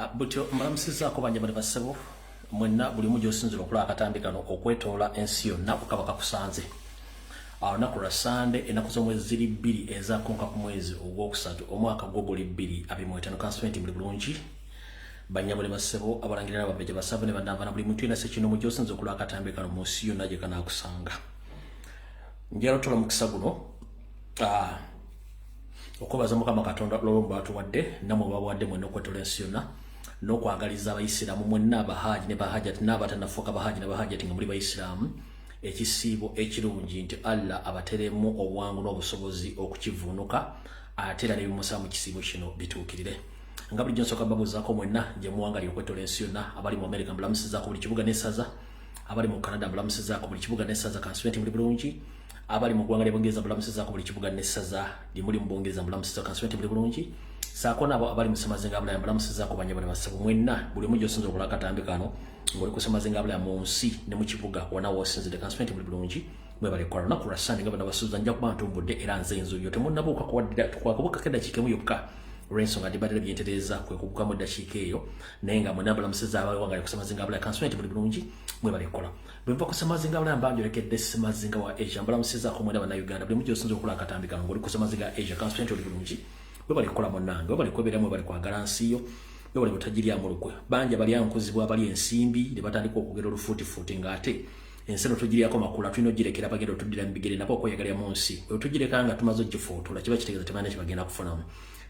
Butyo mbalamusizaako banja bali bassebo mwenna buli mujo osinzira okulaba akatambi kano okwetoola ensi yonna kukaba kakusanze. Olunaku lwa Sande ennaku z'omwezi ziri bbiri ezakonka ku mwezi ogwokusatu omwaka gw'obuli 2025 Constituent muli bulungi banja bali bassebo abalangirira ababeje basaba ne banavana buli muntu yenna sekino mujo osinzira okulaba akatambi kano mu nsi yonna gye kanaakusanga. Njalo tola mukisa guno okubaza Mukama Katonda olw'ombo atuwadde namwe bawadde mwenna okwetoola ensi yonna n'okwagaliza abayisiraamu mwenna abahaji ne bahajati n'abatanafuuka abahaji ne bahajati nga muli bayisiraamu ekisiibo ekirungi nti Allah abateremu obwangu n'obusobozi okukivuunuka ate era n'ebimusa mu kisiibo kino bituukirire. Nga bulijjo nsooka babuuzaako mwenna gye muwangalira okwetoola ensi yonna abali mu America mbulamusizaako buli kibuga n'essaza, abali mu Canada mbulamusizaako buli kibuga n'essaza Constituent muli bulungi, abali mu ggwanga ly'Obungereza mbulamusizaako buli kibuga n'essaza limuli mu Bungereza mbulamusizaako Constituent muli bulungi, saako nabo abali mu Ssemazinga Abulaaya mbulamusizaako banja bali bassebo mwenna buli mujo osinzira okulaba akatambi kano ng'oli ku Ssemazinga Abulaaya mu nsi ne mu kibuga wonna w'osinzidde Constituent muli bulungi mwe bali kola lunaku lwa Sande nga bana basuuza nja kuba ntumbudde era nze nzuuyo temunnabuuka kwakubuukako eddakiika emu yokka olw'ensonga ndibadde byentereeza kwe kubuukamu eddakiika eyo naye nga mwenna mbulamusiza abawangali ku Ssemazinga Abulaaya Constituent muli bulungi mwe bali kola bwe nva ku Ssemazinga Abulaaya mbanjolekedde Ssemazinga wa Asia mbulamusizaako mwenna bannayuganda buli mujo osinzira okulaba akatambi kano ng'oli ku Ssemazinga Asia Constituent oli bulungi we bali kola munange we bali kwebera mwe bali kwagala nsiyo we bali butajiri amulukwe banja bali ankuzibwa bali ensimbi ne batandika okugera olufuutifuuti ng'ate enseno tugiriyako makula tulina ogirekera bagenda otuddira mu bigere nako okweyagalya mu nsi bwe tugireka nga tumaze ogifuutula kiba kitegeeza tebalina kye bagenda kufunamu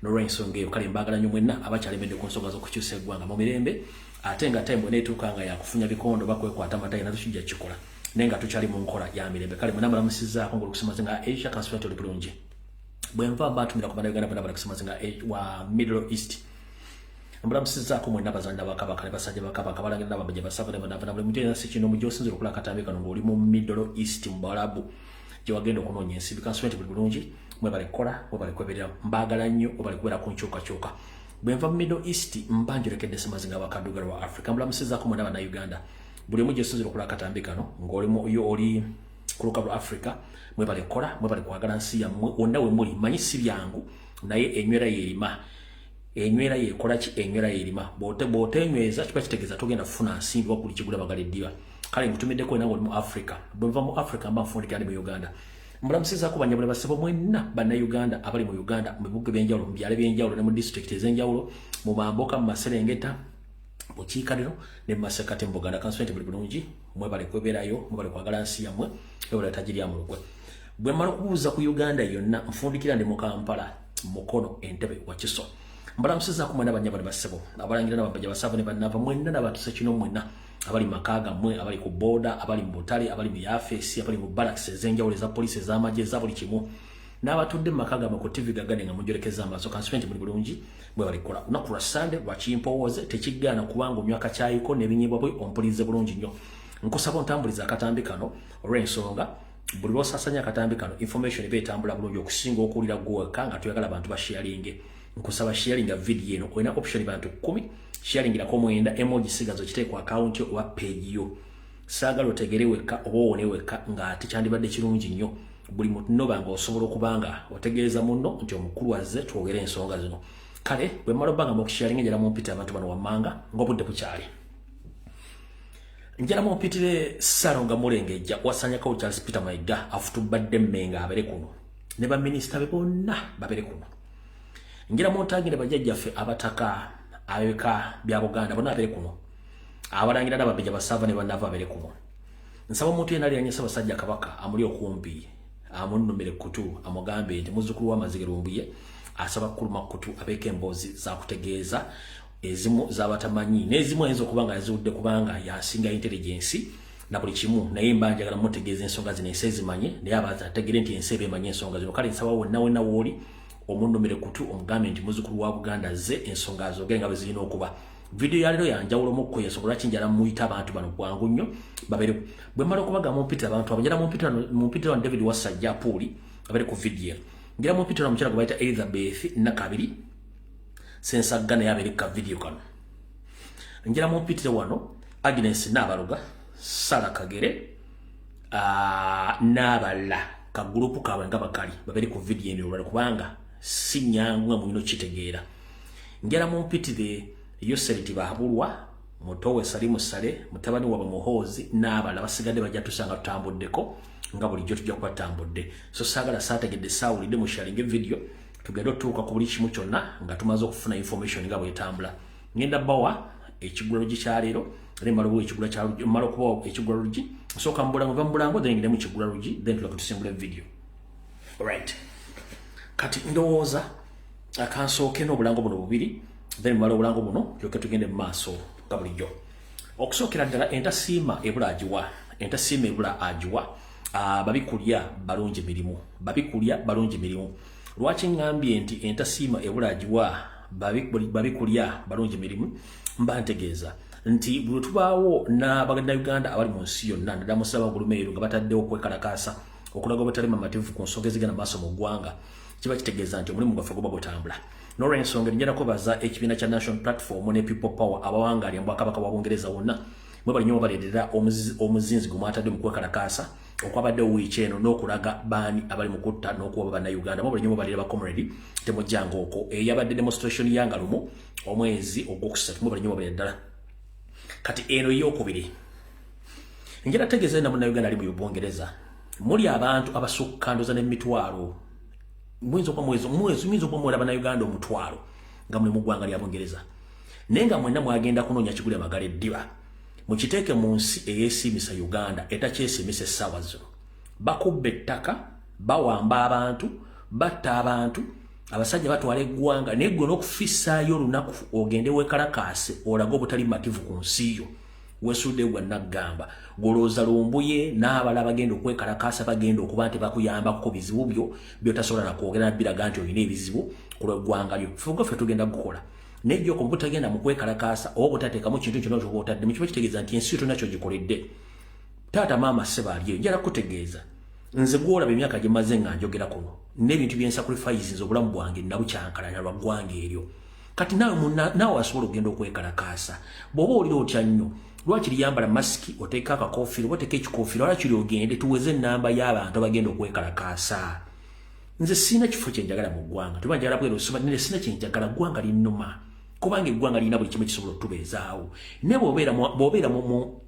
n'olw'ensonga eyo kale mbagala nnyo mwenna abakyalemedde ku nsonga z'okukyusa eggwanga mu mirembe ate nga time bweneetuuka nga yakufunya bikondo bakwekwata amatayi na tukijja kikola naye nga tukyali mu nkola ya mirembe kale mwenna mulamusizaako ng'oli ku Ssemazinga Asia Constituent oli bulungi bwe nva batumira ku bannayuganda bonna bali ku Ssemazinga wa Middle East mbulamusizaako mwenna bazanyi bakabaka ne basajja bakabaka balangirira ababeje basaba ne banavana buli muntu yenna sekino mujo osinzira okulaba akatambi kano ng'oli mu Middle East mu Bawalabu gye wagenda okunoonya ensimbi Constituent buli bulungi mwe bali kukola mwe bali kweberera mbaagala nnyo mwe bali kubeera ku nkyukakyuka bwe nva mu Middle East mbanjolekedde Ssemazinga abakaddugala wa Africa mbulamusizaako mwenna bannayuganda buli mujo osinzira okulaba akatambi kano ng'oli ku luka lwa Africa mwe bali kukola mwe bali kwagala nsi yammwe wonna we muli manyi si byangu naye enywera yeerima enywera yeekola ki enywera yeerima bw'otenyweza kiba kitegeeza togenda kufuna nsimbi wakuli kigula bagaleddiba kale nkutumiddeko nawe oli mu Africa bwe nva mu Africa mba nfundikira ndi mu Uganda mbulamusizaako banyabule bassebo mwenna bannayuganda abali mu Uganda mu bibuga by'enjawulo mu byalo by'enjawulo ne mu disitulikiti ez'enjawulo mu Mamboka mu Maserengeta mu Kiikaliro ne mu Masekati mu Buganda Constituent buli bulungi mwe bali kwebeerayo mwe bali kwagala nsi yammwe mwe bali tajiri amulugwe bwe mmala okubuuza ku Uganda yonna nfundikira ndi mu Kampala Mukono Entebbe Wakiso mbulamusizaako mwenna banyabule bassebo abalangira n'ababeja basava ne bannava mwenna n'abatuse kino mwenna abali makaaga mwe abali ku booda abali mu Butale abali mu Yafeesi abali mu barracks ez'enjawulo eza poliisi ez'amagye eza buli kimu n'abatudde mu makaaga mu TV gagane nga munjolekeza amaaso Constituent muli bulungi mwe bali kukola lunaku lwa Sande lwakimpowooze tekigaana kubanga onywa akakyayiko n'ebinyiibwa bwe ompulize bulungi nnyo nkusaba ontambuliza akatambi kano olw'ensonga buli lw'osasanya akatambi kano information eba etambula bulungi okusinga okuwulira gwewekka nga tuyagala abantu basharinge nkusaba sharinga video eno olina option bantu 10 sharingirako 9 emoji sigazo kiteekwa account oba page yo saagala otegere wekka oba owone wekka nga ate kyandibadde kirungi nnyo buli muntu noba nga osobola okubanga otegeeza munno nti omukulu wazze twogere ensonga zino kale bwe mmala obbanga mukusharinga njala mumpitire abantu bano wammanga ng'obudde bukyali njala mumpitire Salonga Mulengejja wasanyako Charles Peter Mayiga afutubadde Mmenga abere kuno ne baminisita be bonna babere kuno ngira montagire bajjajjaffe abataka abeka bya Buganda bonna abere kuno abalangira n'ababeja basava ne banava abere kuno nsaba omuntu yenna aliyanyisa basajja kabaka amuli okumpi amunnumire kutu amugambe nti muzzukulu w'amazigero mbuye asaba kuluma kutu abeka emboozi za kutegeeza ezimu z'abatamanyi n'ezimu ayinza okuba nga yaziwudde kubanga yasinga intelligence na buli kimu naye mba njagala mutegeeza ensonga zino ensi ezimanye naye abategere nti ensi eba emanyi ensonga zino kale nsaba wenna wooli omunnumire kutu omugambe nti muzzukulu wa Buganda ze ensonga azogere nga bwe zirina okuba video ya leero yanjawulo mukko yasobola kinjala muyita abantu bano bwangu nnyo babere bwe mmala okubaga mumpitira abantu abanjala mumpitira wa David Wasajja Puuli babere ku video ngira mumpitira wa mukyala gwe bayita Elizabeth Nakabiri sensagana yabere ka video kano ngira mumpitira wano Agnes Nabaluga Sara Kagere n'abala ka group kaabwe nga bakali babere ku video eno olwala kubanga si nyangu mu bino kitegeera njala mumpitire Yoseliti bahabulwa Mutowe Salimu Sale mutabani wa Muhozi n'abala basigadde bajja tusanga tutambuddeko nga bulijjo tujja kubatambudde so sagala saategedde saawulidde musharinge video tugenda otuuka ku buli kimu kyonna nga tumaze okufuna information nga bwetambula ngenda bawa ekigula lugi kya leero ate malo ekigula kya lugi malo kuba ekigula lugi soka mbulango then ngende mu kigula lugi then tusimbula video. Alright, kati ndowooza akansooke n'obulango buno bubiri then malo obulango buno tulyoke tugende mu maaso nga bulijjo. Okusookera ddala entasiima ebula agiwa babikulya balungi mirimu lwaki ngambye nti entasiima ebula agiwa babikulya balungi mirimu mba ntegeeza nti bwe tubaawo n'Abannayuganda abali mu nsi yonna naddala mu ssaba gulumeeru nga bataddewo okwekalakaasa okulaga obutali mamativu ku nsonga ezigenda maaso mu ggwanga kiba kitegeeza nti omulimu gwaffe guba gutambula. N'olw'ensonga njagala kubaza ekibiina kya National Platform ne People Power abawangaali Bwakabaka bwa Bungereza wonna mwe bali nnyo baleetera omuzinzi gwe mwatadde mu kwekalakaasa okwabadde wiiki eno n'okulaga baani abali mu kutta n'okuba Bannayuganda mwe bali nnyo baleetera bakomredi temujjanga okwo eyabadde demonstration yanga lumu omwezi ogwokusatu mwe bali nnyo baleetera ddala. Kati eno ey'okubiri njala tegeeza na Munnayuganda ali mu Bungereza muli abantu abasukka ndoza n'emitwalo mwezi kwa mwera Bannayuganda omutwalo nga muli mu ggwanga lya Bungereza naye nga mwenna mwagenda kunoonya kigule magala eddiba mukiteeke mu nsi eyeesiimisa Uganda etakyesiimisa essaawa zino bakubba ettaka bawamba abantu batta abantu abasajja batwala eggwanga naye gwe n'okufissaayo olunaku ogende weekalakaase olaga obutali mativu ku nsi yo wesudde gwa naggamba golooza lumbuye n'abala bagenda okwekalakaasa bagenda okuba nti bakuyambako bizibu byo byotasobola nakwogera biraga nti olina ebizibu ku lw'eggwanga lyo ffe tugenda kukola nejjo ko butagenda mu kwekalakaasa oba butateekamu kintu kyonna ky'oba otaddemu kiba kitegeeza nti ensi yo tonna ky'ogikoledde. Taata maama Ssebaali njala kutegeeza nze gwolaba emyaka gye maze nga njogera kuno n'ebintu bye nsacrifice nze obulamu bwange nabukyankalanya lwa ggwanga eryo kati naawe wasobola okugenda okwekalakaasa bw'oba olira otya nnyo lwaki liyambala masiki oteeka akakofiiro oteeka ekikofiiro wala kiri ogende tuweze ennamba y'abantu abagenda okwekalakaasa. Nze sina kifo kyenjagala mu ggwanga tuba njagala bwera osoba nene sina kyenjagala ggwanga linnuma kubanga eggwanga lirina buli kimu kisobola otubeezaawo naye bw'obeera mu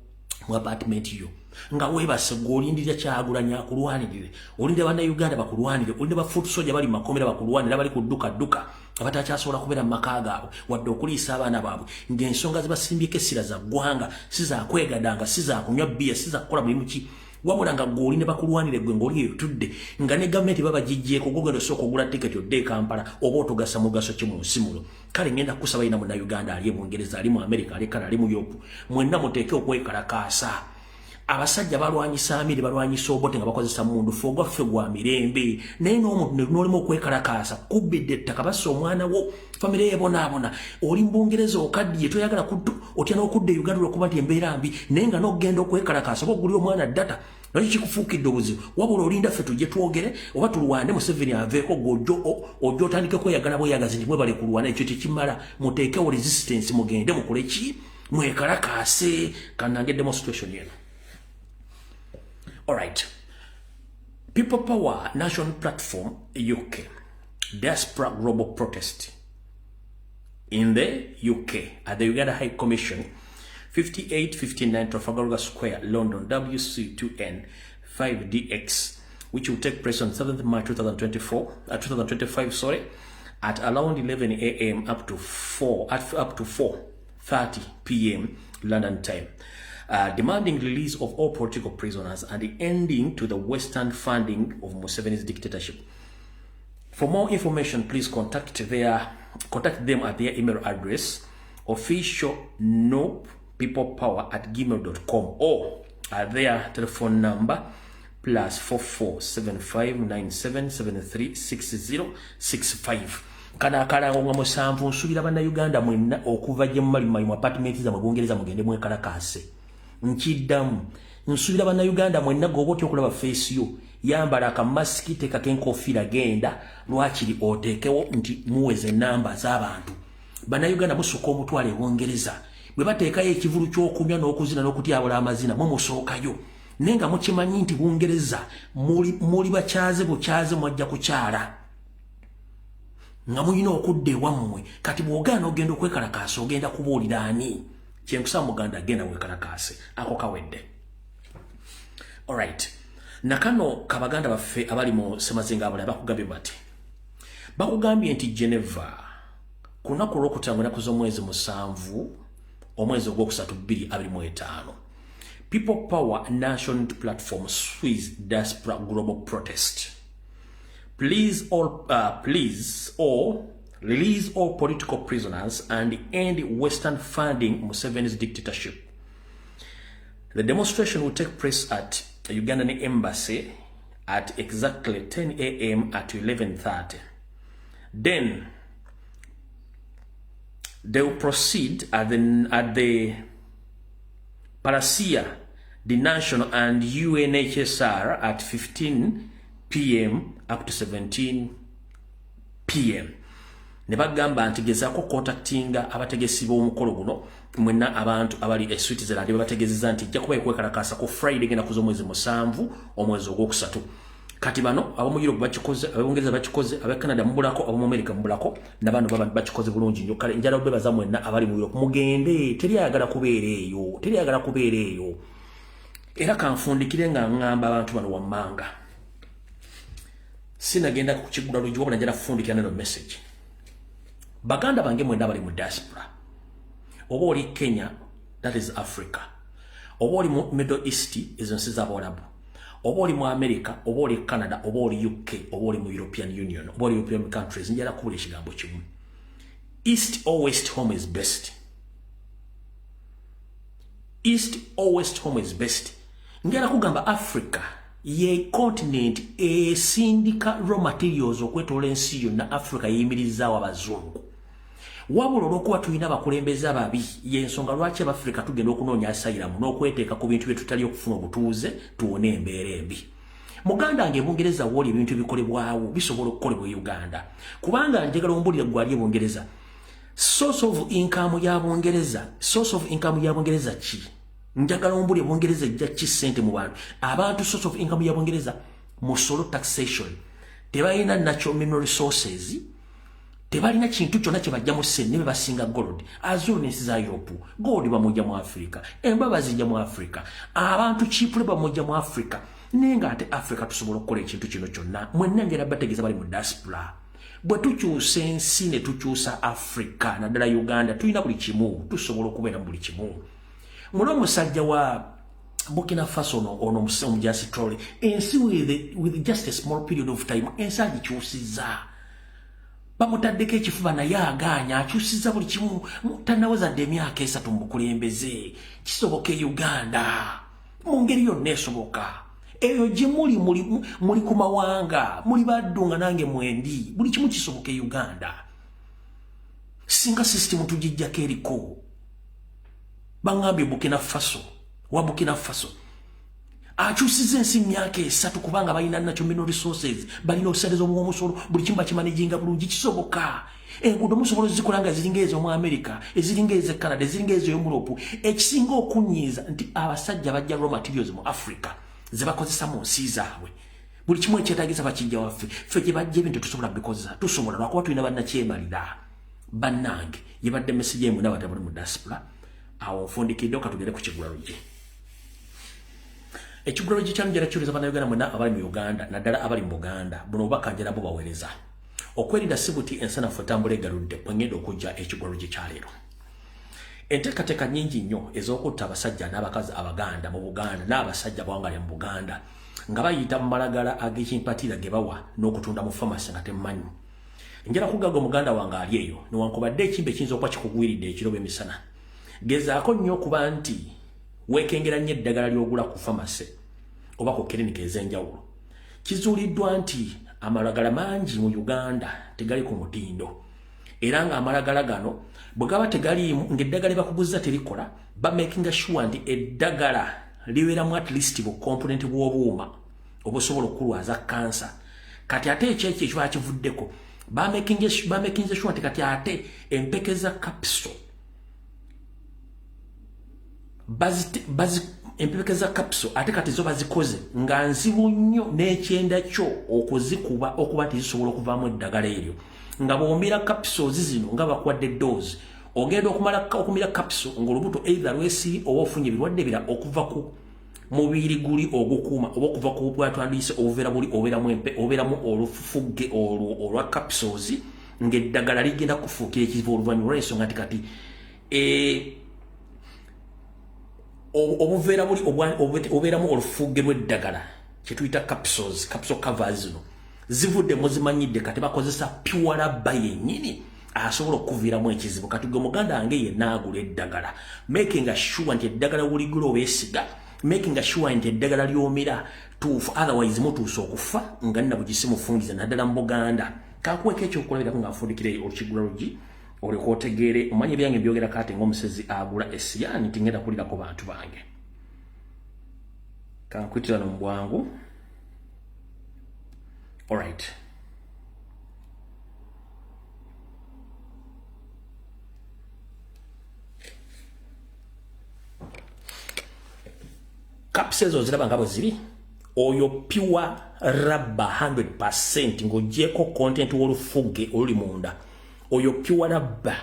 apartment yo nga weebase ng'olindirira Kyagulanyi akulwanirire olinde Bannayuganda bakulwanire olinde bafuutu soja bali makomera bakulwanire bali ku dduka abatakyasobola kubeera mu maka gaabwe wadde okuliisa abaana baabwe ng'ensonga zibasimbyeko essira za ggwanga si za kwegadanga si za kunywa bbiya si za kukola mulimu ki wabula nga ng'olinde bakulwanire gwe ng'oli etudde nga ne gavumenti baba gijjeeko gogenda osooka ogula tiketi odde e Kampala oba otugasa mugaso ki mu nsi muno. Kale ngenda kusaba ina Munnayuganda ali e Bungereza ali mu America ali Canada ali mu Europe mwenna muteeke okwekalakaasa. Abasajja balwanyisa amiri balwanyisa obote nga bakozesa mundu fogwa ffe gwa mirembe naye n'olimu okwekalakaasa kubbidde ettaka bassa omwana wo famire ye bonaabona oli mu Bungereza okaddiye toyagala otya n'okudda e Uganda olwokuba nti embeera mbi naye nga n'okugenda okwekalakaasa oba ogulira omwana data nakyo kikufuukidde obuzibu wabula olinda ffe tujje twogere oba tulwane Museveni aveeko ojja otandike kweyagala bweyagazi nti mwebale kulwana ekyo tekimala muteekewo resistance mugende mukole ki mwekalakaase kanange demonstration yeno. All right. People Power National Platform UK Diaspora Global Protest in the UK at the Uganda High Commission 5859 Trafalgar Square, London, WC2N 5DX, which will take place on 7th March 2025, at around 11 a.m. up to 4:30 p.m. London time. Demanding release of all political prisoners and the ending to the Western funding of Museveni's dictatorship. For more information, please contact them at their email address officialnopeoplepower@gmail.com or at their telephone number +44 7597 73 6065. Kana akalango nga musanvu nsubira Bannayuganda mwenna okuva gye mumali mu apartment za mu Bungereza mugende mwekalakaase. Nkiddamu nsubira Bannayuganda mwenna gwoba otya okulaba face yo yambala akamasiki teekako enkofiira genda lwakiri oteekewo nti muweze ennamba z'abantu. Bannayuganda musooka omutwala e Bungereza bwe bateekayo ekivulu ky'okunywa n'okuzina n'okutyabula amazina musookayo naye nga mukimanyi nti Bungereza muli bakyaze bukyaze mwajja kukyala. nga muyina okudde wammwe kati bw'ogaana ogenda okwekalakaasa ogenda kubuulira ani kyenkusaba muganda agenda wekalakaase ako kawedde. Alright, nakano kabaganda baffe abali mu Semazinga abala bakugambye bati bakugambye nti Geneva ku lunaku olwokutaano ennaku z'omwezi 7 omwezi ogwokusatu 2025 People Power National Platform Swiss Diaspora Global Protest. Please release all political prisoners and end Western funding Museveni's dictatorship. The demonstration will take place at the Ugandan embassy at exactly 10 a.m. at 11:30. Then they will proceed at the Parasia, the National and UNHCR at 15 p.m. up to 17 p.m. Ne bagamba nti gezaako contactinga abategesi b'omukolo guno mwenna abantu abali Switzerland babategezeza nti jja kuba ekwekalakaasa ku Friday genda kuza omwezi 7 omwezi ogwokusatu. Kati bano abo mu Europe bakikoze, abongereza bakikoze, aba Canada mbulako, abo mu America mbulako, nabano babantu bakikoze bulungi nnyo. Kale njala obebaza mwenna abali mu Europe mugende, teri ayagala kubeera eyo. Era kanfundikire nga ngamba abantu bano wammanga. Sinagenda ku kigula luji wabula njala kufundikira neno message. Baganda bange mwenna bali mu diaspora. Oba oli Kenya, that is Africa. Oba oli mu Middle East, ezo nsi z'Abarabu. Oba oli mu America, oba oli Canada, oba oli UK, oba oli mu European Union, oba oli European countries, njala kubula ekigambo kimu. East or West home is best. East or West home is best. Njala kugamba Africa ye continent esindika raw materials okwetola ensi yonna Africa yeyimirizaawo abazungu. Wabula olw'okuba tulina abakulembeze ababi y'ensonga lwaki Abafrika tugenda okunoonya asylum n'okweteeka ku bintu bye tutali okufuna obutuuze tuwone embeera embi. Muganda wange Bungereza woli ebintu bikolebwawo bisobola okukolebwa e Uganda. Kubanga njagala ombulira gwali e Bungereza. Source of income ya Bungereza ki? Njagala ombulira Bungereza ejja ki ssente mu bantu. Abantu source of income ya Bungereza musolo taxation. Tebalina natural mineral resources. Tebalina kintu kyonna kye bajja mu ssente ne basinga gold. Azulu n'ensi za Europe. Gold bamujja mu Africa. Embaba zijja mu Africa. Abantu cheap labor bamujja mu Africa. Nenga ate Africa tusobola okukola ekintu kino kyonna. Mwenna ngera bategeeza bali mu diaspora. Bwe tukyusa ensi ne tukyusa Africa naddala Uganda tulina buli kimu. Tusobola okubeera mu buli kimu. Muno musajja wa Burkina Faso ono omujasi Traore. Ensi with just a small period of time. Ensi agikyusizza. Bamutaddeko ekifuba naye agaanya akyusizza buli kimu. Tannaweza dde emyaka 3 mu bukulembeze. Kisoboka e Uganda. Mu ngeri yonna esoboka. Eyo gye muli ku mawanga. Muli baddu nga nange mwendi. Buli kimu kisoboka e Uganda. Singa system tugijjako eriko. Bangambye Burkina Faso. Wa Burkina Faso. Akyusizza ensi myaka 3 kubanga balina natural mineral resources, balina okusaleeza omusolo, buli kimu bakimanaginga bulungi kisoboka. Enguudo musobola zikola nga ziringa ezo mu America, eziringa ezo Canada, eziringa ezo mu Europe. Ekisinga okunyiiza nti abasajja bajja raw materials mu Africa ze bakozesa mu nsi zaabwe. Buli kimu ekyetaagisa bakijja waffe. Ffe gye bajja ebintu tusobola bikozesa. Tusobola lwakuba tulina bannakyemalira. Bannange yebadde message emu n'abatabuli mu diaspora. Awo nfundikidde okatugere ku kigula lugye. Ekigula lugye kyanu njala kyuliza bannayuganda mwenna abali mu Uganda naddala abali mu Buganda buno obubaka njala bo baweereza. Okwerinda si buti ensanafu etambula egaludde pwengenda okujja ekigula lugye kyaleero. Enteekateeka nnyingi nnyo ez'okutta abasajja n'abakazi Abaganda mu Buganda n'abasajja bawangale mu Buganda nga bayita mu malagala ag'ekimpatira ge bawa n'okutunda mu famasi nga temmanyi. Njala kugaga omuganda wange ali eyo newankubadde ekimbe kiyinza okuba kikugwiridde ekiro b'emisana. Gezaako nnyo okuba nti weekengera nnyo eddagala ly'ogula ku famasi oba ku kilinika ez'enjawulo. Kizuuliddwa nti amalagala mangi mu Uganda tegali ku mutindo. Era nga amalagala gano bwe gaba tegaliimu ng'eddagala bakuguzza terikola bamakinga sure nti eddagala libeeramu at least bu component bw'obuuma obusobola okulwaza kansa. Kati ate ekyekyo ekiba kivuddeko bamakinga sure nti kati ate empekeza capsule empekeza capsule ate kati zo bazikoze nga nzibu nnyo n'ekyenda kyo okuzikuba okuba tizisobola okuvaamu eddagala eryo. nga bombira capsules zino nga bakwadde dose ogenda okumira capsule ng'olubuto either lwesiri oba ofunye ebirwadde bira okuva ku mubiri guli ogukuuma oba okuva ku bwatwandiyise obuveera buli obeeramu empe obeeramu olufufugge olwa capsules ng'eddagala ligenda kufuukira ekizibu oluvannyuma olw'ensonga nti kati obuveera buli obeeramu olufugge lw'eddagala kye tuyita capsule covers zino zivudde muzimanyidde kati bakozesa pure rubber yennyini asobola okuviiramu ekizibu kati gwe muganda wange yenna agula eddagala making sure nti eddagala wuligula obeesiga making sure nti eddagala lyomira tuufu otherwise mutuusa okufa nga nna bugisi mufundiza naddala mu Buganda kakuweka ekyokulabirako nga nfundikire olukigulalogi olyoka otegeere omanye ebyange byogera kati ng'omusezi agula essiyani nti ngenda kulirako bantu bange kankwitirano mu bwangu alright capsules oziraba nga bwe ziri oyo pure rubber 100% ng'ogyeko content w'olufugge oluli munda oyo pure rubber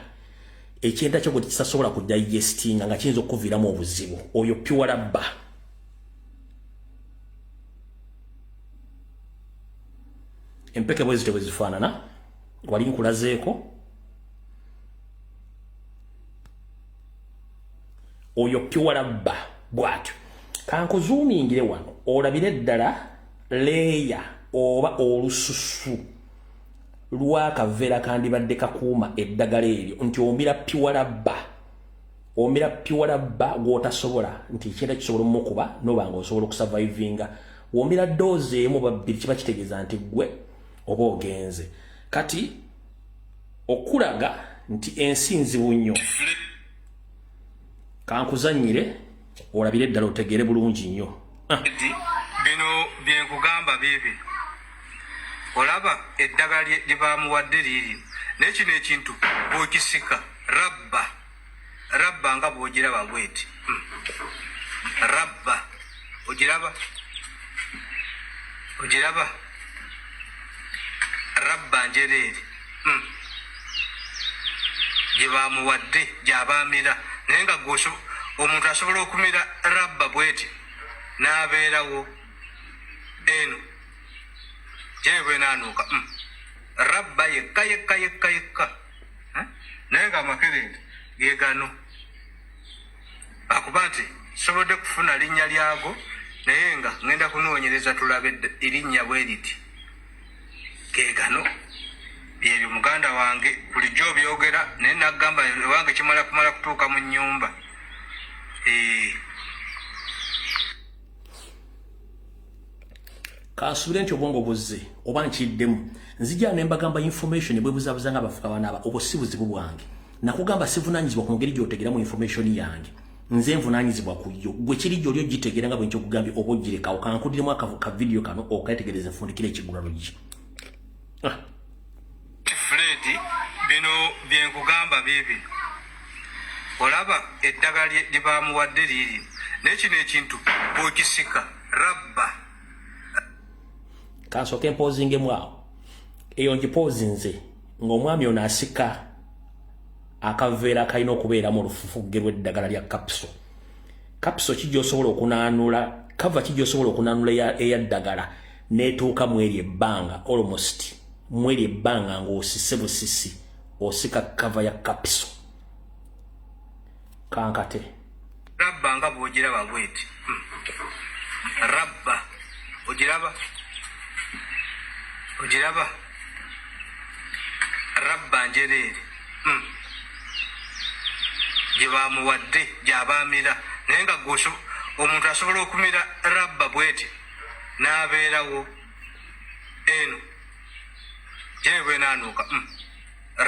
ekyenda kyo gwe kisasobola kudigestinga nga kiyinza okuviiramu obuzibu oyo pure rubber empeke bwe zite bwe zifaanana wali nkulazeeko oyo pure rubber bwatyo kankuzuumingire wano olabire ddala leeya oba olususu lw'akaveera kandibadde kakuuma eddagala eryo nti omira pure rubber gw'otasobola nti ekyenda kisobola omukuba noba nga osobola okusurvivinga womira doozi emu babiri kiba kitegeeza nti gwe oba ogenze kati okulaga nti ensi nzibu nnyo kankuzannyire olabire eddala otegeere bulungi nnyo bino byenkugamba bibi olaba eddagala lye bamuwadde liiri naye kino ekintu bw'okisika rabba nga bw'ogiraba bweti rabba ogiraba rabba njereere gye bamuwadde gy'abaamira naye nga omuntu asobola okumira rabba bweti n'abeerawo eno gye bwenaanuuka rabba yekka naye nga amakerenda ge gano akuba nti sobodde kufuna linnya lyago naye nga ngenda kunoonyereza tulabe erinnya bwe riti ge gano byebyo muganda wange bulijjo byogera naye nagamba wange kimala kumala kutuuka mu nnyumba kansubire nti obwongo buzze oba nkiddemu nzija nembagamba information bwebuzabuza nga abafuka banaaba obwo si buzibu bwange nakugamba sivunanyizibwa ku ngeri gy'otegeramu information yange nze nvunanyizibwa ku yo gwe kiri gy'oli ogitegeera nga bwe nkyokugambye oba ogirekawo kankudiremu ka video kano okayetegereza enfundikira ekigulalogi Fred bino byenkugamba bibi olaba eddagala lye bamuwadde liiri naye kino ekintu bw'okisika rabba kansooka empozingemu awo eyo ngipozinze ng'omwami ono asika akaveera kalina okubeeramu olufufugge lw'eddagala lya kapso kijyosobola okunaanula kava kijyosobola okunaanula eyaddagala n'etuuka mu eri ebbanga almost mu eri ebbanga ng'osise busisi osika kava ya kapso kankate rabba nga bw'ogiraba bweti rabba ogiraba rabba njereere gye bamuwadde gy'abaamira naye nga omuntu asobola okumira rabba bweti n'abeerawo eno gye bwenaanuuka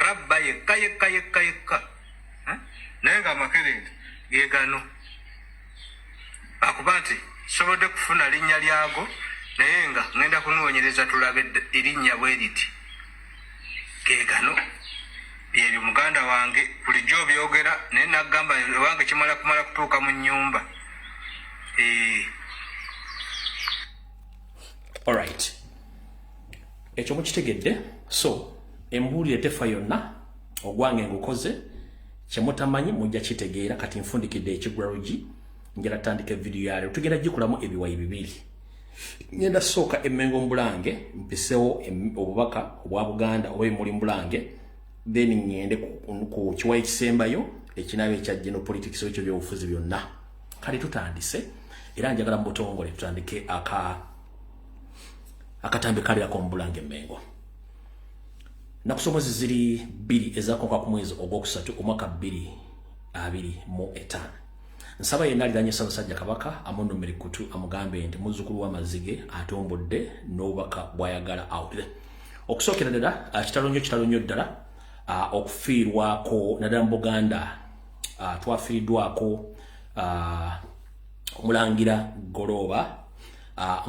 rabba yekka naye nga amakerenda ge gano akuba nti sobodde kufuna linnya lyago naye nga ngenda kunoonyereza tulabe erinnya bwe riti ge gano byebyo muganda wange bulijjo byogera naye nagamba wange kimala kumala kutuuka mu nnyumba alright ekyo mukitegedde so embulire tefa yonna ogwange ngukoze kyemutamanyi mujja kitegeera kati nfundikidde ekigwarugi njala tandika video yale tugenda gikulamu ebiwayi bibiri ngenda soka Emmengo Mbulange mpisewo obubaka obwa Buganda oba muri Mbulange then ngende ku kiwayi kisembayo ekinabe ekya general politics ekyo byobufuzi byonna kali tutandise era njagala mbutongole tutandike akatambe kali akombulange Emmengo nakusomozi ziri 2 ezakoka ku mwezi ogwokusatu omwaka 2025 nsaba yenna aliranye Ssaabasajja Kabaka amondo merikutu amugambe nti muzzukulu w'amazige atombodde n'obubaka bwayagala awulire okusookera ddala kitalonyo ddala okufiirwako naddala mu Buganda twafiiriddwako omulangira Goloba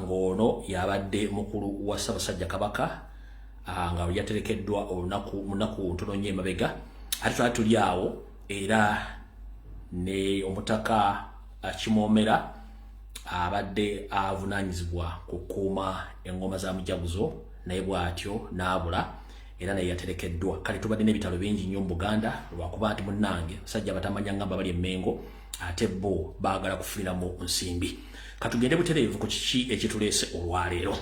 ng'ono yabadde mukulu wa Ssaabasajja Kabaka nga yaterekeddwa olunaku ntono nnyo emabega ate twali tuli awo era ne omutaka Kimomera abadde avunaanyizibwa kukuuma engoma za mujaguzo naye bw'atyo n'abula era naye yaterekeddwa kale tubadde n'ebitalo bingi nnyo mu Buganda lwakuba nti munnange basajja batamanya ngamba bali Emmengo ate bo baagala kufuniramu nsimbi katugende butereevu ku kiki ekituleese olwaleero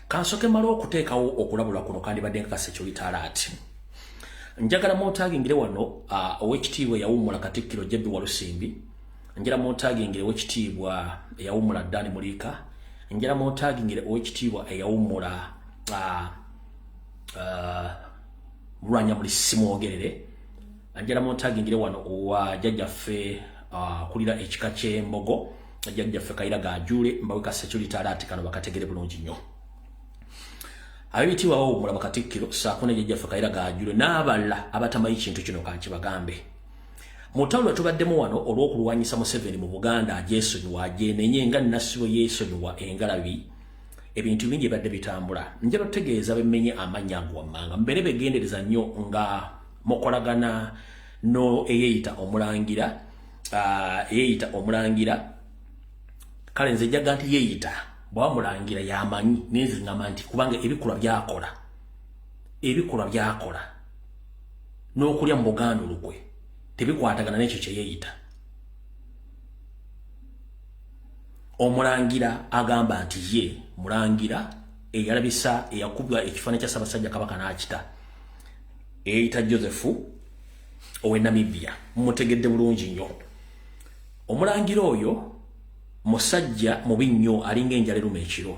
kansoke malo okuteekawo okulabula kuno kandi badde nkakase kyolitaalaati njagala mootagingire wano owekitiibwa yawummula Katikkiro Jebbi Walusimbi njala mootagingire owekitiibwa yawummula Dani Muliika njala mootagingire owekitiibwa yawummula Lwanyamuli Simwogerere njala mootagingire wano owa jjajjaffe kulira ekika ky'Embogo jjajjaffe Kairaga Ajule mbawekase kyolitaalaati kano bakategere bulungi nnyo abitiwa wo mulaba Katikkiro saakone jjajjaffe Kairaga Ajule n'abalala abatamanyi kintu kino kankibagambe mutawula tubaddemu wano olw'okulwanyisa Museveni mu Buganda ajeesonyiwa ajenenye nga Nassibo yeesonyiwa engalabi ebintu bingi badde bitambula njalo tegeeza bemmenye amannya ago wammanga mbere begendereza nnyo nga mukolagana no eyeyita omulangira kale nze jjaga nti yeyita bwamulangira yamanyi nezi ngamba nti kubanga ebikolwa byakola n'okulya mu Buganda olukwe tebikwatagana n'ekyo kye yeyita omulangira agamba nti ye mulangira eyalabisa eyakubwa ekifaananyi kya Ssaabasajja Kabaka n'akita eyita Joseph owe Namibia mumutegedde bulungi nnyo omulangira oyo musajja mubi nnyo alinga enjala eruma ekiro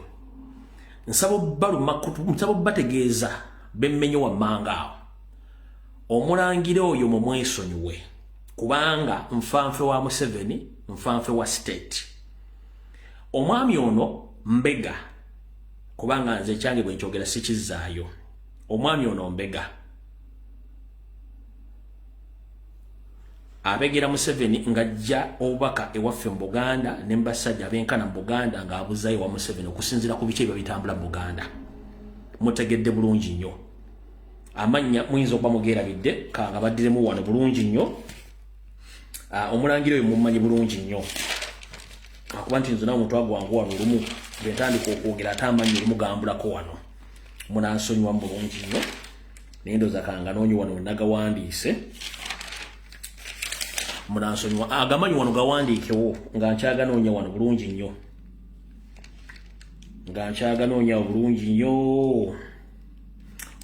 nsaba bategeeza bemmenye wammanga awo omulangira oyo mumwesonyiwe kubanga nfanfe wa Museveni nfanfe wa state omwami ono mbega kubanga nze ekyange bwe nkyogera sikizaayo omwami ono mbega abegera Museveni ngajja obubaka ewaffe mu Buganda ne mbasajja abenkana mu Buganda ng'abuzayo wa Museveni okusinziira ku biki ebyo bitambula mu Buganda mutegedde bulungi nnyo amannya muyinza okuba mugeerabidde kanga baddiremu wano bulungi nnyo omulangira oyo mummanyi bulungi nnyo akuba nti nze nawe omutwe gwangu wano olumu bwe ntandika okwogera ate amannya olumugambulako wano munansonyiwa mu bulungi nnyo naye ndooza kanga noonyi wano nagawandiise munansonyiwa agamanyi wano gawandiikewo nga nkyaganoonya wano bulungi nnyo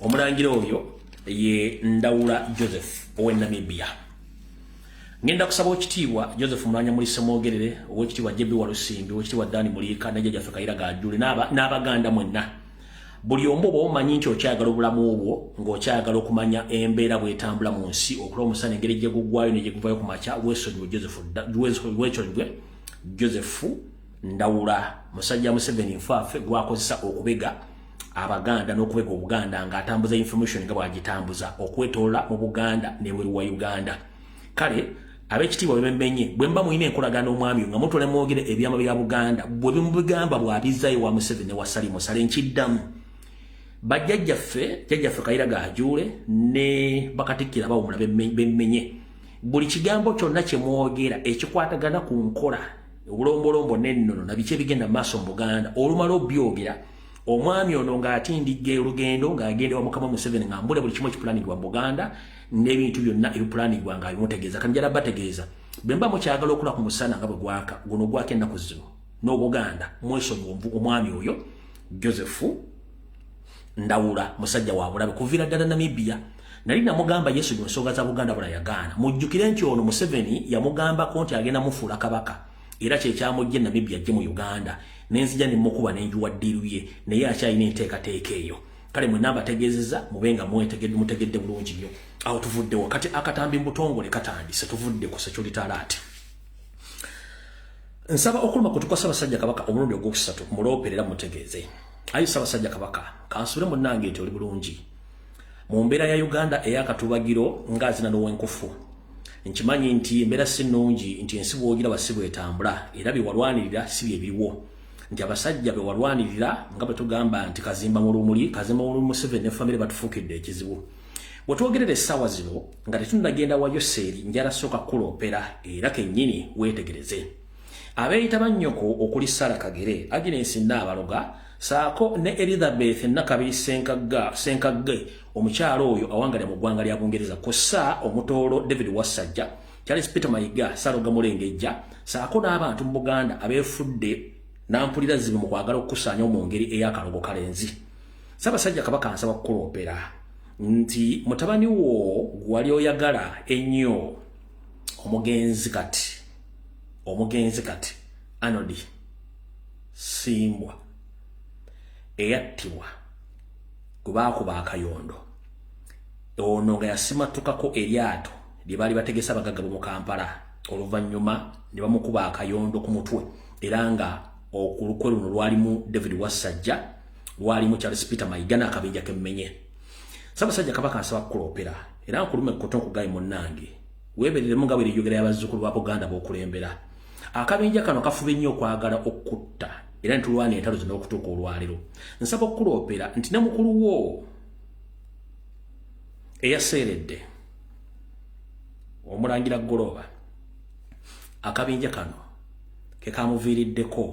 omulangira oyo ye Ndawula Joseph owe Namibia ngenda kusaba okitiibwa Joseph Mulwanyamuli Simwogerere owekitiibwa Jebbi Walusimbi owekitiibwa Dani Muliika ne jjajjaffe Kairaga Ajule n'Abaganda mwenna buli omu oba omanyi nti okyagala obulamu obwo ng'okyagala okumanya embeera bw'etambula mu nsi okuba omusana engeri gye guggwayo ne gye guvayo ku makya weesonyiwe Joseph Ndawula musajja Museveni nfaafe gwakozesa okubega Abaganda n'okubega Obuganda ng'atambuza information nga bw'agitambuza okwetoola mu Buganda n'ebweru wa Uganda kale ab'ekitiibwa bemmenye bwe mba muyina enkolagana omwami nga mutole mwogere ebyama bya Buganda bwe bimubigamba bw'abizzayo wa Museveni wa Sale nkiddamu bajjajjaffe Kairaga Ajule ne Bakatikkiro abawummula bemmenye buli kigambo kyonna kye mwogera ekikwatagana ku nkola obulombolombo n'ennono na biki ebigenda mu maaso mu Buganda olumala obyogera omwami ono ng'atindidde olugendo ng'agenda wa Mukama Museveni ng'ambula buli kimu ekipulanirwa mu Buganda n'ebintu byonna ebipulanirwa ng'abimutegeeza kanjala bategeeza bwe mba mukyagala okula ku musana nga bwe gwaka guno gwaka ennaku zino n'Obuganda mwesonyiwa omwami oyo Joseph Ndawula musajja wa bulabe kuviira ddala Namibia nali namugamba Yesu mu nsonga za Buganda bula yagaana mujjukire nti ono Museveni yamugambako nti agenda mufuula kabaka era kye kyamujje Namibia ajje mu Uganda nenzija nemukuba nenjuwa ddiru ye naye akyalina enteekateeka eyo kale mwenna bategeezeza mubenga mutegedde bulungi nnyo awo tuvuddewo kati akatambi mbutongole katandise tuvudde ku security nsaba okuluma kutuka Ssaabasajja Kabaka omulundi ogwokusatu mulooperera mutegeeze ayi Ssaabasajja Kabaka kansubire munnange nti oli bulungi mu mbeera ya Uganda eyakatubagiro ngazina n'owenkufu nkimanyi nti embeera si nnungi nti ensi bw'ogira si bw'etambula era bye walwanirira si bye biriwo nti abasajja be walwanirira nga bwe tugamba nti Kazimba Mulumuli Museveni ne famire batufuukidde ekizibu bwe twogerera essaawa zino nga tetunnagenda wa Yoseeri njala sooka kuloopera era kennyini weetegereze abeeyita bannyoko okuli Sarah Kagere Agnes Nnaabaloga saako ne Elizabeth Nakabiri Senkagge omukyalo oyo awangalya mu ggwanga lya Bungereza kossa omutoolo David Wasajja Charles Peter Mayiga Saloga Mulengejja saako n'abantu mu Buganda abeefudde nampulira zibe mu kwagala okukusaanya mu ngeri ey'akalogo kalenzi Ssaabasajja Kabaka ansaba kuloopera nti mutabani wo gwali oyagala ennyo omugenzi kati Anodi Simbwa eyattibwa kubaakuba akayondo ono nga yasimatukako eryato lye baali bategesa abagagga mu Kampala oluvannyuma ne bamukuba akayondo ku mutwe era nga okulukwe luno lwalimu David Wasajja lwalimu Charles Peter Mayiga n'akabinja kemmenye Ssaabasajja Kabaka asaba kuloopera era nkulume ekkoto nkugaye munnange weebereremu nga bw'eriyogera y'abazzukulu ba Buganda b'okulembera akabinja kano kafube nnyo okwagala okutta era ntulwana entalo zino okutuuka olwaliro nsaba okuloopera nti ne mukulu wo eyaseeredde omulangira Goloba akabinja kano ke kamuviiriddeko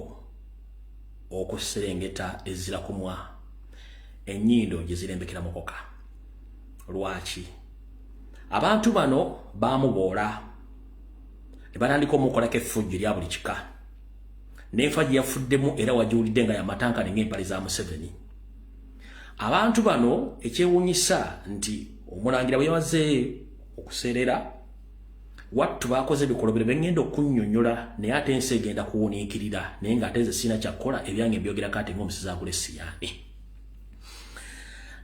okuserengeta ezira kumwa ennyindo gye zirembekera mukoka lwaki abantu bano baamuboola ne batandika omukolako effujjo erya buli kika n'enfa gye yafuddemu era wagiwulidde nga yamatankane ng'empale za Museveni abantu bano ekyewuunyisa nti omulangira bwe yamaze okuserera wattu bakoze ebikolobero bengenda okunnyonnyola naye ate ensi egenda kuwuniikirira naye ng'ate nze sirina kyakkola ebyange mbyogerako ate ng'omusizi agulesiyaani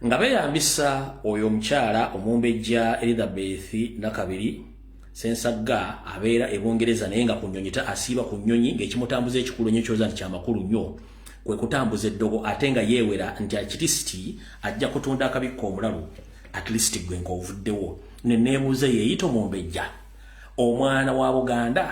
nga beeyambisa oyo omukyala omumbejja Elizabeth Nakabiri Sensagga abeera e Bungereza naye nga ku nnyonyi asiiba ku nnyonyi ng'ekimutambuza ekikulu nnyo kyoza nti kyamakulu nnyo kwe kutambuza eddogo ate nga yeewera nti akitisiti ajja kutunda akabikka omulalu at least gwe ng'ovuddewo ne neebuuza yeeyita omumbejja omwana wa Buganda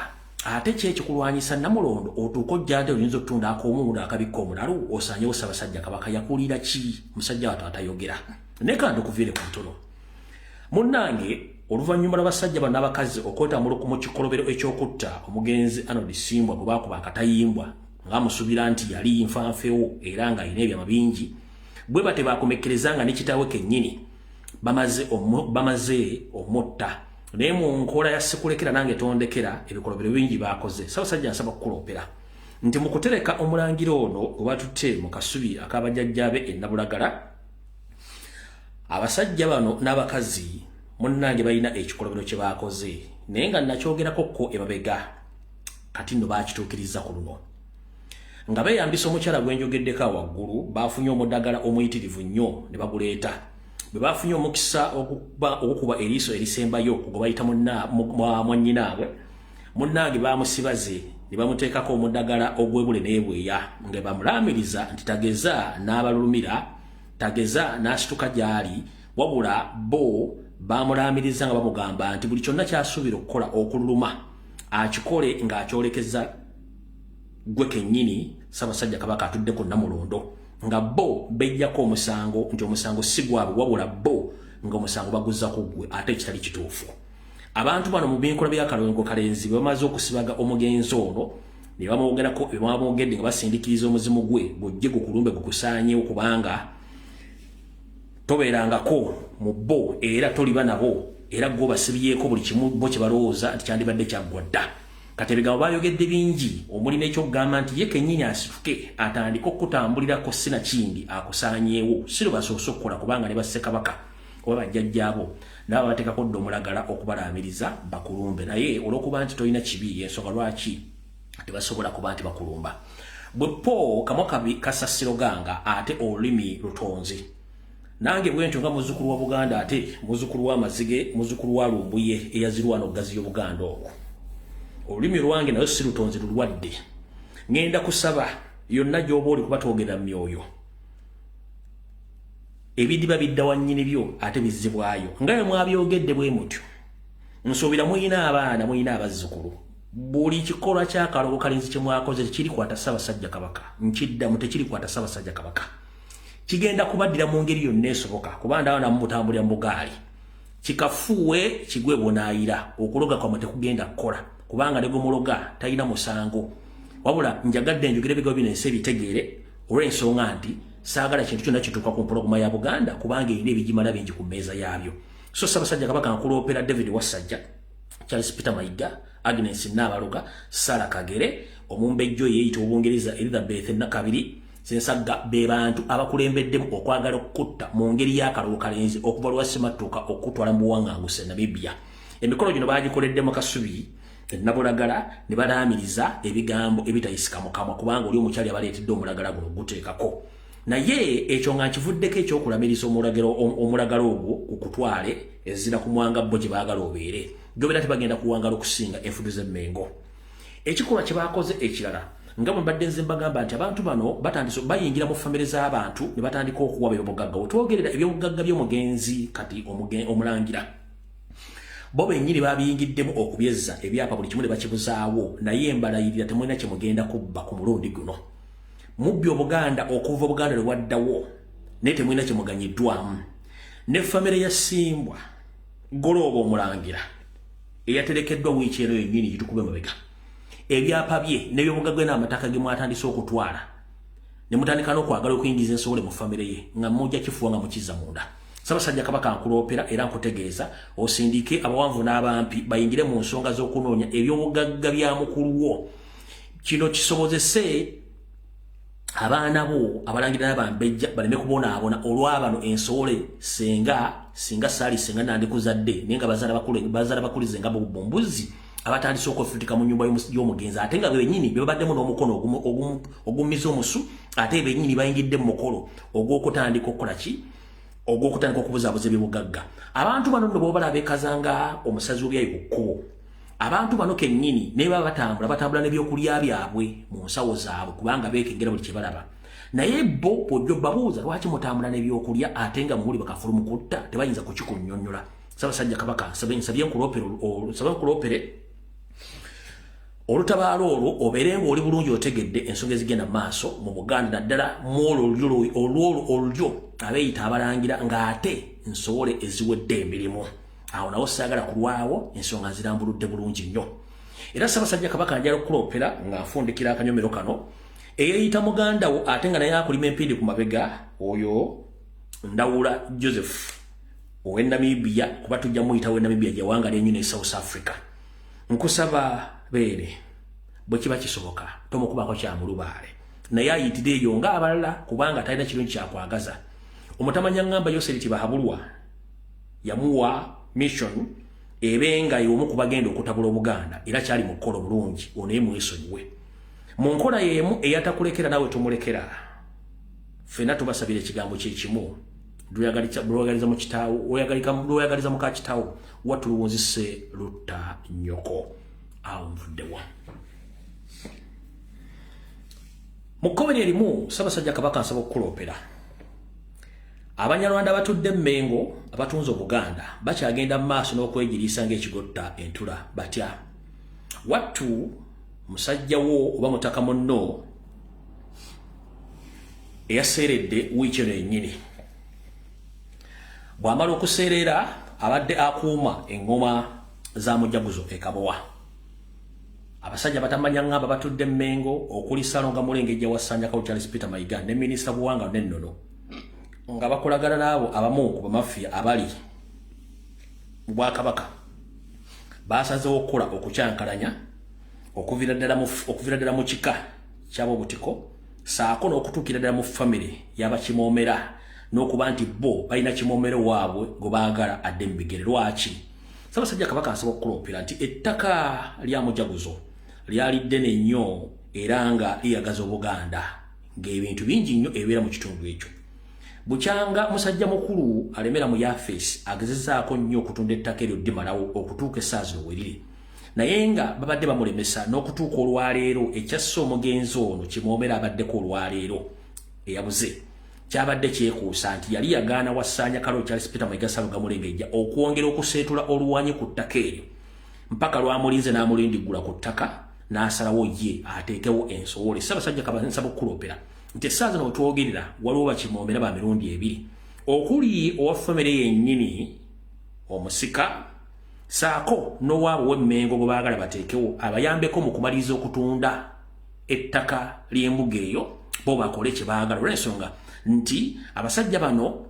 ate kyekikulwanyisa Namulondo otuuka ojja nti oyinza okutunda ak'omuwulo akabikka omulalu osaanyewo Ssaabasajja Kabaka yakuulira ki musajja wattu atayogera naye kandi okuviire ku ntono munnange oluvannyuma lw'abasajja bano n'abakazi okwetambula mu kikolobero eky'okutta omugenzi Anodi Simbwa bwe baakuba akatayimbwa ng'amusuubira nti yali nfanfewo era ng'alina ebyama bingi bwe bate baakomekkereza nga ne kitaawe kennyini bamaze omutta naye mu nkola ya sekulekera nange tondekera ebikolobero bingi baakoze Ssaabasajja nsaba kuloopera nti mu kutereka omulangira ono gwe batutte mu kasubi ak'abajjajjaabe e Nabulagala abasajja bano n'abakazi munnange balina ekikolobero kye baakoze naye nga nakyogerako ko emabega kati nno baakituukiriza ku luno nga beeyambisa omukyala gwenjogeddeko waggulu baafunye omuddagala omuyitirivu nnyo ne baguleeta bwe baafunye omukisa okukuba eriiso erisembayo gwe bayita mwannyinaabwe munnange baamusibaze ne bamuteekako omuddagala ogw'ebule n'ebweya nga bamulaamiriza nti tageza n'abalulumira tageza n'asituka gy'ali wabula bo bamulaamiriza nga bamugamba nti buli kyonna kyasuubira okukola okululuma akikole ng'akyolekeza gwe kennyini Ssaabasajja Kabaka atudde ku Namulondo nga bo bejjako omusango nti omusango si gwabwe wabula bo nga omusango baguzza ku ggwe ate ekitali kituufu abantu bano mu binkola by'akalongo kalenzi bwe bamaze okusibaga omugenzi ono ne bamwogerako ebamwogedde nga basindikiriza omuzimu gwe gujje gukulumbe gukusaanye okubanga tobeerangako mu bo era toliba nabo era go basibyeko buli kimu bo kibalowooza nti kyandibadde kyaggwa dda kati ebigambo bayogedde bingi omuli n'ekyokugamba nti ye kennyini asituke atandika okutambulirako sinakindi akusaanyeewo si lwe basoose okukola kubanga ne bassekabaka oba bajjajjaabo nabo bateekako dda omulagala okubalaamiriza bakulumbe naye olw'okuba nti tolina kibi yensonga lwaki tebasobola kuba nti bakulumba bwe po kamwa kasasiro ganga ate olulimi lutonzi nange bwentyo nga muzzukulu wa Buganda ate muzzukulu wa Mazige muzzukulu wa Lumbuye eyazirwana okugaziya Obuganda okwo olulimi lwange nayo si lutonzi lulwadde ngenda kusaba yonna gy'oba oli kuba twogera myoyo ebidiba bidda wannyini byo ate bizzibwayo nga bwe mwabyogedde bwe mutyo nsuubira muyina abaana muyina abazzukulu buli kikolwa ky'akalongo kalinzi kye mwakoze tekirikwata Ssaabasajja Kabaka nkiddamu tekirikwata Ssaabasajja Kabaka kigenda kubaddira mu ngeri yonna esoboka kuba ndawo namwe mutambulira mu bugaali kikafuwe kigwe bonaayira okuloga kwamwe tekugenda kukola kubanga ne gumuloga talina musango wabula njagadde njogere bigambo bino ensi ebitegeere olw'ensonga nti saagala kintu kyonna kituuka ku mpologoma ya Buganda kubanga erina ebigimala bingi ku mmeeza yaabyo so Ssaabasajja Kabaka nkuloopera David Wassajja Charles Peter Mayiga Agnes Nabaloga Sarah Kagere omumbejjo yeeyita Obungereza Elizabeth Nakabiri Sensagga be bantu abakulembeddemu okwagala okutta mu ngeri y'akalongo kalenzi okuva lwa Ssematuuka okutwala mu buwaŋŋanguse Namibia emikolo gino baagikoleddemu Kasubi Nabulagala ne balaamiriza ebigambo ebitayisika mu kamwa kubanga oli omukyali abaleetedde omulagala guno guteekako naye ekyo nga nkivuddeko ekyokulamiriza omulagala ogwo kukutwale ezira ku mwanga bo gye baagala obeere gyobera tebagenda kuwangala okusinga enfudu z'emmengo ekikolwa kye baakoze ekirala nga bwe mbadde nze mbagamba nti abantu bano batandise bayingira mu famire z'abantu ne batandika okuwa ebyobugagga wetwogerera ebyobugagga by'omugenzi kati omulangira bo bennyini babiyingiddemu okubyezza ebyapa buli kimu ne bakibuzaawo naye embalayirira temulina kye mugenda kubba ku mulundi guno mubbi Obuganda okuva Obuganda lwe waddawo naye temulina kye muganyiddwamu ne famire ya Simbwa Golooba omulangira eyaterekeddwa wiiki eno yennyini gitukube mabega ebyapa bye n'ebyobugagga n'amataka ge mwatandise okutwala ne mutandika n'okwagala okuyingiza ensobole mu famire ye nga mujja kifuwa nga mukizza munda Ssaabasajja Kabaka nkuloopera era nkutegeeza osindike abawanvu n'abampi bayingire mu nsonga z'okunoonya ebyobugagga bya mukulu wo kino kisobozese abaana bo abalangira n'abambejja baleme kubonaabona olw'abano ensowole singa saali singa nandikuzadde naye nga bazaala bakulize nga bumbuzi abatandise okwefutika mu nyumba y'omugenzi ate nga bennyini bebabaddemu n'omukono ogumiza omusu ate bennyini bayingidde mu mukolo ogw'okutandika okukola ki ogw'okutandika okubuzaabuza ebyobugagga abantu bano nno booba beekazanga omusazi w'ebyayi ku kkubo abantu bano kennyini naye baba batambula n'ebyokulya byabwe mu nsawo zaabwe kubanga beekengera buli kye balaba naye bo bw'ojja babuuza lwaki mutambula n'ebyokulya ate nga muli bakafulu mu kutta tebayinza kukikunnyonnyola Ssaabasajja Kabaka nsabye nkuloopere olutabaalo olwo obeere ng'oli bulungi otegedde ensonga ezigenda mu maaso mu Buganda naddala olwo abeeyita abalangira ng'ate nsobole eziwedde emirimu awo nawo saagala kulwawo ensonga zirambuludde bulungi nnyo era Ssaabasajja Kabaka njala okuloopera nga nfundikira akanyomero kano eyeeyita muganda wo ate nga naye akulima empindi ku mabega oyo Ndawula Joseph owe Namibia kuba tujja muyita we Namibia gyewanga lyenyu ne South Africa nkusaba beere bwe kiba kisoboka tomukubako kya mulubaale naye ayitire eyo ng'abalala kubanga talina kirungi kyakwagaza omutamanya ngamba Yoseriti Bahabulwa yamuwa mission ebenga y'omu ku bagenda okutabula Obuganda era kyali mu kkola bulungi onaye mwesonyiwe mu nkola y'emu eyatakulekera nawe tomulekera ffenna tubasabira ekigambo kye kimu lweyagaliza mu kitaawo lweyagaliza muka kitaawo watuluwunzise lutta nnyoko awo nvuddewa mu kkobero erimu Ssaabasajja Kabaka nsaba okukuloopera Abanyarwanda batudde Mmengo abatunze Obuganda bakyagenda mu maaso n'okwegiriisa ng'ekigotta entula batya wattu musajja wo oba mutaka munno eyaseeredde wiiki eno yennyini bw'amala okuseerera abadde akuuma engoma za mujaguzo e Kabowa abasajja batamanya ngamba batudde Mengo okuli Salonga Mulengejja wasanja ka Charles Peter Mayiga ne Minister Buwanga nennono nga bakolagana nabo abamu ku bamafia abali Bwakabaka basaze okukola okucyankalanya okuvira ddala mu kika kyabo butiko saako n'okutuukira ddala mu family y'abakimomera n'okuba nti bo balina kimomero waabwe gwe baagala adde mu bigere lwaki Ssaabasajja Kabaka asaba okuloopera nti ettaka lya Mujaguzo lyali ddene nnyo era nga liyagaza Obuganda ng'ebintu bingi nnyo ebibeera mu kitundu ekyo bukyanga musajja mukulu alemera mu Yafeesi agezezaako nnyo okutunda ettaka eryo ddimalawo okutuuka essaawa zino weriri naye nga babadde bamulemesa n'okutuuka olwaleero ekyasse omugenzi ono kimwomera abaddeko olwaleero eyabuze kyabadde kyekuusa nti yali yagaana Wasanya Kalo Charles Peter Mayiga Salonga Mulengejja okwongera okuseetula oluwanyi ku ttaka eryo mpaka lwamulinze n'amulindigula ku ttaka n'asalawo ye ateekewo ensowole Ssaabasajja Kabaka nsaba okuloopera nti essaawa zino wetwogerera waliwo bakimwomera ba mirundi ebiri okuli owa famire yennyini omusika saako n'owaabo w'Emmengo gwe baagala bateekewo abayambeko mu kumaliriza okutunda ettaka ly'embuga eyo bo bakole kye baagala olw'ensonga nti abasajja bano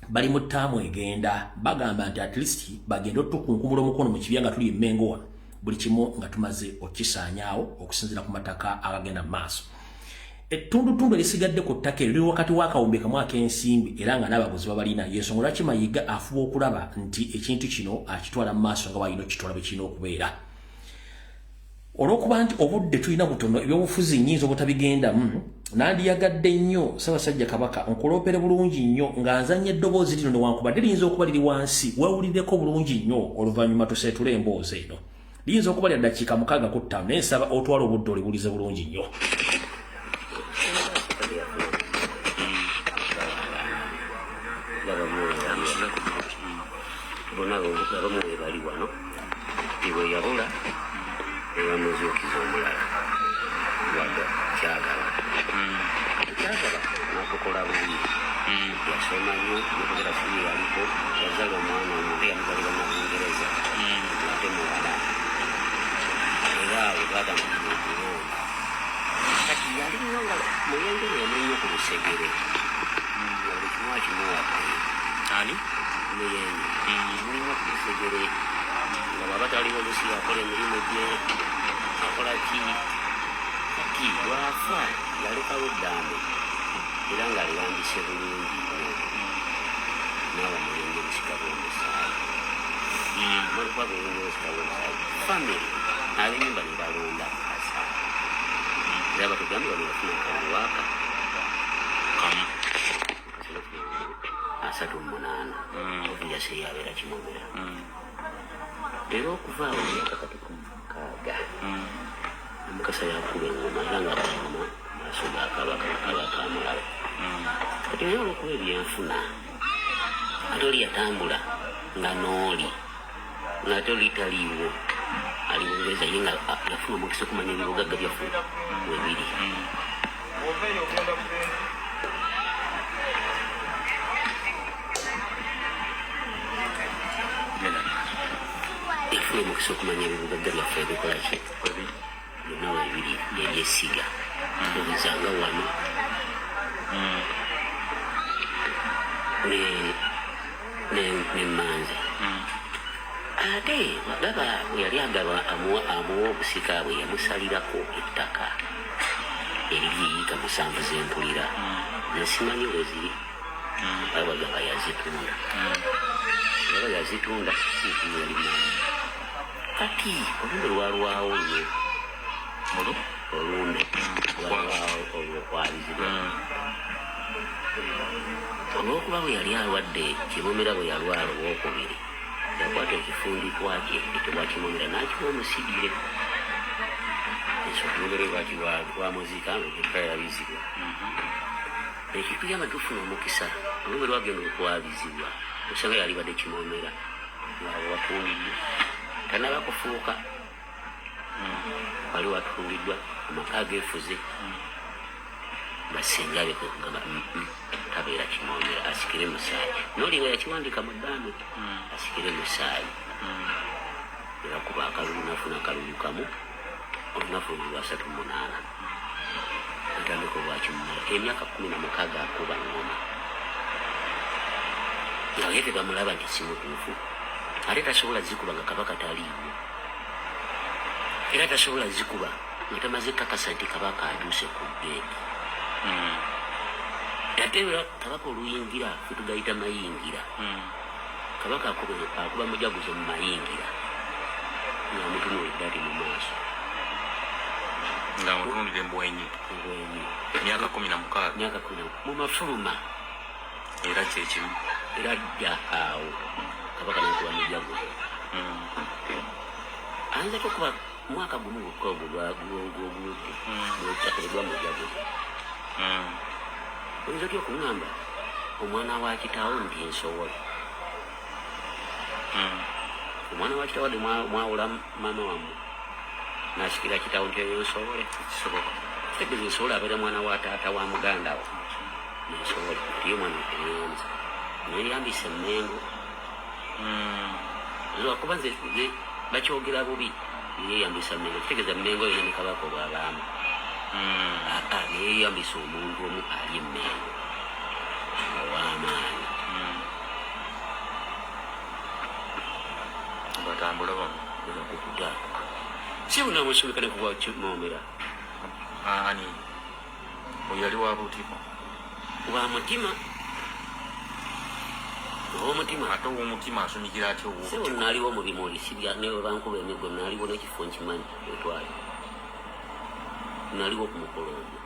bali mu ttaamu egenda bagamba nti at least bagenda otukunkumula omukono mu kibya nga tuli Emmengo wano buli kimu nga tumaze okisaanyaawo okusinziira ku mataka agagenda mu maaso ettundutundu erisigadde ku ttaka eryo liri wakati w'akawumbi kamu ak'ensimbi era nga n'abaguzi babalina y'ensonga lwaki Mayiga afuba okulaba nti ekintu kino akitwala mu maaso nga bwalina okitwala bwe kirina okubeera olw'okuba nti obudde tulina butono ebyobufuzi nnyinza obutabigendamu nandiyagadde nnyo Ssaabasajja Kabaka nkuloopere bulungi nnyo nga nzanya eddoboozi lino newankubadde liyinza okuba liri wansi wewulirireko bulungi nnyo oluvannyuma tuseetula emboozi eno liyinza okuba lya ddakiika 65 naye nsaba otwala obudde olibulize bulungi nnyo ebamuzuukiza omulala wadde kyagala nakukola bubi yasoma nnyo nokugera simu yaliko yazala omwana omuntu yamuzalira mu Bungereza ate muwala era awo bagamukulonda kati yali nnyo nga muyengeri yamulinnyo ku lusegere buli kimu akimuwadde ani muyenyi mulinnyo ku lusegere nga baba taliwo lusi akola emirimu gye akola ki kati lwafa yalekawo eddambe era ng'aliwandise bulungi nnyo naawe mulenge busika bw'omusaayi malikuba bulungi busika bw'omusaayi famire ab'ennyumba ne balonda kasa era batugambe bano bafuna kaluwaaka kamu 38 okunja seyabeera kimomera era okuva awo myaka kati ku 6 omukasa yakuba engoma era nga bagoma maaso ga Kabaka abakamulala kati naye olwokuba ebyenfuna ate oli yatambula nga n'oli ng'ate oli taliiwo ali Bungereza ye nga yafuna omukisa okumanya ebibugagga byaffe webiri yafuna omukisa okumanya ebibugagga byaffe ebikola ki byonna webiri ebyesiga obuzanga wano nemmanze ate wagaba yali agaba amuwa obusika bwe yamusalirako ettaka eririyiika 7 z'empulira nesimanyi weziri abagaba yazitunda yalimamu kati olumbe lwalwawo nnyo olumbe lwalwawo olwokwalizibwa olwokuba bwe yali alwadde kimomera bwe yalwala olwokubiri yakwata ekifundikwa kye etebwa kimomera n'akiwa omusigire ekyo kimomere lwaki lwamuziika ng'ekayalabizibwa ekituyamba tufuna omukisa olumbe lwagenda okwalizibwa osanga yali badde kimomera ngaabo batundiddwa tanaba kufuuka wali watundiddwa amaka ageefuze basenga bekugamba tabeera kimomera asikire musaayi nolinga yakiwandika mu ddaame asikire musaayi era kuba akalulu nafuna akalulu kamu olunaku lwa 38 atandika obwakimumala emyaka 16 akuba ngoma naye tebamulaba nti si mutuufu ate tasobola zikuba nga kabaka taliiwo era tasobola zikuba nga tamaze kakasa nti kabaka atuuse ku bbeedi ate kabaka oluyingira fetugayita mayingira kabaka akuba mujaguzo mu mayingira nga mutunuulidde ati mu maaso nga mutunuulidde mbwenyi myaka 16 mu mafuluma era kyekimu era ajja awo kabaka nakuba mujaguzo ayinza tokuba mwaka gumu gwokka ogwo gwoguludde bwekyakolebwa mujaguzo oyinza otya okuŋŋamba omwana wa kitaawo nti nsobola omwana wa kitaawo de mwawula maama wammwe nasikira kitaawo nti eyo nsobole kitegeeza nsobola abeera mwana wa taata wa muganda wo nsobola tiyo mwana okuyonza neyambisa emmengo lwakuba nze bakyogera bubi yeyambisa mmengo kitegeeza mmengo erina ne kabaka olwabaamu neyeyambisa omuntu omu ali emmengo ow'amaanyi batambula bamu bakukuta si bunamusomeka ne kuba kimomera ani oyali wa butima wa mutima ow'omutima ate ow'omutima asumikira atya sebo naaliwo mu bimuli sibya ne bankuba emigo naaliwo n'ekifo nkimanyi etwali naaliwo ku mukolo ogwo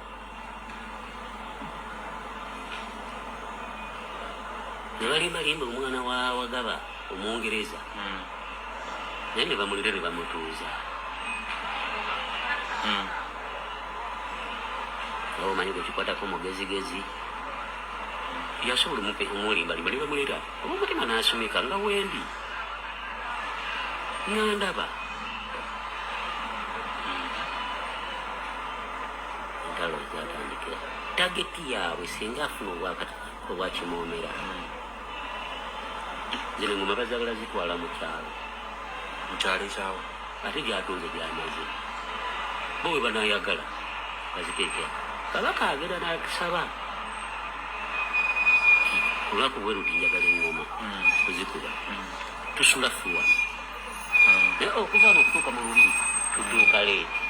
ne balimbalimba omwana wa wagaba omungereza naye ne bamulira ne bamutuuza awo omanyi gwekikwatako mugezigezi yasobola omulimbalimba ne bamulira oba omutima n'asumika nga wendi ngandaba entalo zatandikira tageti yaabwe singa afuna obwakimoomera zino engoma bazagala zitwala mu kyalo ekyawo ate gyatunze gyamaze bo bwe banayagala baziteekera kabaka agenda natusaba olunaku bwe luti njagala engoma kuzikuba tusula fuwa naye okuva wano okutuuka mu lubiri tutuuka leeti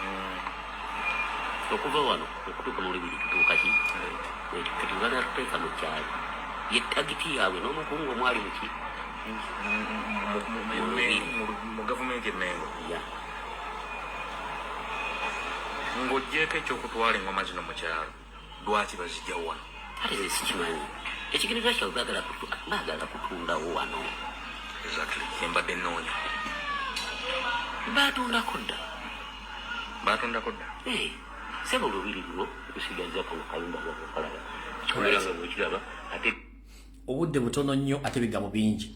okuva wano okutuuka mu lubiri tutuuka ki katugana tuteeka mu kyalo ye tagiti yaabwe n'omukungu omwali muki mu gavumenti emengo ng'ogyeko ekyokutwala engoma zino mu kyalo lwaki bazijja wano ate ze sikimanyi ekigendererwa kyabwe baagala kutundawo wano exactly embadde ennoonya batundako dda seba olubiri lwo okusigaza ku kalumba lwakukalaba kikomera nga bwekiraba ate obudde butono nnyo ate bigambo bingi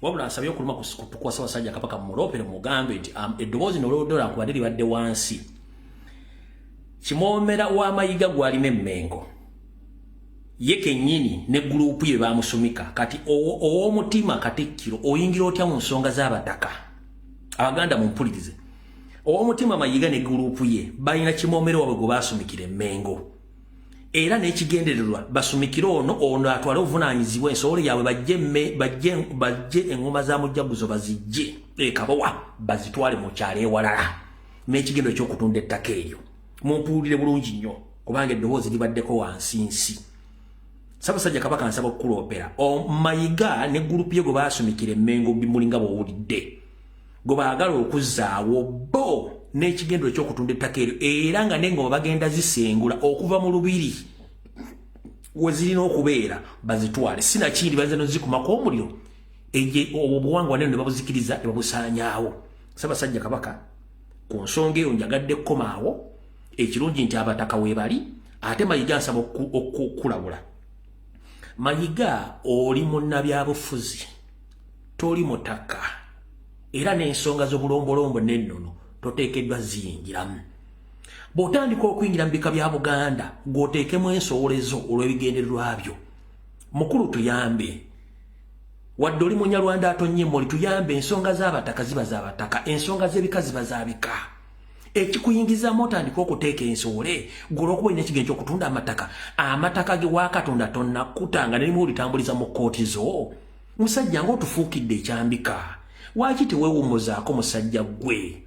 wabula nsabye okuluma kutukwasa basajja kabaka mumuloopere mugambe nti eddoboozi nolodola nkubadde libadde wansi kimoomera w'amayiga gwalina emmengo ye kennyini ne guruupu ye bamusumika kati ow'omutima Katikkiro oyingira otya mu nsonga z'abataka abaganda mumpulirize ow'omutima mayiga ne guruupu ye balina kimoomera wabwe gwe baasumikira emmengo era n'ekigendererwa basumikire ono atwale obuvunaanyizibwa ensobole yaabwe bajje engoma za mujaguzo bazijje ekabowa bazitwale mu kyalo ewalala n'ekigendo eky'okutunda ettaka eryo mumpuulire bulungi nnyo kubanga eddoboozi libaddeko wansi nsi Ssaabasajja Kabaka nsaba okukuloopera mayiga ne gurupu ye gwe baasumikira emmengo bimulinga bw'owulidde gwe baagala okuzzaawo bo n'ekigendo eky'okutunda ettaka eryo era nga n'engoma bagenda zisengula okuva mu lubiri we zirina okubeera bazitwale sinakindi bazira nozikumako omuliro obuwangwa neno ne babuzikiriza ne babusaanyaawo Ssaabasajja Kabaka ku nsonga eyo njagadde kkomaawo ekirungi nti abataka weebali ate mayiga nsaba okukulabula mayiga oli munnabyabufuzi toli mutaka era n'ensonga z'obulombolombo n'ennono toteekeddwa ziyingiramu bw'otandika okuyingira mu bika bya Buganda ng'oteekemu ensowolezo olw'ebigendererwa byo mukulu tuyambe wadde oli Munyarwanda atonnye moli tuyambe ensonga z'abataka ziba z'abataka ensonga z'ebika ziba za bika ekikuyingiza motandika okuteeka ensoole golokuba ina kigenzo okutunda amataka ge wakatonda tonna kutanga nelimu ulitambuliza mu kooti zo musajja ngo tufuukidde ekyambika waki teweewummuzaako musajja gwe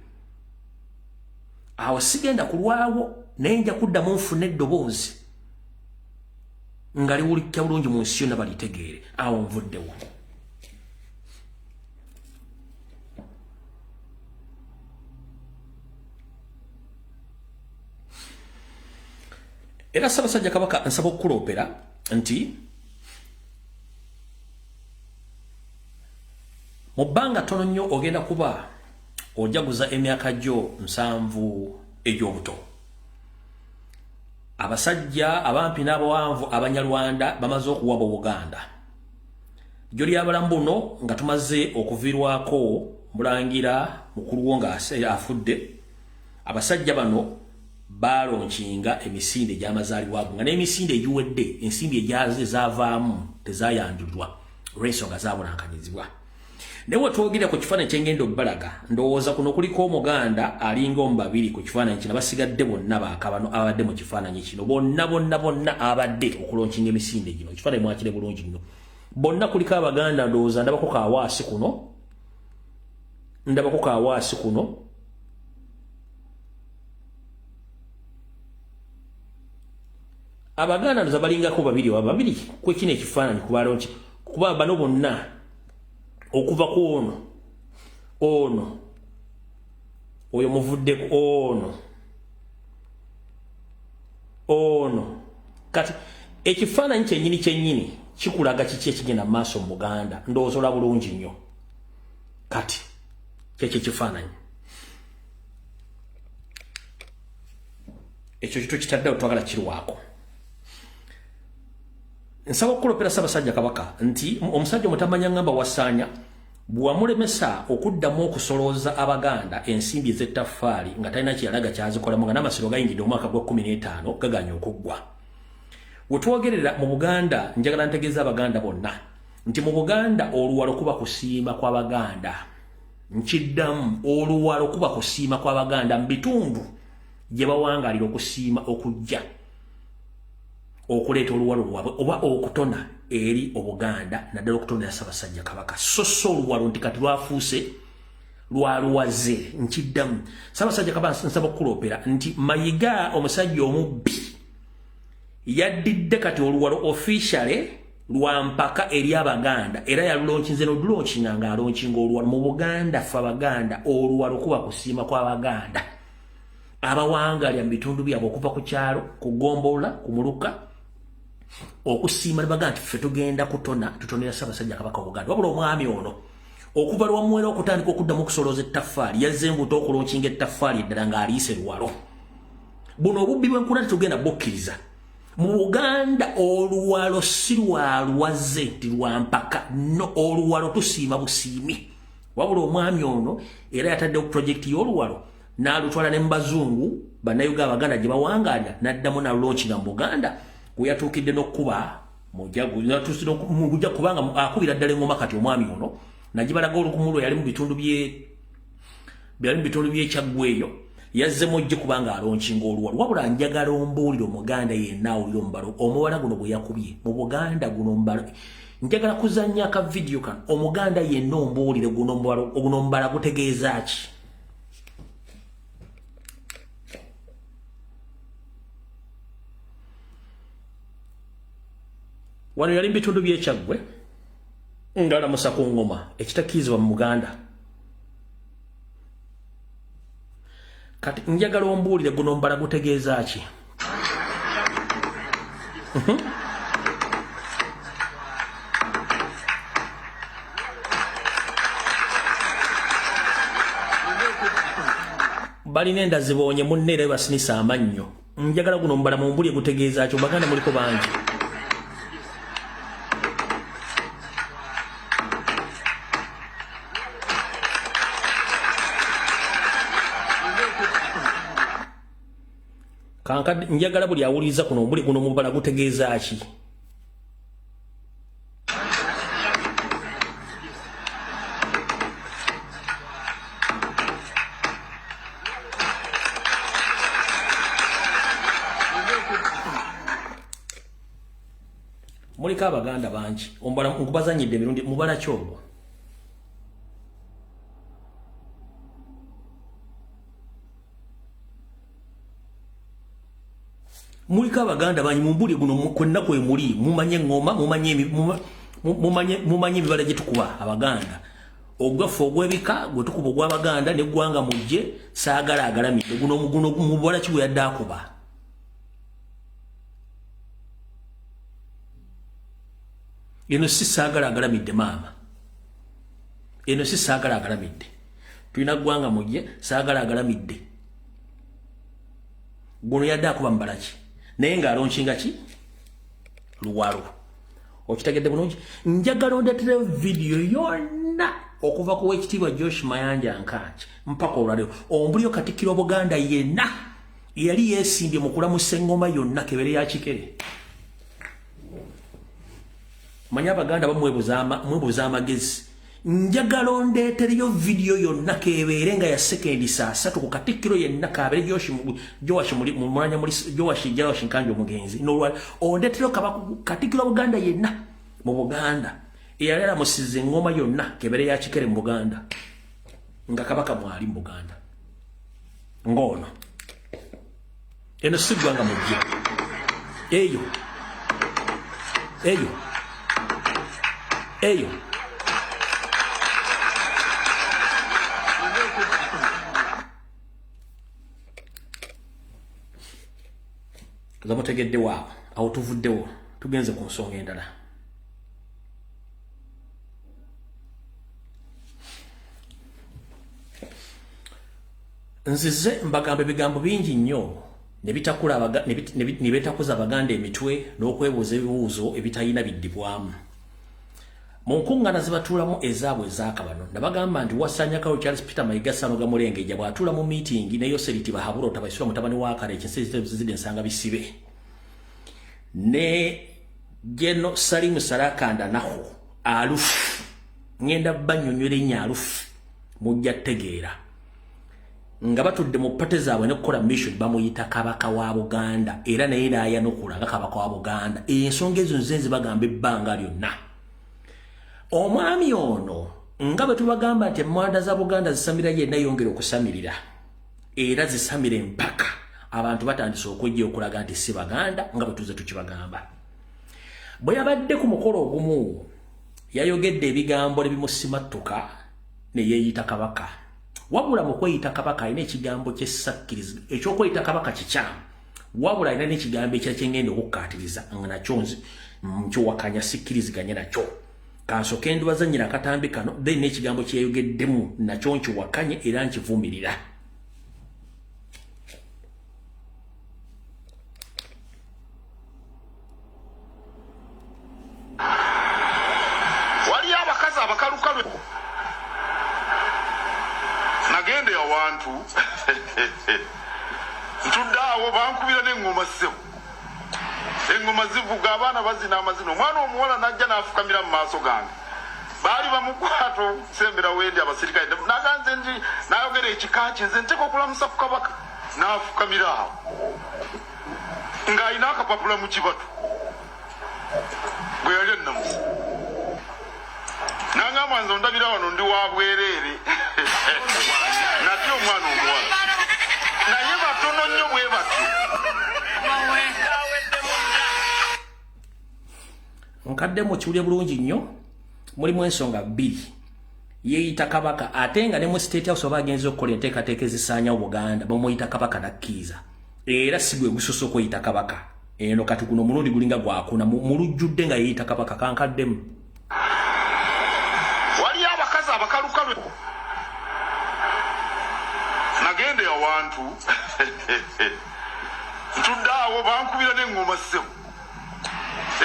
awo sigenda kulwawo naye nja kuddamu nfune eddoboozi nga liwulikya bulungi mu nsi yonna balitegeere awo nvuddewo era Ssaabasajja Kabaka nsaba okukuloopera nti mu bbanga ttono nnyo ogenda kuba ojaguza emyaka gyo 7 egy'obuto abasajja abampi n'abawanvu abanyarwanda bamaze okuwaba Buganda jjo lyabalamu buno nga tumaze okuviirwako mulangira mukulu wo nga afudde abasajja bano balonkinga emisinde gy'amazaalibwabwe nga n'emisinde egiwedde ensimbi egyaze zaavaamu tezayanjulwa olw'ensonga zabulankanyizibwa naye wetwogera ku kifaananyi kyengenda obbalaga ndowooza kuno kuliko omuganda alinga omu babiri ku kifaananyi kino basigadde bonna baakabano abadde mu kifaananyi kino bonna abadde okulonkinga emisinde gino ekifaananyi mwakire bulungi nnyo bonna kuliko abaganda ndowooza ndabako kaawaasi kuno abaganda ndoza balingako babiri kwekino ekifaananyi kubalonki kuba bano bonna okuva ku ono oyo muvuddeko ono kati ekifaananyi kyennyini kikulaga kiki ekigenda mu maaso mu Buganda ndowooza olwa bulungi nnyo kati kyekyo ekifaananyi ekyo kitukitaddewo twagala kirwako nsaba okuloopera Ssaabasajja Kabaka nti omusajja omutamanya ngamba wasaanya bwamulemesa okuddamu okusolooza abaganda ensimbi ez'ettaffaali nga talina kyeyalaga kyazikolamu nga n'amasiro gayingidde omwaka gwa 15 gaganya okuggwa wetwogerera mu Buganda njagala ntegeeza abaganda bonna nti mu Buganda oluwalo kuba kusiima kw'abaganda nkiddamu oluwalo kuba kusiima kw'abaganda mu bitundu gye bawangalira okusiima okujja okuleeta oluwalo lwabwe oba okutona eri Obuganda naddala okutonera Ssaabasajja Kabaka so oluwalo nti kati lwafuuse lwaluwaze nkiddamu Ssaabasajja Kabaka nsaba okukuloopera nti Mayiga omusajja omubbi yaddidde kati oluwalo officially lwa mpaka eri Abaganda era yalulonkinze n'odulonkinga ng'alonkinga oluwalo mu Buganda ffe Abaganda oluwalo kuba kusiima kw'Abaganda abawangalira mu bitundu byabwe okuva ku kyalo ku Gombola ku Muluka okusiima Abaganda ffe tugenda tutonera Ssaabasajja Kabaka Buganda wabula omwami ono okuva lwamuwera okutandika okuddamu okusolooza ettaffaali yazze embuto okulonkinga ettaffaali eddala ng'aliise luwalo buno obubbi bw'enkula tetugenda bukkiriza mu Buganda oluwalo si lwaluwaze nti lwampaka no oluwalo tusiima busiimi wabula omwami ono era yataddewo pulojekiti y'oluwalo n'alutwala ne mu bazungu bannayuga Abaganda gye bawangalira n'addamu n'alulonkinga mu Buganda yatuukidde n'okkuba mujja kubanga akubira ddala engoma kati omwami ono nagibalaga olukumu lwe yali mu bitundu by'ekyaggweeyo yazzemu ojje kubanga alonkinga oluwalo wabula njagala ombuulire omuganda yenna awulira omubalo omuwala guno bwe yakubye mu Buganda guno omubalo njagala kuzannya aka vidiyo kano omuganda yenna ombuulire guno omubala gutegeeza ki wano yali mu bitundu by'ekyaggwe ng'alamusa ku ngoma ekitakirizibwa mu Buganda kati njagala ombuulire guno mbala gutegeeza ki balina endazi boonye munne era basinisa amannyo njagala guno mbala mumbulire gutegeeza ki Baganda muliko bangi kanka njagala buli awuliriza kuno mbuli guno mubala gutegeeza ki Muliko abaganda bangi ombala nkubazanyidde emirundi mubala kyobo muliko abaganda bangi mumbuli guno kwenna kwe muri mumanye ngoma mumanye ebibala gye tukuba abaganda ogwafu ogwebika gwe tukuba ogw'abaganda neggwanga mujje saagala agalamidde guno mubala ki gwe yadde akuba eno si saagala agalamidde maama eno si saagala agalamidde tulina ggwanga mujje saagala agalamidde guno yadde akuba mubala ki naye ng'alonkinga ki luwalo okitegedde bulungi njagala ondeetere vidiyo yonna okuva ku weekitiibwa Josh Mayanja Nkanki mpaka olwaleero ombulyo Katikkiro Buganda yenna yali yeesimbye mu kulamusa eŋŋoma yonna Kebere ya Kikere manya abaganda bamwebuza amagezi njagala ondeetereyo vidiyo yonna kebeere nga ya sekendi 3 ku Katikkiro yenna Kabere Joash Nkanki omugenzi n'olwali ondeetereyo Katikkiro Buganda yenna mu Buganda eyali alamusiza eŋŋoma yonna Kebere ya Kikere mu Buganda nga Kabaka mwali mu Buganda ng'ono eno si ggwanga mujje eyo zamutegeddewo awo tuvuddewo tugenze ku nsonga endala nzize mbagamba ebigambo bingi nnyo ne betakuza abaganda emitwe n'okwebuuza ebibuuzo ebitalina biddibwamu mu nkuŋŋaana ze batuulamu ezaabwe ezaakabano nabagamba nti wasanyakawo Charles Peter Mayiga Sanoga Mulengeja bw'atuula mu miitingi ne Yoseriti Bahabulota Baisula mutabani wa Kale ekinsi ensanga bisibe ne Geno Salimu Sarakanda naho alufu ngenda bannyonnyola ennyo alufu mujja tegeera nga batudde mu pate zaabwe n'okukola mission bamuyita Kabaka wa Buganda era naye naaya n'okulaga Kabaka wa Buganda ensonga ezo nze zibagamba ebbanga lyonna omwami ono nga bwe tubagamba nti emmwanda za Buganda zisamira yenna yongera okusamirira era zisamira empaka abantu batandise okwejja okulaga nti si Baganda nga bwe tuze tukibagamba bwe yabadde ku mukolo ogumu yayogedde ebigambo nebimusimattuka ne yeeyita Kabaka wabula mu kweyita Kabaka alina ekigambo ky'essakkiriza ekyokweyita Kabaka kikyamu wabula alina n'ekigambo ekira kyengenda okukkaatiriza nga nakyo nkiwakanya sikkiriziganya nakyo kansooke ndibazannyira akatambi kano then n'ekigambo kyeyogeddemu nakyo nkiwakanye era nkivumirira waliyo abakazi abakalukalu nagende awantu ntudde awo bankubira n'eŋŋoma ssebo eŋŋoma zivuga abaana bazina amazina omwana omuwala najja n'afukamira mu maaso gange baali bamukwata okusembera wendi abasirikale naganze nti nayogera ekika kye nze nteka okulamusa ku Kabaka n'afukamira awo ng'alina akapapula mu kibatu bwe yali ennamusa nangamba nze ondabira wano ndi wa bwereere natye omwana omuwala naye batono nnyo bwe batyo nkadde mu kiwulire bulungi nnyo mulimu ensonga bbiri yeeyita Kabaka ate nga ne mu State House oba agenza okukola enteekateeka ezisaanyawo Buganda bamuyita Kabaka nakkiriza era si gwe gususa okweyita Kabaka eno kati guno omulundi gulinga gwakuna mulujjudde nga yeeyita Kabaka kankaddemu waliyo abakazi abakalukalu nagende awantu ntudde awo bankubira n'eŋŋoma ssebo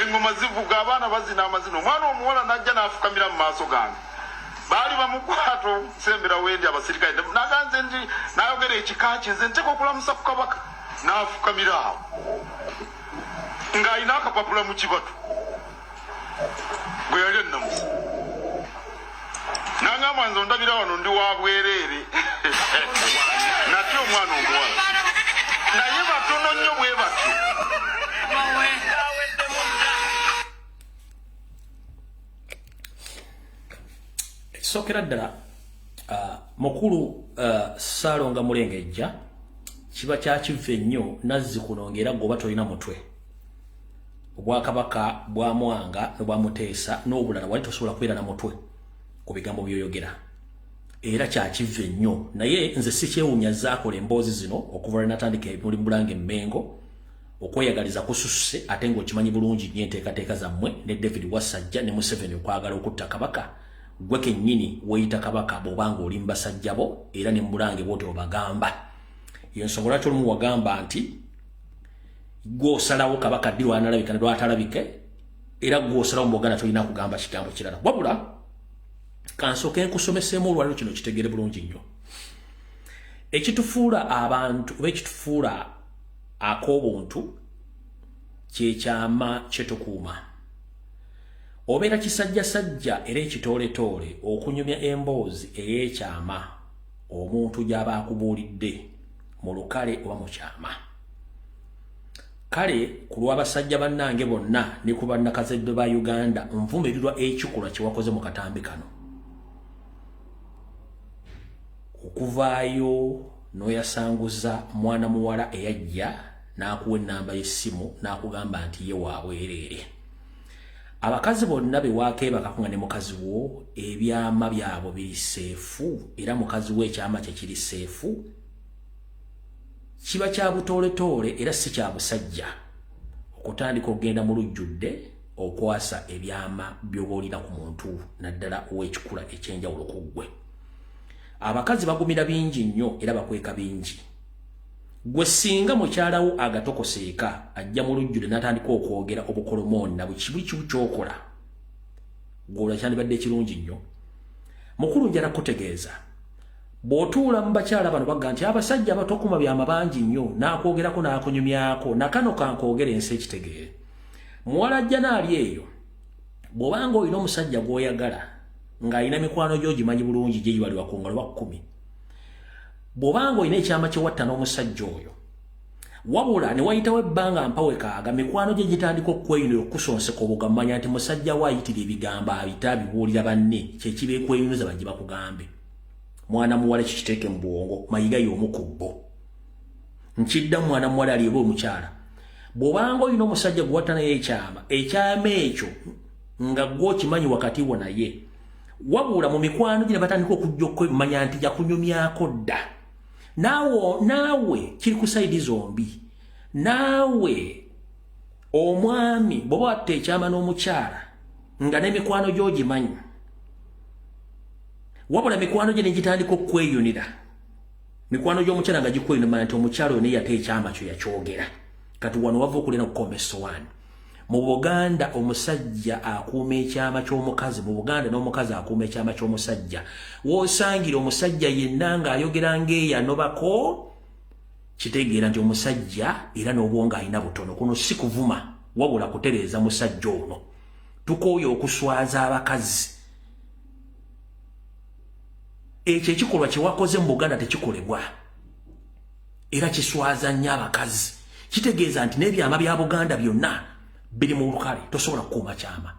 eŋŋoma zivuga abaana bazina amazina omwana omuwala najja n'afukamira mu maaso gange baali bamukwata okusembera wendi abasirikale naganze nti nayogera ekika kye nze nteka okulamusa ku Kabaka n'afukamira awo ng'alina akapapula mu kibatu bwe yali ennamusa nangamba nze ondabira wano ndi wa bwereere natye omwana omuwala naye batono nnyo bwe batyo sokera ddala mukulu Ssaalonga Mulengejja kiba kyakive nnyo nazzi kunongera goba tolina mutwe obwakabaka bwa Mwanga n'obwa Muteesa n'obulala wali tosobola kubeera na mutwe ku bigambo byoyogera era kyakive nnyo naye nze si kyewuunya zaakola emboozi zino okuva lwe natandika ebimuli Bulange Mmengo okweyagaliza kususse ate ng'okimanyi bulungi nnyo enteekateeka zammwe ne David Wasajja ne Museveni okwagala okutta kabaka gwe kennyini weeyita kabaka bw'obanga oli mu basajja bo era ne Bulange bw'otyo obagamba yensonga lwaki olumu wagamba nti gw'osalawo kabaka ddi lwanalabika ne lwatalabike era gw'osalawo mu Buganda tolina kugamba kigambo kirala wabula kansooke nkusomeseemu olwaliro kino kitegere bulungi nnyo ekitufuula abantu oba ekitufuula ak'obuntu kyekyama kyetukuuma obeera kisajjasajja era ekitooletoole okunyumya emboozi ey'ekyama omuntu gy'aba akubuulidde mu lukale oba mu kyama kale ku lw'abasajja bannange bonna ne ku bannakazadde ba Uganda nvumirirwa ekikolwa kye wakoze mu katambi kano okuvaayo n'oyasanguza mwana muwala eyajja n'akuwa ennamba y'essimu n'akugamba nti ye waabwereere abakazi bonna be waakeebakako ne mukazi wo ebyama byabwe biri seefu era mukazi wo ekyama kye kiri seefu kiba kya butooletoole era si kya busajja okutandika okugenda mu lujjudde okwasa ebyama by'oba ku muntu naddala ow'ekikula ekyenjawulo ku ggwe abakazi bagumira bingi nnyo era bakweka bingi gwe singa mukyalawo agatokoseeka ajja mu lujjudde n'atandika okwogera obukolomooni na buli kibu ky'okola gw'olwa kyandibadde ekirungi nnyo mukulu njala kutegeeza bw'otuula mu bakyala bano bagga nti abasajja abatokuma byama bangi nnyo n'akwogerako n'akunyumyako nakano kankoogera ensi ekitegeere muwala ajja n'ali eyo bw'obanga olina omusajja gw'oyagala ng'alina mikwano gy'ogimanyi bulungi gye gibalibwa ku ngalo ba 10 bw'obanga olina ekyama kye watta n'omusajja oyo wabula ne wayitawo ebbanga mpawekaaga mikwano gye gitandika okweyunira okusonseka obugamanya nti musajja we ayitira ebigambo abita abibuulira banne kyekibeekweyunuza bajje bakugambe mwana muwala kikiteeke mu bwongo mayiga y'omu ku bbo nkiddamu mwana muwala alieba omukyala bw'obanga olina omusajja gwe watta naye ekyama ekyo nga gwe okimanyi wakati wo naye wabula mu mikwano gye batandika okujja okwemanya nti jakunyumyako dda naawe kiri ku sayidi zombi naawe omwami bw'oba watta ekyama n'omukyala nga n'emikwano gy'ogimanyi wabula mikwano gye negitandika okweyunira mikwano gy'omukyala nga gikweyunira nti omukyala oyo naye yate ekyama kyo yakyogera kati wano wava okulina kukomba essowaani mu Buganda omusajja akuuma ekyama ky'omukazi mu Buganda n'omukazi akuuma ekyama ky'omusajja w'osangira omusajja yenna ng'ayogera ng'eyanobako kitegeera nti omusajja era n'obwonga alina butono kuno si kuvuma wabula kutereeza musajja ono tukooye okuswaza abakazi ekyo ekikolwa kye wakoze mu Buganda tekikolebwa era kiswaza nnyo abakazi kitegeeza nti n'ebyama bya Buganda byonna biri mu lukale tosobola kukuuma kyama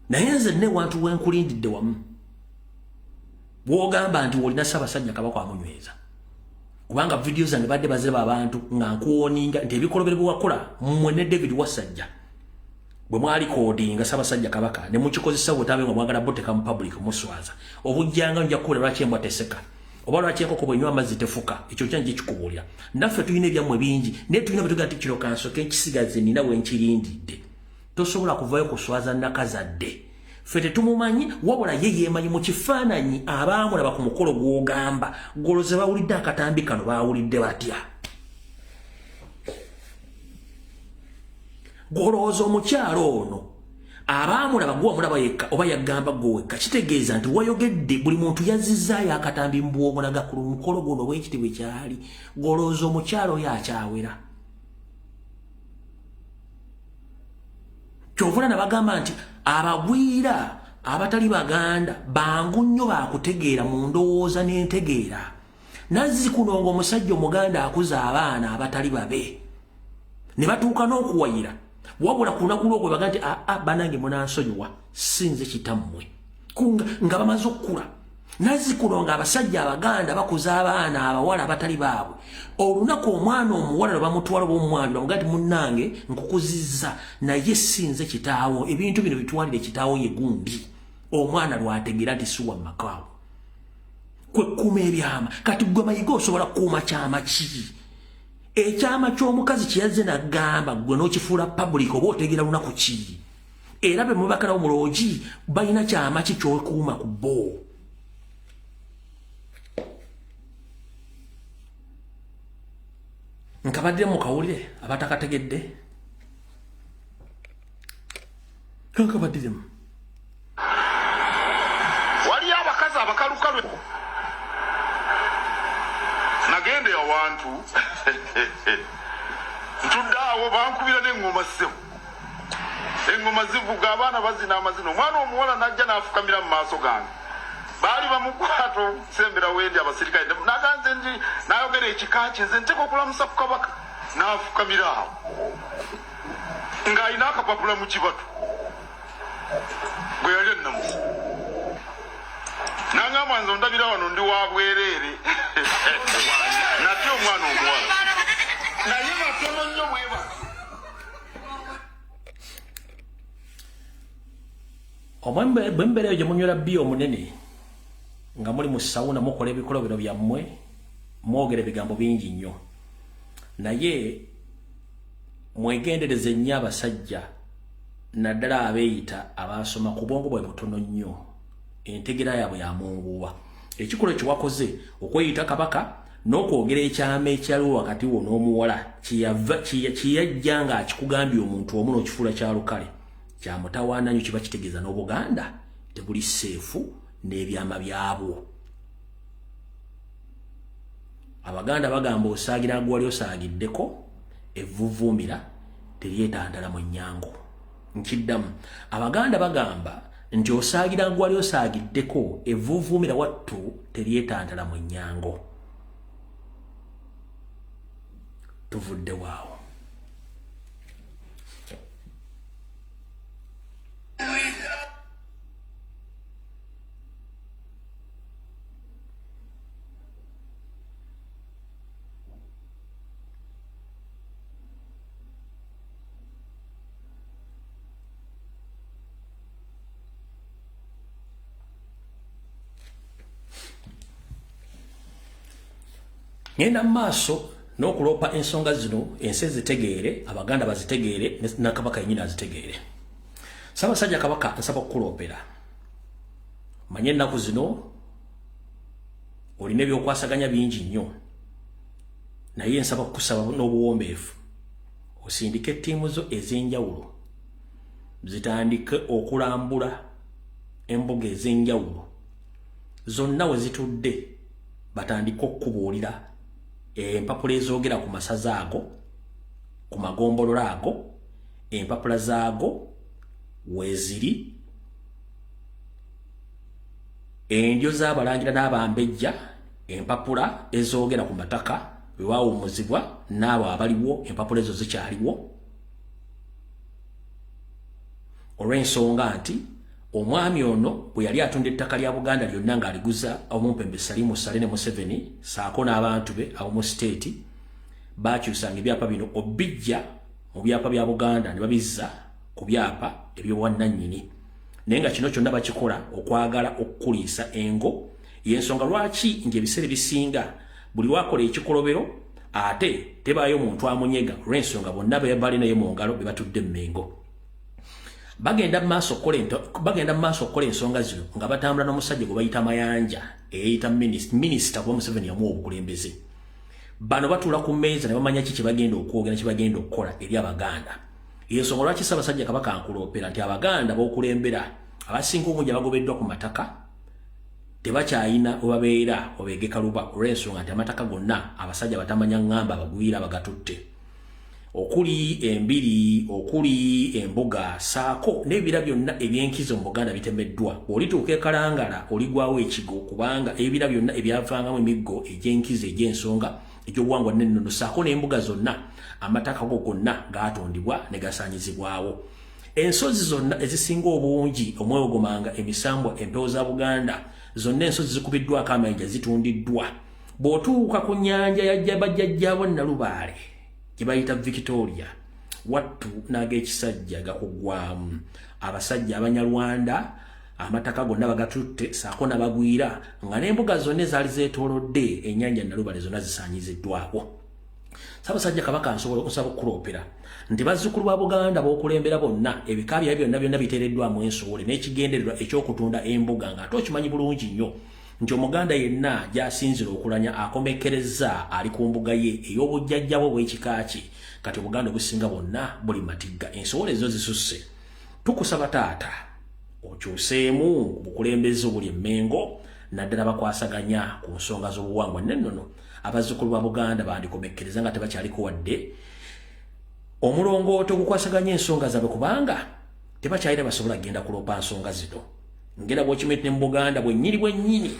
naye nze newantu wenkulindidde wamu bw'ogamba nti olina Ssaabasajja Kabaka amunyweza kubanga vidiyo zange badde baziraba abantu nga nkuwoninga nti ebikolobero bye wakola mmwe ne David Wasajja bwe mwalikodinga Ssaabasajja Kabaka ne mukikozesa bwetabe nga mwagala boteka mu public muswaza obujjanga nja kukola lwaki embwa teseka oba lwaki enkoko bwenywa amazzi tefuka ekyo kyange kikubuulira naffe tulina ebyammwe bingi naye tulina bwe tugamba ti kino kansoke nkisigaze nina we nkirindidde tosobola kuvayo kuswaza nakazadde ffe tetumumanyi wabula ye yeemanyi mu kifaananyi abaamulaba ku mukolo gw'ogamba goloze bawulidde akatambi kano baawulidde batya golowooza omukyalo ono abaamulaba gw'omulaba yekka oba yagamba gwewekka kitegeeza nti wayogedde buli muntu yazzizaayo akatambi mu bw'omulaga ku mukolo guno bwekitibwe kyali golowooza omukyalo oyo akyawera kyovula nabagamba nti abagwira abatali Baganda bangu nnyo bakutegeera mu ndowooza n'entegeera nazzi kuno ng'omusajja Omuganda akuza abaana abatali babe ne batuuka n'okuwayira wabula ku lunaku lw'okwe baga nti banange munansonyiwa sinze kitammwe nga bamaze okkula nazzikuno nga abasajja abaganda bakuza abaana abawala abatali baabwe olunaku omwana omuwala lwe bamutwala b'omwami bamuga nti munnange nkukuzizza naye sinze kitaawo ebintu bino bitwalire kitaawo ye gundi omwana lwategeera nti siwa makaawo kwe kuuma ebyama kati gwe mayiga osobola kuuma kyama ki ekyama ky'omukazi kyeyazze nagamba gwe n'okifuula public oba otegeera lunaku ki era be mubakalawo muloogi balina kyama ki ky'okuuma ku bo nkabadde mu kawulire abatakategedde kankabaddemu waliyo abakazi abakalukalu nagende awantu ntudde awo bankubira n'eŋŋoma ssebo eŋŋoma zivuga abaana bazina amazina omwana omuwala najja n'afukamira mu maaso gange baali bamukwata okusembera wendi abasirikale naganze ndi nayogera ekika kye nze nteka okulamusa ku kabaka n'afukamira awo ng'alina akapapula mu kibatu gwe yali ennamusa nangamba nze ondabira wano ndi wa bwereere natye omwana omuwala naye batono nnyo bweba bwembeera eyo gye munywera bbiya omunene nga muli mu sawuna mukola ebikolobero byammwe mwogera ebigambo bingi nnyo naye mwegendereze nnyo abasajja naddala abeeyita abasoma ku bwongo bwe butono nnyo entegera yaabwe yamunguwa ekikolwa kyewakoze okweyita kabaka n'okwogera ekyama ekyaliwo wakati wo n'omuwala kiyajja nga akikugambye omuntu omu n'okifuula kyalukale kyamutawaana nnyo kiba kitegeeza n'obuganda tebuli seefu n'ebyama byabwo abaganda bagamba osaagira gwali osaagiddeko evvuvuumira teryetandala mu nnyango nkiddamu abaganda bagamba nti osaagira gwali osaagiddeko evvuvuumira wattu teryetandala mu nnyango tuvudde waawo ngenda maaso n'okuloopa ensonga zino ensi zitegeere abaganda bazitegeere na kabaka yennyini azitegeere Ssaabasajja kabaka nsaba okukuloopera manye ennaku zino olina ebyokwasaganya bingi nnyo naye nsaba okukusaba n'obuwombeefu osindike ttiimu zo ez'enjawulo zitandike okulambula embuga ez'enjawulo zonna we zitudde batandike okubuulira empapula ezoogera ku masaza ago ku magombolola ago empapula zaago weziri endyo z'abalangira n'abambejja empapula ezoogera ku mataka wewawumuzibwa n'abo abaliwo empapula ezo zikyaliwo olw'ensonga nti omwami ono bwe yali atunda ettaka lya Buganda lyonna ng'aliguza Omumpembe Salimu Sale ne Museveni saako n'abantu be ab'omu siteeti baakyusanga ebyapa bino obijja mu byapa bya Buganda ne babizza ku byapa eby'obwannannyini naye nga kino kyonna bakikola okwagala okukuliisa engo y'ensonga lwaki ng'ebiseera ebisinga buli wakola ekikolobero ate tebaayo muntu amunyega olw'ensonga bonna be bali naye mu ngalo be batudde Mmengo bagenda maaso okukola ensonga zino nga batambula n'omusajja gwe bayita Mayanja eyita minisita kuba Museveni yamuwa obukulembeze bano batuula ku mmeeza ne bamanya ki kye bagenda okwogera kye bagenda okukola eri Abaganda y'ensonga lwaki Ssaabasajja kabaka nkuloopera nti Abaganda b'okulembera abasinga obungi abagobeddwa ku mataka tebakyayina we babeera obeegeka luba olw'ensonga nti amataka gonna abasajja batamanya ŋŋamba abagwira bagatutte okuli embiri okuli embuga saako n'ebira byonna ebyenkizo mu Buganda bitemeddwa olituuka ekalangala oligwawo ekigo kubanga ebira byonna ebyavangamu emiggo egy'enkizo egy'ensonga ekyobuwangwa n'ennono saako n'embuga zonna amataka go gonna gaatondibwa ne gasaanyizibwawo. Ensozi zonna ezisinga obungi omwewogomanga emisambwa empewo za Buganda zonna ensozi zikubiddwako amayinja zitundiddwa. Bw'otuuka ku nnyanja ya bajjajjaabo Nalubaale gye bayita Victoria, wattu n'ag'ekisajja gakuggwamu. Abasajja Abanyarwanda amataka gonna bagatutte saako n'abagwira nga n'embuga zonna ezaali zeetoolodde ennyanja Nalubaale zonna zisaanyiziddwako. Ssaabasajja Kabaka nsobola okusaba okuloopera nti bazzukulu ba Buganda b'okulembera bonna ebika byabwe byonna biteereddwamu ensoole n'ekigendererwa eky'okutunda embuga ng'ate okimanyi bulungi nnyo nti Omuganda yenna gy'asinzira okulanya akomekkereza ali ku mbuga ye ey'obujjajjabwe bw'ekika kye. Kati Obuganda obusinga bwonna buli matigga, ensoole ezo zisusse. Tukusaba taata okyuseemu obukulembeze obuli emmengo naddala bakwasaganya ku nsonga z'obuwangwa n'ennono. Abazzukulu ba Buganda bandikomekkereza nga tebakyaliko wadde omulongooto ogukwasaganya ensonga zaabwe kubanga tebakyalina basobola kugenda kuloopa nsonga zino. Ngera bw'okimette mu Buganda bwennyini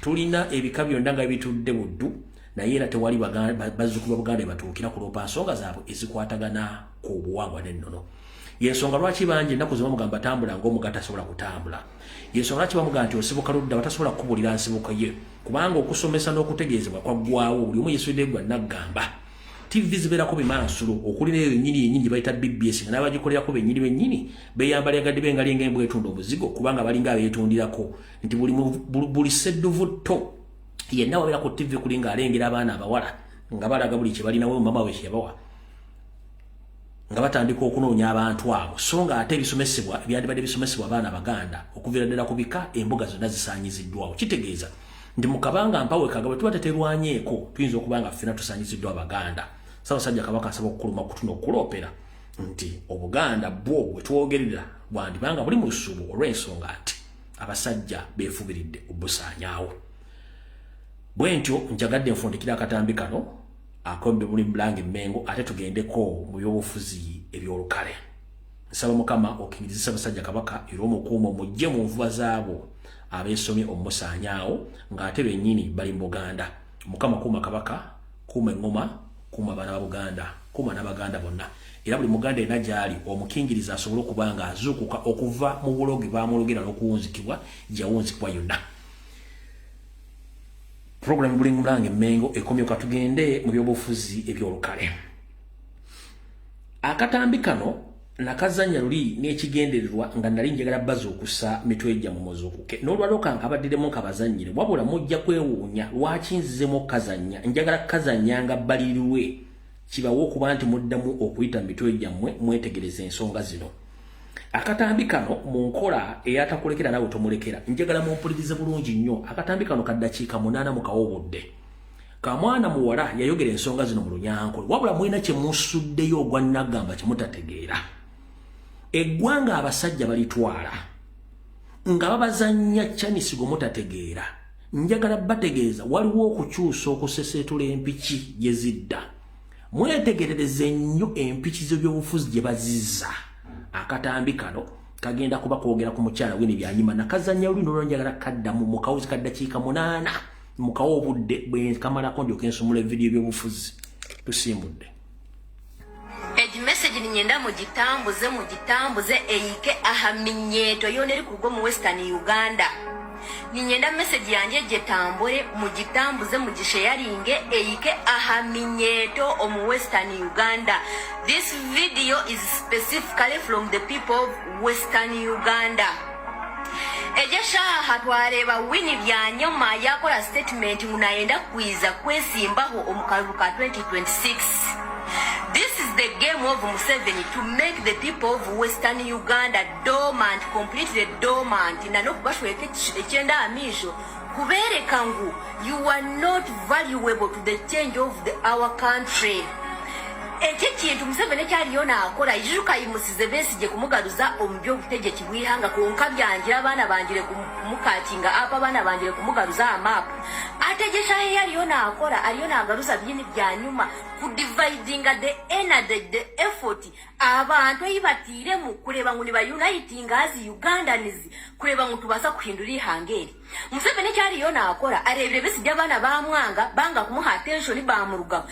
tulina ebika byonna nga bitudde buddu, naye era tewali bazzukulu ba Buganda batuukira kuloopa nsonga zaabwe ezikwatagana ku buwangwa n'ennono. Yensonga lwaki bangi ennaku zimu bamugamba tambula ng'omuga tasobola kutambula. Yensonga lwaki bamugamba nti osibuka ludda batasobola kukubuulira nsibuko ye kubanga okusomesa n'okutegeezebwa kwaggwawo buli omu yeesudde gwa naggamba. TV zibeerako bimansulo okulira eyo yennyini gye bayita BBS nga n'abagikolerako bennyini beeyambalagadde bengali ng'embwa etunda omuzigo kubanga balinga abeetundirako nti buli sedduvutto yenna wabeera ku TV kuli ng'alengera abaana abawala nga balaga buli kye balinawo mama we kyeyabawa nga batandika okunoonya abantu abo so nga ate ebisomesebwa byandibadde bisomesebwa abaana Baganda okuviira ddala ku bika embuga zonna zisaanyiziddwawo. Kitegeeza nti mu kabanga mpawe kaga bwe tuba teterwanyeeko tuyinza okuba nga ffena tusaanyiziddwa Abaganda. Ssaabasajja Kabaka asaba okukuluma okutuno okuloopera nti Obuganda bwo bwe twogerera bwandibanga buli mu ssuubu olw'ensonga nti abasajja beefubiridde obusaanyaawo. Bwe ntyo njagadde nfundikira akatambi kano akombe buli Mulange Mmengo ate tugendeko mu byobufuzi ebyolukale. Nsaba Mukama okkirizisa Ssaabasajja Kabaka era omukuuma mujje mu nvuba zaabo abeesomye omusaanyaawo ng'ate bennyini bali mu Buganda. Mukama kuuma Kabaka, kuuma eŋŋoma, kuuma abaana ba Buganda, kuuma n'Abaganda bonna. Era buli Muganda yenna gy'ali omukingiriza asobole okuba nga azuukuka okuva mu bulogi baamulogera n'okuwunzikibwa gy'awunzikibwa yonna. Program buli Mulange Mmengo ekomye katugende mu byobufuzi ebyolukale. Akatambi kano nakazanya luli n'ekigendererwa nga nali njagala bbaza okussa mitwe gya mu muzuukuke n'olwaloka nkabaddemu nkabazannyire wabula mujja kwewuunya lwaki nzizemu kazanya njagala kazanya nga bbaliriwe kibawo okuba nti muddamu okuyita mitwe gyammwe mwetegereza ensonga zino. Akatambi kano mu nkola eyatakulekera nawe tomulekera njagala mumpulirize bulungi nnyo. Akatambi kano kaddakiika 8 mu kawobudde. Kamwana muwala yayogera ensonga zino mu Lunyankole wabula mulina kye musuddeyo ogwa nagamba kye mutategeera. Eggwanga abasajja balitwala nga babazannya canisigo mutategeera. Njagala bategeeza waliwo okukyusa okuseseetula empiki gye zidda. Mwetegerereze nnyo empiki z'ebyobufuzi gye bazizza. Akatambi kano kagenda kuba kwogera ku mukyala Winnie Byanyima nakazanya luli n'olwanjagala kaddamu mu kawuzi kaddakiika 8 mu kawobudde bwe kamalako ndyoka ensumula evidiyo by'obufuzi tusimbudde. Eji message ninyenda mugitambuze eike ahaminyeto yoneri kugo mu Western Uganda. Ninyenda message yanje jetambule mugitambuze mugisharinge eike ahaminyeto omu Western Uganda. This video is specifically from the people of Western Uganda. Ejesha hatwareba Winnie Byanyima yakola statement munaenda kwiza kwesimbaho omukaruka 2026. This is the game of Museveni to make the people of Western Uganda dormant, completely dormant. Nano kubashweke ekyenda amisho kubereka ngu you are not valuable to the change of our country. ekyo kintu Museveni kyaliyo naakola ijuka yimusize Besigye kumugaluza omubyo obutegeki bwihanga konka byangira abaana bangire kumukatinga apa abaana bangire kumugaluza amapu ategesha yaliyo naakola aliyo naagaluza byini byanyuma ku dividing the energy the effort abantu yibatire mu kuleba nguni ba uniting as Ugandans kuleba ngo tubasa kuhindura ihangeri Museveni kyaliyo naakola arebere Besigye abaana bamwanga banga kumuha attention bamuruga.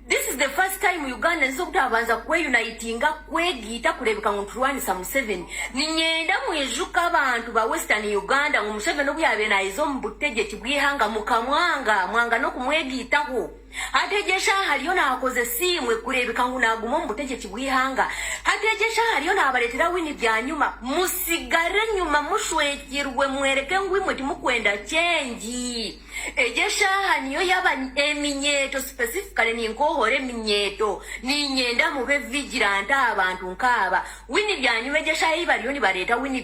This is the first time Ugandans okutabanza kweyunitinga kwegita kulebeka ngo tulwanisa Museveni ninyenda mwejuka abantu ba Western Uganda ngo Museveni obyabe na izo mbutegeki bwihanga mukamwanga no kumwegitaho ategesha haliyo nakoze simwe kulebeka ngo naguma mbutegeki bwihanga ategesha haliyo nabaletera wini byanyuma musigare nyuma mushwekirwe mwereke ngwimwe timukwenda change egesha haniyo yaba eminyeto specifically ni nkohore minyeto ninyenda mube vigilant abantu nkaba wini byanyuma egesha yibaliyo ni baleta wini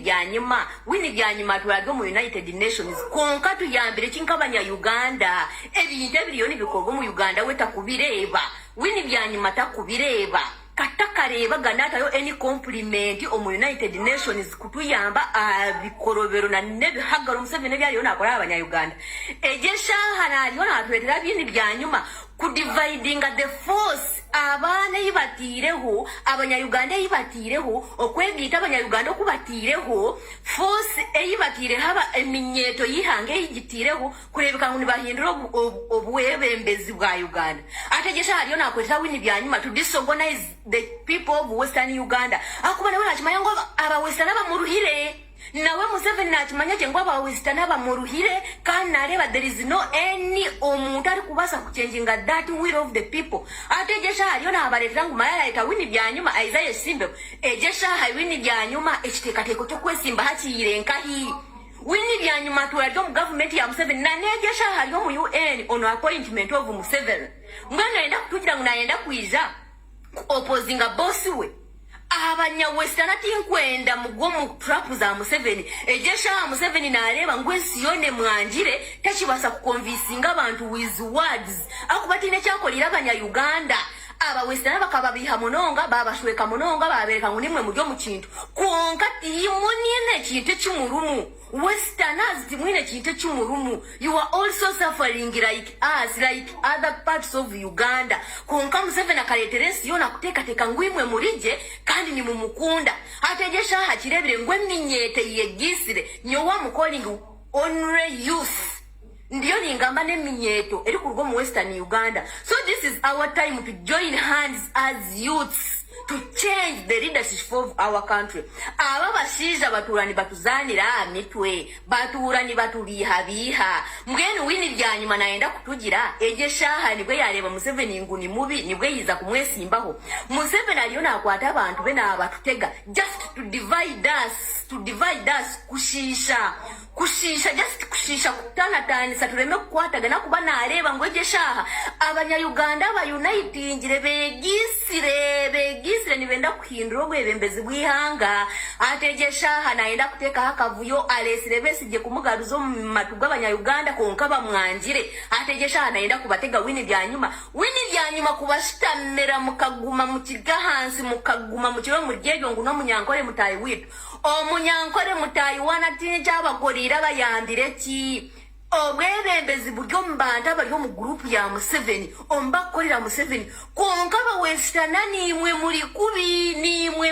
byanyuma tulage mu United Nations konka tuyambire kinkabanya Uganda ebintu ebiriyo ni bikogo mu Uganda weta kubireba wini byanyuma takubireba katakareba ganatayo any compliment mu United Nations kutuyamba abikorobero na nebihagaro Museveni byaliyo nakola abanya Uganda egesha hanaliyo natwetera byini byanyuma ku dividing the force abana yibatireho abanya Uganda yibatireho okwegita abanya Uganda okubatireho force eyibatire haba eminyeto yihange yigitireho kurebeka ngo nibahindura obwebembezi bwa Uganda ategesha haliyo nakwetera wini byanyuma to disorganize the people of Western Uganda akubana wala kimanya ngo aba Western aba muruhire nawe Museveni nakimanya cyo ngo aba Western aba muruhire kana reba there is no any omuntu ari kubasa kuchanginga that will of the people ategesha haliyo nabaletera ngo mayala eta wini byanyuma Isaiah Simbe egesha wini byanyuma ekitekateko cyo kwesimba hakiyirenka hi wini byanyuma tuwajo mu government ya Museveni na negesha haliyo mu UN on appointment of Museveni ngana enda kutugira ngo naenda kuiza opposinga boss we abanya Western atinkwenda mugomu trap za Museveni ejesha Museveni naleba ngwensi yone mwanjire tachibasa kuconvincinga abantu with words akubatine cyakolira abanya Uganda aba Western bakababiha mononga babashweka mononga babereka ngo nimwe mujyo mu kintu konka timunine kintu cyumurumu Westerners timwine kintu cyumurumu you are also suffering like us like other parts of Uganda konka Museveni akareteresi yona kuteka ngwimwe murije kandi ni mumukunda ategesha hakirebire ngwe minyete yegisire nyowa mukolingi only youth ndiyo ningamba neminyeto eri kurwo mu Western Uganda so this is our time to join hands as youths to change the leadership of our country aba bashiza baturani batuzanira mitwe baturani batubiha mbwene wini byanyuma naenda kutugira egesha hani bwe yareba Museveni nguni mubi nibwe yiza kumwesimbaho Museveni aliyo nakwata abantu bena abatutega just to divide us kushisha just kushisha kutana tanisa tureme kukwataga nakubana areba ngo egesha abanya Uganda ba uniting begisire nibenda kuhindura obwebembezi bwihanga ategesha hanaenda kuteka hakavuyo alesire Besigye kumugaruzo matuga abanya Uganda konka bamwanjire ategesha hanaenda kubatega wini byanyuma kubashitamera mukaguma mu kigahansi mukaguma mu kiwe mu ryejo ngo no munyankore mutayi witu omunyankore mutayi wanatinja abagorira bayandire ki obwebembezi buryo mbanda bari mu group ya Museveni ombakorira Museveni konka ba Western nimwe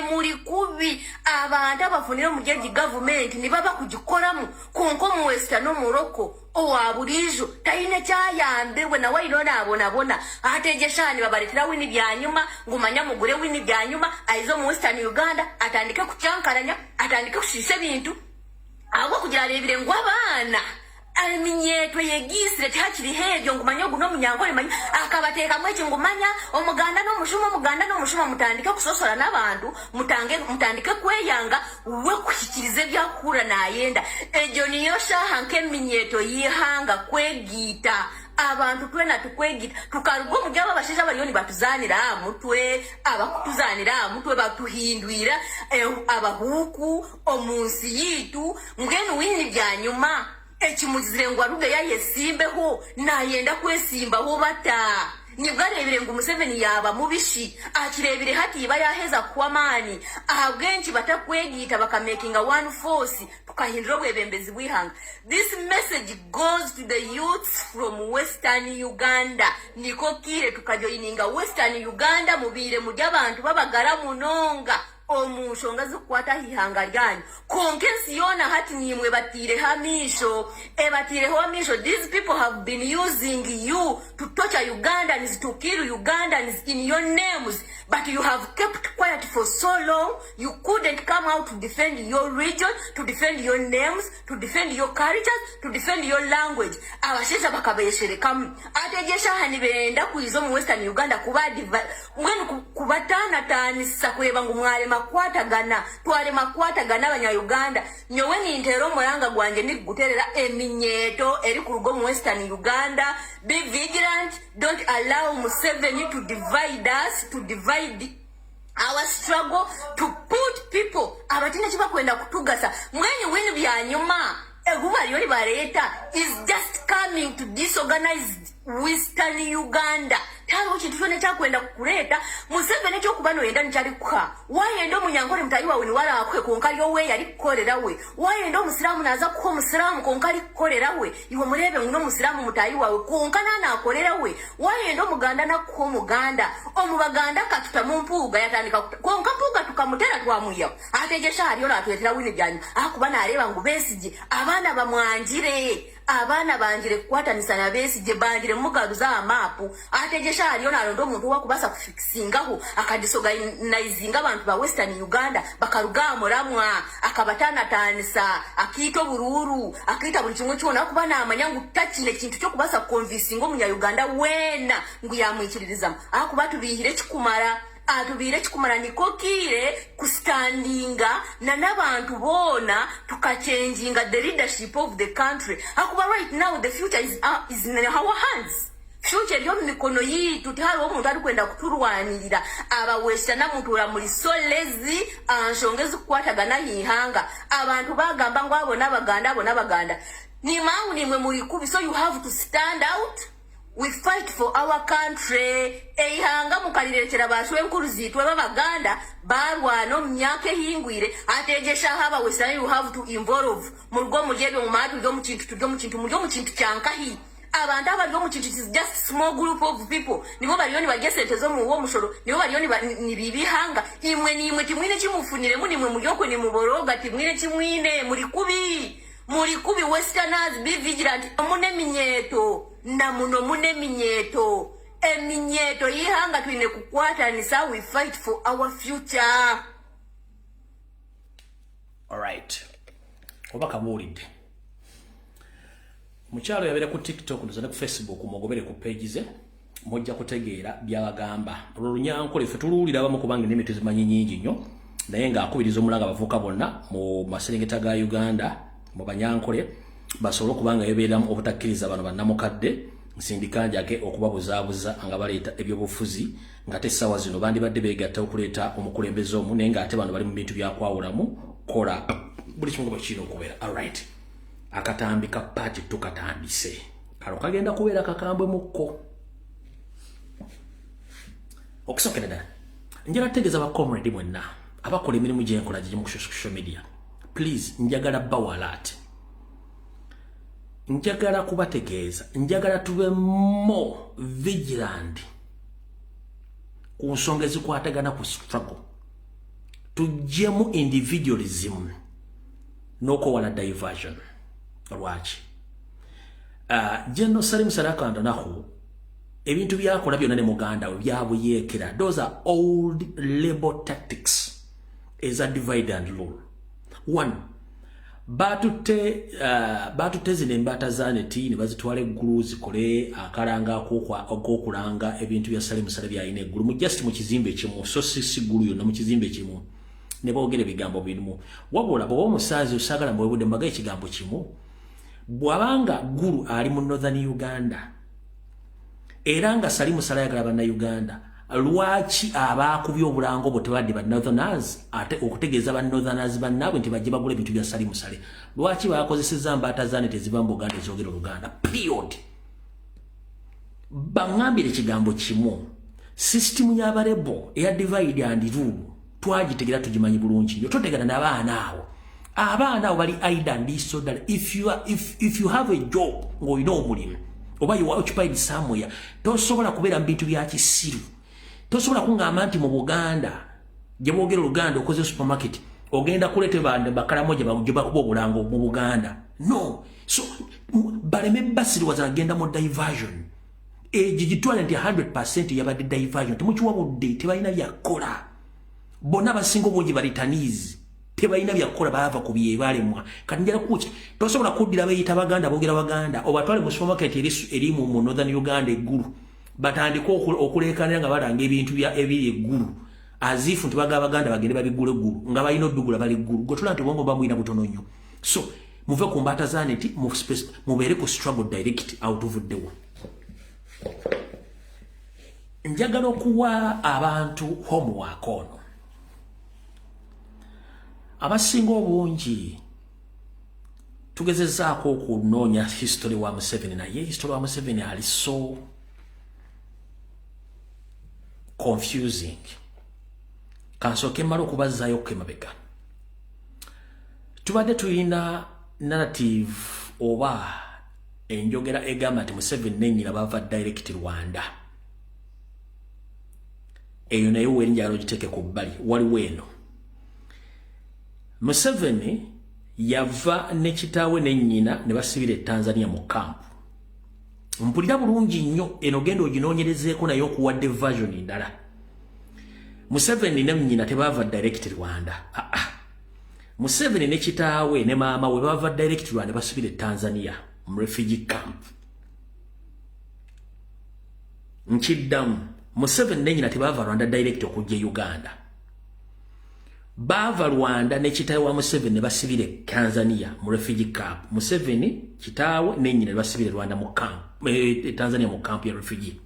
muri kubi abantu abafunira mu jeji government ni baba kugikoramu konko mu Western no Morocco owaburijo taine cyayambewe na wayirona abona ategeshani babaretera wini byanyuma ngumanya mugure wini byanyuma aizo mu Western Uganda atandika kucyankaranya atandika kushise bintu abo kugira rebire ngo abana aminyeto yegisire cyakiri hebyo ngumanya guno munyankore manyi akabateka mweki ngumanya omuganda no mushuma mutandika kusosora nabantu mutandike kweyanga we kushikirize byakura nayenda ejo niyo shaha nke minyeto yihanga kwegita abantu twena tukwegita tukarugo mujaba bashisha bariyo batuzanira mutwe abakutuzanira mutwe batuhindwira abahuku omunsi yitu ngene wini byanyuma ekimuzire ngo aruge yayesimbeho nayenda kwesimbaho bata nibwarebire ngo Museveni yaba mubishi akirebire hati iba yaheza kuwa mani agenshi batakwegita bakamakinga one force tukahindura bwebembezi bwihanga. This message goes to the youths from Western Uganda. Niko kire tukajoininga Western Uganda mubire mujya abantu babagara munonga omushonga zikwata hihanga lyanyu konkensi yona hati nimwe batire hamisho batire hamisho. These people have been using you to torture Ugandans, to kill Ugandans in your names, but you have kept quiet for so long. You couldn't come out to defend your region, to defend your names, to defend your cultures, to defend your language. Abashesha bakabesherekamu ategesha hanibenda kuizo mu Western Uganda kubadi mwenu kubatana tanisa kureba ngo mwale makwatagana twale makwatagana abanya Uganda nyowe ni intero moranga gwange ni guterera eminyeto eri ku rugo mu Western Uganda. Be vigilant, don't allow Museveni to divide us, to divide our struggle, to put people abatina chiba kwenda kutugasa mwenye winu byanyuma eguba lyoli bareta is just coming to disorganize Western Uganda. Taro chitufone cha kwenda kureta Museveni cyo kubano yenda nchali kwa wayendo munyankore mutayiwa we wala akwe konkali we yali korera we wayendo musiramu naza ko musiramu konkali korera we iwo murebe nguno musiramu mutayiwa we konkana na korera we wayendo muganda na ko muganda omubaganda katuta mumpuga yatandika konka puga tukamutera twamuya ategesha haliyo natwetera wine byanyu akubana areba ngo besije abana bamwanjire abana banjire kwatanisa na besije banjire mugaruza amapu ategesha haliyo nalondo muntu wakubasa kufikisingaho akadisoga naizinga abantu ba Western Uganda bakaruga muramwa akabatana tanisa akito bururu akita buli kimwe cyona kubana amanyangu takine kintu cyo kubasa convincing omunya Uganda wena nguyamwikiririza akubatu bihire kikumara atubire kikumara nikokire kustandinga na nabantu bona tukachanginga the leadership of the country. Akuba right now the future is in our hands. Future yo mikono yitu tihari omuntu ari kwenda kuturwanirira abawesha na muntu ura muri solezi anshongezi kwatagana hihanga abantu bagamba ngo abo nabaganda ni mangu nimwe muri kubi. So you have to stand out. We fight for our country. Eihanga mukalirekera bashwe nkuru zitwe babaganda barwano myake hingwire ategesha haba wesha. You have to involve murugo mujebe mu matu zo mu kintu cyankahi abantu abali mu kintu is just small group of people nibo bariyoni bagesente zo mu wo mushoro nibo bariyoni ni bibihanga imwe timwine kimufunire munimwe mujoko ni muboroga timwine kimwine muri kubi Westerners. Be vigilant. Mune minyeto na muno mune minyeto eminyeto yihanga twine kukwata ni how we fight for our future. All right, obaka mulide mukyalo yabera ku TikTok ndozane ku Facebook mugobere ku page ze mojja kutegeera byabagamba olunyankole fe tululira abamu kubanga n'emitu zimanyi nyingi nnyo naye nga akubiriza omulanga bavuka bonna mu maserengeta ga Uganda mu banyankole basobola kubanga yebeeramu obutakkiriza bano bannamukadde nsindikanja ke okubabuzaabuza nga baleeta ebyobufuzi nga tessawa zino bandi badde beegatta okuleeta omukulembeze omu naye nga ate bano bali mu bintu byakwawulamu kola buli kimu bakino okubeera. All right, akatambi ka party tukatambise kalo kagenda kubeera kakambwe mukko okusokera ddala. Njagala kutegeeza ba comrade mwenna abakola emirimu gyenkola gye mu social media, please njagala bawalat, njagala kubategeeza, njagala tube more vigilant ku nsonga ezikwatagana ku struggle. Tujjemu individualism n'okowala diversion. Lwaki General Salim Sarakanda naho ebintu byakola byonna ne muganda we byabuyeekera. Those are old labor tactics as a divide and rule. One, batute zine mbata zaneti ne bazitwala eggulu zikole akalanga akokulanga ebintu bya Salim Sale byayina eggulu mu just mu kizimbe kimu, so si ggulu yonna mu kizimbe kimu ne boogera ebigambo bimu. Wabula bw'oba omusaazi osagala mbwebudde mbaga ekigambo kimu, bw'abanga ggulu ali mu Northern Uganda era nga Salim Sale ayagala bannayuganda, lwaki abaakubye obulango bwe tebadde ba Northerners ate okutegeeza ba Northerners bannaabwe nti bajje bagula ebintu bya Salim Sale? Lwaki baakozesezza mbaata zaane teziva mu Buganda ezogera Oluganda? Period. bangambire ekigambo kimu system y'abarebo eya divide and rule twagitegera tugimanyi bulungi nnyo totegana n'abaana awo abaana abo bali either and disorder. If you have a job ng'olina omulimu oba you are occupied somewhere tosobola kubeera mu bintu bya kisiru tosobola kungamba nti mu Buganda gye boogera Oluganda okoze supermarket ogenda kuleeta bakalamoja gye bakuba obulango mu Buganda. No, so baleme basiriwaza agenda mu diversion gigitwala nti 100% yabadde diversion temukiwabudde tebalina byakola bonna basinga obungi balitanizi tebalina byakola baava ku byebalemwa kati njala kuki tosobola kuddira bayita Baganda boogera Baganda obatwale mu supermarket eri mu Northern Uganda eggulu batandika okuleekanira nga balanga ebintu ebiri eggulu azifu nti baga Baganda bagende babigula eggulu nga balina obigula bali eggulu gotula nti bongo bamuyina butono nnyo. So muve ku mbata zaane nti mubeere ku struggle direct out of the war. Njagala okuwa abantu homework ono abasinga obungi tugezezaako okunoonya history wa Museveni naye history wa Museveni ali so confusing. Kansooke mmala okubazaayo okemabega. Tubadde tulina narrative oba enjogera egamba nti Museveni n'ennyina bava direct Rwanda. Eyo naye weri njagala ogiteeke ku bbali waliwo eno. Museveni yava ne kitaawe n'ennyina ne basibira e Tanzania mu kampu. Mpulira bulungi nnyo eno genda oginoonyerezeeko naye okuwadde version endala. Museveni ne nnyina tebaava direct Rwanda. Museveni ne kitaawe ne maama we bava direct Rwanda basibira e Tanzania mu refugee camp. Nkiddamu Museveni ne nnyina tebaava Rwanda direct okujja Uganda. Bava Rwanda ne kitaawe wa Museveni ne basibira e Tanzania mu refugee camp. Museveni kitaawe ne nnyina ne basibira Rwanda mu camp Tanzania mu camp ya refugee.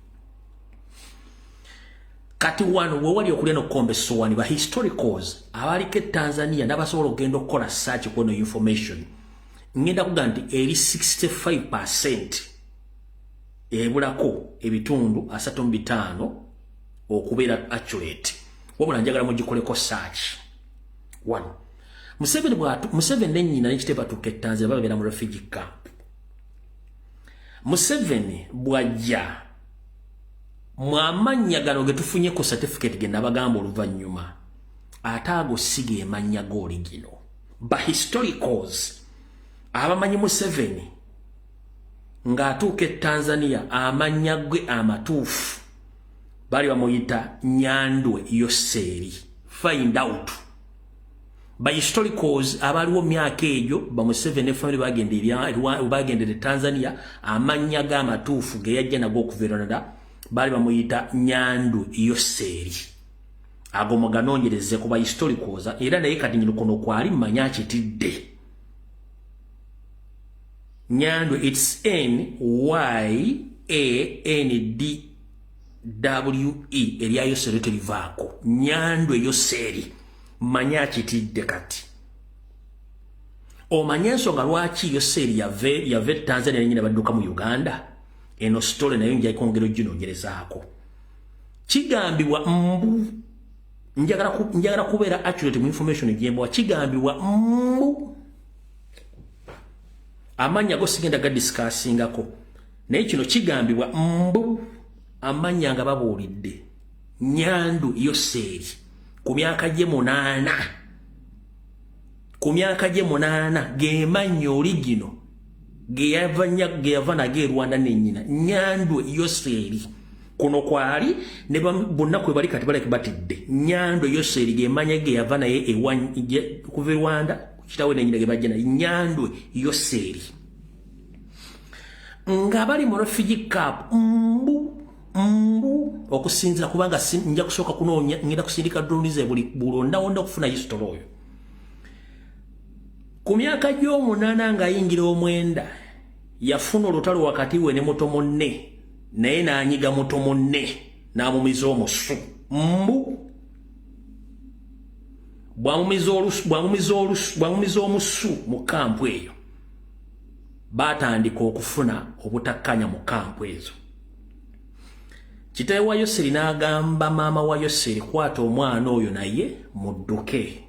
Kati wano we wali okulya n'okkomba essowaani ba historicals abaliko e Tanzania n'abasobola okugenda okukola search ku eno information ngenda kuga nti eri 65% ebulako ebitundu 35 okubeera accurate. Wabula njagala mugikoleko search. One, Museveni n'ennyina n'ekite batuuka e Tanzania babeera mu refugee camp. Museveni bw'ajja mwamannya gano ge tufunye ku certificate ge nabagamba oluvannyuma ate ago sige emannya g'oligino. Ba historicals abamanyi Museveni ng'atuuka e Tanzania amannya ge amatuufu bali bamuyita Nyandwe Yoseri. Find out. Ba historicals abaliwo myaka egyo ba Museveni ne family bagendera Tanzania amannya g'amatuufu ge yajja nago okuva bali bamuyita Nyandwe Yoseri. Ago muganoonyereze ku ba historicals era naye kati nyino kono kwali mmanya kitidde. Nyandwe it's NYANDWE erya Yoseri terivaako. Nyandwe Yoseri manya kitidde kati. Omanye ensonga lwaki Yoseri yave Tanzania n'ennyina badduka mu Uganda. Eno story nayo njya ikongero ginoonyerezaako. Kigambibwa mbu njagala kubeera accurate mu information egyembwa. Kigambibwa mbu amanya go sigenda ga discussingako naye kino kigambibwa mbu amanya nga babuulidde Nyandwe Yoseri ku myaka gye 8 gemanya oligino geyava nage Rwanda n'ennyina Nyandwe Yoseri. Kuno kwali ne bonna kwe bali kati baleke batidde. Nyandwe Yoseri gemanya geyava naye kuva Rwanda kitaawe n'ennyina ge bajja naye Nyandwe Yoseri nga bali mu refugee camp mbu okusinzira kubanga nja kusooka kunoonya ngenda kusindika dronize buli bulondawonda okufuna history oyo. Ku myaka gy'omunaana ng'ayingira 9 yafuna olutalo wakati we ne muto munne naye n'anyiga muto munne n'amumiza omusu mbu bw'amumiza omusu mu kampu eyo baatandika okufuna obutakkanya mu kampu ezo. Kitawe wa Yoseri n'agamba maama wa Yoseri kwata omwana oyo naye mudduke.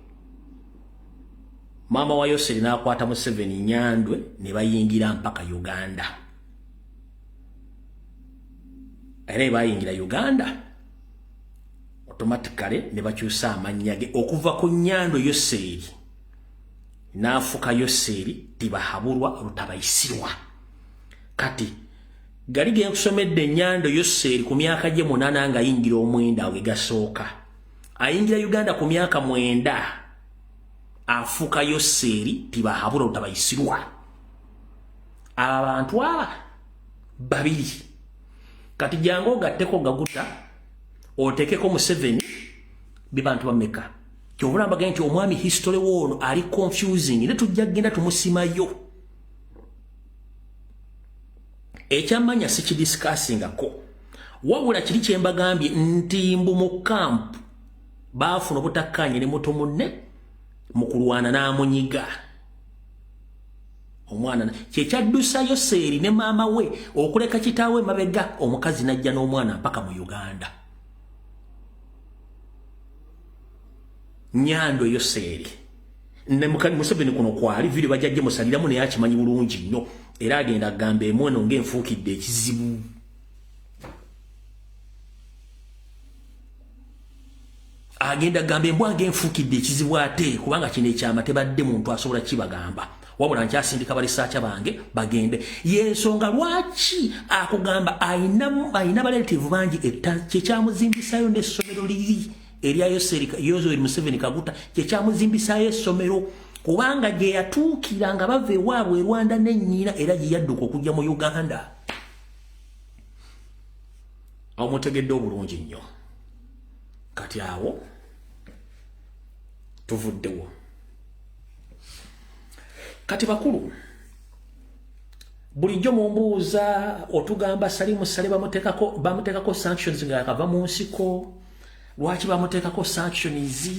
Maama wa Yoseri n'akwata Museveni Nyandwe ne bayingira mpaka Uganda. Era bayingira Uganda automatically ne bakyusa amannya ge okuva ku Nyandwe Yoseri n'afuka Yoseri tibahabulwa lutabayisirwa. Kati gali ge nkusomedde Nyandwe Yoseri ku myaka gye 8 nga yingira omwenda we gasooka. Ayingira Uganda ku myaka 9 afuka Yoseri tibahabulwa lutabayisirwa. Abantu aba babiri kati jango gatteko gaguta otekeko Museveni bibantu bameka kyobula mbaga nti omwami history wono ali confusing ne tujja genda tumusimayo ekyamanya sichi discussing ako wabula kiri kyembagambye nti mbu mu camp bafuna obutakanye ne muto munne mukulwana n'amunyiga omwana kyekyadusa Yoseri ne maama we okuleka kitaawe mabega omukazi najja n'omwana mpaka mu Uganda. Nyandwe Yoseri ne mukali Museveni kuno kwali vile bajajje musaliramu ne yakimanyi bulungi nnyo era agenda agamba emwono ng'enfuukidde ekizibu. Agenda agamba embwa ng'enfuukidde ekizibu ate kubanga kino ekyama tebadde muntu asobola kibagamba. Wabula nkyasindika balisacha bange bagende yensonga lwaki akugamba ayina baletevu bangi kyekyamuzimbisayo n'essomero liri erya Yoseri Museveni Kaguta kyekyamuzimbisayo essomero kubanga gye yatuukira nga bava ewaabwe Rwanda n'ennyina era gye yadduka okujja mu Uganda. Awo mutegedde obulungi nnyo. Kati awo tuvuddewo. Kati bakulu bulijjo mumbuuza otugamba Salimu Sale bamutekako sanctions nga akava mu nsiko lwaki bamutekako sanctions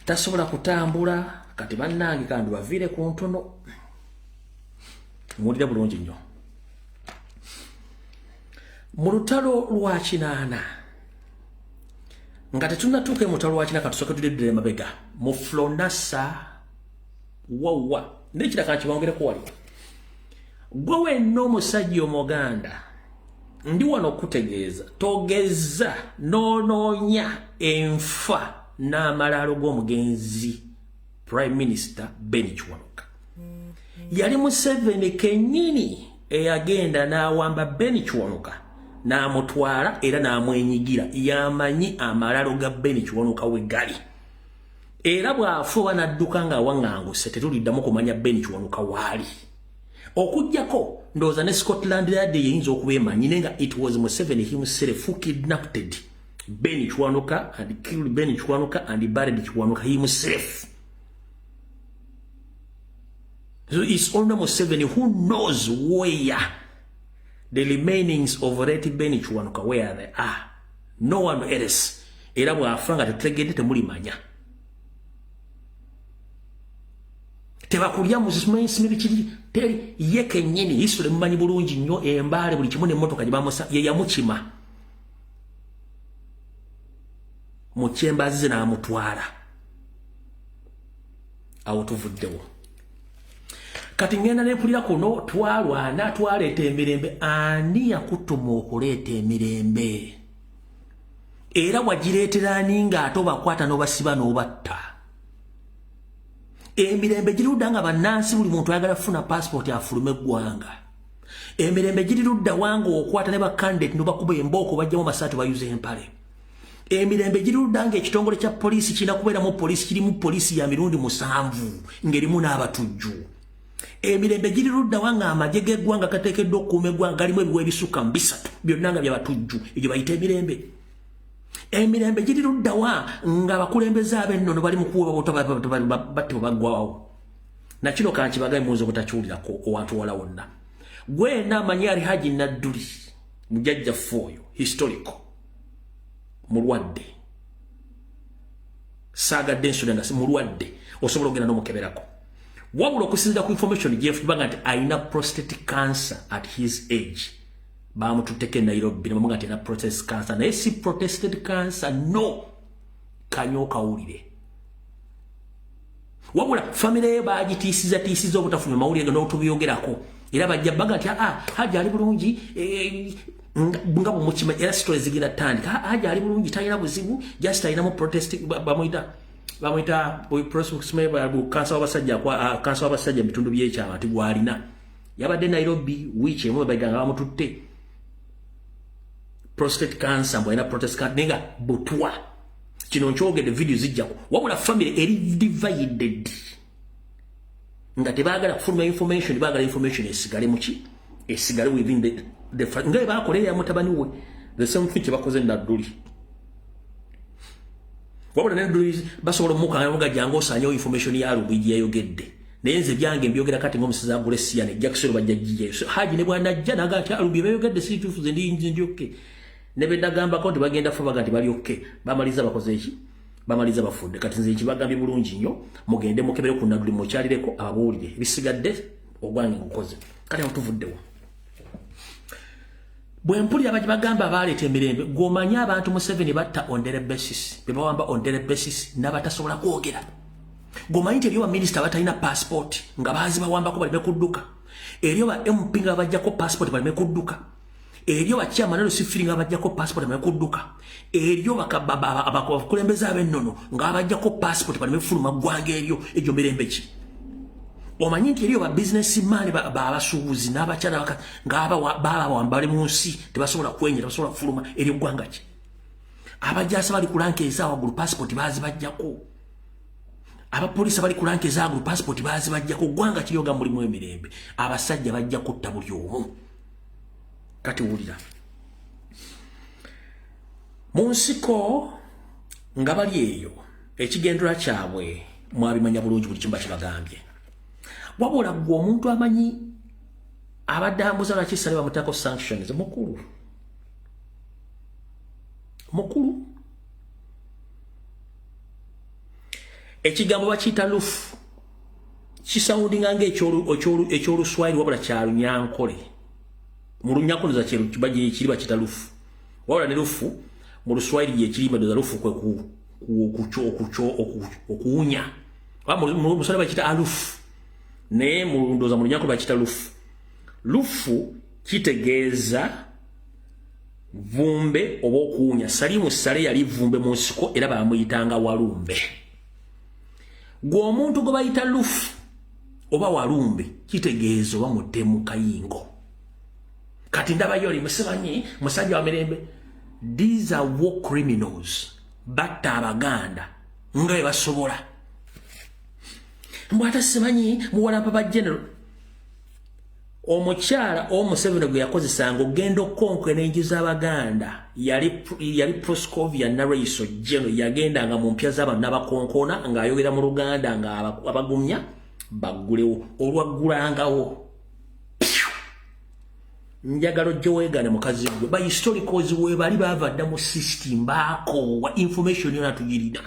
tasobola kutambula kati bannange kandi bavire ku ntono muwulire bulungi nnyo. Mu lutalo lwa kinaana nga tetunnatuuka mu lutalo lwa kinaana katusooke tudeddere mabega mu Flonasa wawa nekiraka kibongereko wali gwe wenna omusajja Omuganda ndi wano okutegeeza togeza n'onoonya enfa n'amalaalo g'omugenzi Prime Minister Ben Kiwanuka. Yali Museveni kennyini eyagenda n'awamba Ben Kiwanuka n'amutwala era n'amwenyigira yamanyi amalaalo ga Ben Kiwanuka we gali. Era bw'afuba n'adduka ng'awaŋŋanguse tetuliddamu kumanya Ben Kiwanuka waali. Okujjako ndowooza ne Scotland Yard yeyinza okuba emanyi naye nga it was Museveni himself who kidnapped Ben Kiwanuka and killed Ben Kiwanuka and buried Kiwanuka himself. So it's only Museveni who knows where the remainings of late Ben Kiwanuka where they are. No one else. Era bw'afa nga tetutegedde temulimanya. Tebakulya muzisimanyisimi kiri teri yeke nnyini Isule mumanyi bulungi nnyo embaale buli kimu n'emmotoka gye bamusa ye yamukima mu kyembazi n'amutwala. Awo tuvuddewo. Kati ngenda n'empulira kuno twalwana twaleeta emirembe. Ani yakutuma okuleeta emirembe? Era wagireetera ani ng'ate obakwata n'obasiba n'obatta? Emirembe giridda nga bannansi buli muntu ayagala kufuna passport afulume eggwanga. Emirembe giridda wanga okwata ne bakandidate n'obakuba embooko bajjamu masaatu bayuza empale. Emirembe giridda nga ekitongole kya poliisi kirina kubeeramu poliisi kirimu poliisi ya mirundi 7 ng'erimu n'abatujju. Emirembe giridda wanga amagye g'eggwanga gateekeddwa okukuuma eggwanga galimu ebiwa ebisukka 3 byonna nga byabatujju ebyo bayita emirembe. Emirembe girirudda wa nga bakulembeze ab'ennono bali mu kuwa batte bagwawo. Na kino kankibagaye muzo butakiwulirako owantu wala wonna. Gwena amanyi ali Haji Nadduli mujjajjaffe oyo historical mulwadde saagadde ensula nga si mulwadde osobola okugenda n'omukeberako. Wabula okusinziira ku information gyefuba nga nti alina prostate cancer at his age. bamututeke Nairobi ne bamuga tena protest cancer naye si protested cancer no kanyoka ulire wabula family bagitisiza obutafuna mawulire no tubiyogerako era bajja baga ati haja ali bulungi ngabo mukima era stories zigina tandika haja ali bulungi tayina buzibu just ayina mu protest bamwita boy prospect bu cancer abasajja kwa cancer abasajja bitundu byekyama ati gwalina yabadde Nairobi wiche mu baganga bamututte prostate cancer mbona protest cancer ninga butwa kino nkyogedde video zijjako wabula family eri divided nga tebagala kufuluma information bagala information esigale muki esigale within the nga bakolera ya mutabani we the same thing bakoze na Duli wabula ne Duli basobola muka nga jango sanyo information ya Rubiji yayogedde nenze byange mbyogera kati ngomusiza ngule siyane Jackson bajjajiye haji ne bwana jana gati Rubi bayogedde situfuze ndi njoke nebe dagamba ko bagenda fa bagati bali okay bamaliza bakoze iki bamaliza bafudde kati nze kibagambye bulungi nnyo mugende mukebere ku Naduli mukyalireko ababulire bisigadde ogwange ngukoze kati mutuvuddewo bwe mpuli abaji bagamba baleeta emirembe gomanya abantu mu 7 batta on daily basis bebawamba on daily basis n'abatasobola kwogera gomanyi nti eriyo minister batalina passport nga bazi bawambako balime kudduka eriyo ba MP nga bajjako passport balime kudduka eriyo ba chairman sifiri nga bajjako passport balime kudduka eriyo abakulembeza ab'ennono nga bajjako passport balime fuluma gwange eriyo ejo mirembe ki omanyi nti eriyo ba businessman babasuubuzi n'abakyala nga baba wambale mu nsi tebasobola kwenyera basobola fuluma eriyo gwanga ki abajjasa bali kulanka ezawagulu passport bazi bajjako abapolisi bali kulanka ezawagulu passport bazi bajjako gwanga kiryoga mulimu emirembe abasajja bajja kutta buli omu kati wulira mu nsiko nga bali eyo ekigendera kyabwe mwabimanya bulungi buli kimba kibagambye wabula gwe omuntu amanyi abadde ambuza nakisale bamutako sanctions mukulu ekigambo bakiyita lufu kisoundinga ekyoluswayiri wabula kyalunyankole mu lunyankole za kiri bakiyita lufu wabula ne lufu mu luswayiri yekirima doza lufu kwe okuwunya musole bakiyita alufu ne mu ndoza mu lunyankole bakiyita lufu kitegeeza vumbe oba okuwunya Salimu Sale yali vumbe mu nsiko era bamuyitanga walumbe gwe omuntu gwe bayita lufu oba walumbe kitegeeza oba mutemu kayingo kati ndaba yoli musibanyi musajja wa mirembe these are war criminals batta abaganda nga basobola mbwata simanyi muwalampa ba general omukyala omuseveni gwe yakozesanga ogenda okonkwe n'enju z'abaganda yali Proscovia Naraiso General yagendanga mu mpya z'abantu n'abakonkona ng'ayogera mu Luganda nga abagumya baggulewo olwaggulangawo njagalo gyeweegane mukazi gwe ba historicals we bali bavadda mu system baakoowa information yona tugirina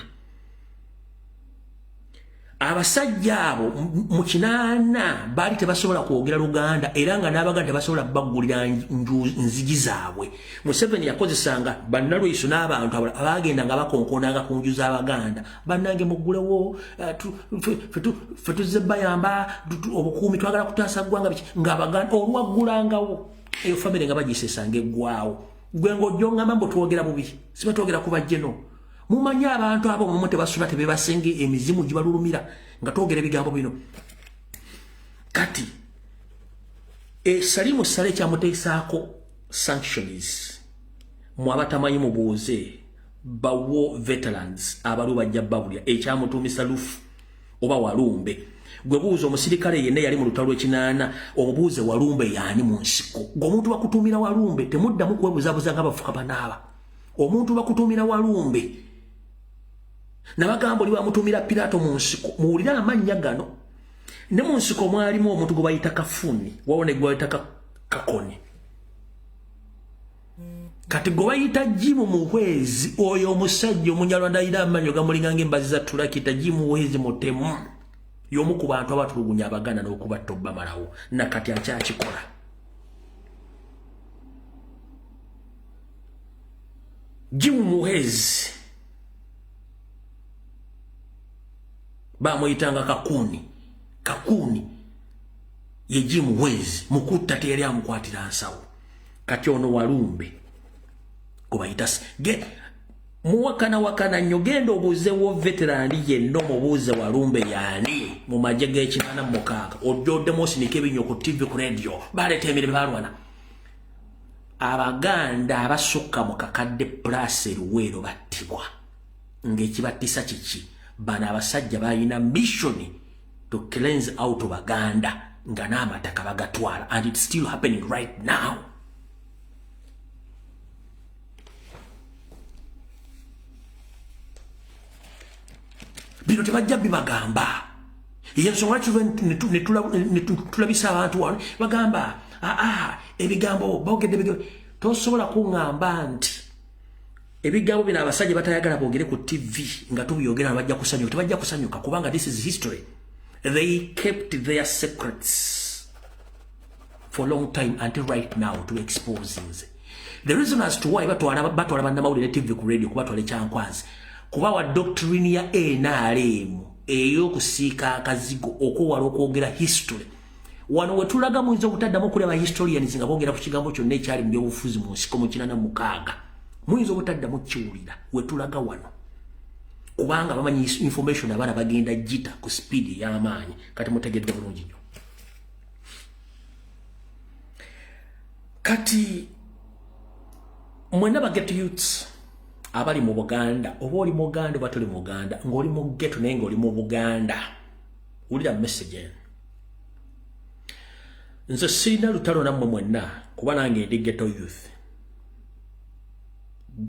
abasajja abo mu kinaana bali tebasobola kwogera Luganda era nga n'abaganda tebasobola baggulira nzigi zaabwe Museveni yakozesanga bannalwiso n'abantu abagenda nga bakonkonanga ku nju z'abaganda bannange muggulewo fe tuzze bayamba obukuumi twagala kutaasa ggwanga biki ng'abaganda olwaggulangawo eyo famire nga bagisesanga eggwawo gwe ng'ojja oŋŋamba mbu twogera bubi siba twogera ku bajjeno mumanya abantu abo mumu tebasula tebebasenge emizimu gibalulumira nga twogera ebigambo bino kati Salimu Sale kyamuteesaako sanctions mwabatamanyi mubuuze bawo veterans abalu bajja babulya ekyamutuumisa lufu oba walumbe gwe buuza omusirikale yenna yali mu lutalo lw'ekinaana omubuuze walumbe yaani mu nsiko ng'omuntu bakutuumira walumbe temuddamu kwebuzaabuza nga bafuka banaaba omuntu bakutuumira walumbe nabagamba oli bamutuumira Pirato mu nsiko muwulira amannya gano ne mu nsiko mwalimu omuntu gwe bayita Kafuni wawone gwe bayita Kakone kati gwe bayita Jimu Muhwezi oyo omusajja omunyarwanda ayina amanyo gamulinga embazi za tulakita Jimu Muhwezi mutemu y'omu ku bantu abatulugunya abaganda n'okubatta obamalawo nakati akyakikola Jim Muhezi bamuyitanga kakuni ye Jim Muhezi mukutta teri amukwatira nsawo kati ono Walumbe kubayita wakana nnyo genda obuuze wo veterani yenno mubuuze Walumbe yani mu magye g'ekinaana mu mukaaga oddodde osinika ebinyo ku TV ku radio baleeta emirimu balwana Abaganda abasukka mu kakadde plus Luweero battibwa ng'ekibattisa kiki bano abasajja balina mission to cleanse out Baganda nga n'amataka bagatwala and it's still happening right now. Bino tebajja bibagamba yensonga netulabisa abantu wano bagamba ebigambo bogedde bigambo tosobola kuŋŋamba nti ebigambo bino abasajja batayagala boogere ku TV nga tubiyogera bajja kusanyuka tebajja kusanyuka kubanga this is history. They kept their secrets for a long time until right now to expose things. The reason as to why batwala bannamawulire TV ku radio kubatwala ekyankwanzi kuba wa doctrine ya NRM ey'okusiika akazigo okuwala okwogera history. Wano wetulaga muyinza obutaddamu kuleba historians nga boogera ku kigambo kyonna ekyali mu byobufuzi mu nsiko mu 1986 muyinza obutaddamu kiwulira wetulaga wano kubanga bamanyi information abaana bagenda jita ku speed y'amaanyi kati mutegedde bulungi nnyo. Kati mwena baget youths abali mu Buganda oba oli mu Buganda oba toli mu Buganda ng'oli mu ghetto naye ng'oli mu Buganda wulira message nze sirina lutalo nammwe mwenna kuba nange ndi ghetto youth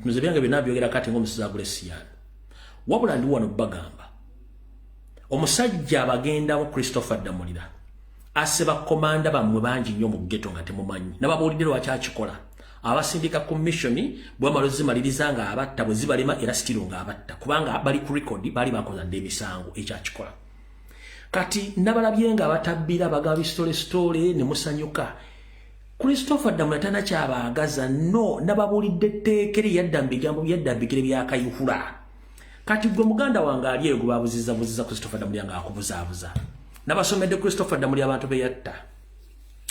nze byange byonna byogera kati ng'omusizi Agulesiyani wabula ndi wano bagamba omusajja abagendamu Christopher Damulira aseba komanda bamwe bangi nnyo mu ghetto nga temumanyi nababuulidde lwaki akikola abasindika commission bwamalozi maliriza nga abatta bwe zibalema era stilo nga abatta kubanga bali ku record bali bakoza ndemisango ekyakikola kati nabalabye nga batabbira bagaba story ne musanyuka Christopher Damulira tana kyabaagaza no nababuulidde tteekeri yaddambigire byakayuhula kati gwe muganda wange ali ego babuziza Christopher Damulira nga akubuzaabuza nabasomedde Christopher Damulira abantu beyatta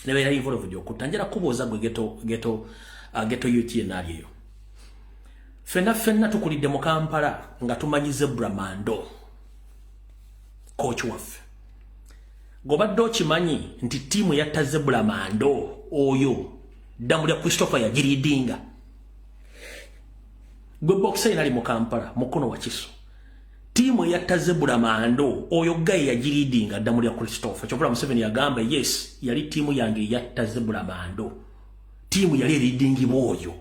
ne beera involved okutanjira kubooza gwe ghetto youth yenali eyo fenna tukulidde mu Kampala nga tumanyi Zebra Mando coach waffe gobadde okimanyi nti tiimu yatta Zebra Mando oyo Damulira Christopher yagiridinga gwe boxer nali mu Kampala mukono wa Kiso tiimu yatta Zebra Mando oyo gaye yagiridinga Damulira Christopher kyokula Museveni yagamba yes yali tiimu yange yatta Zebra Mando tiimu yali eridingibwa oyo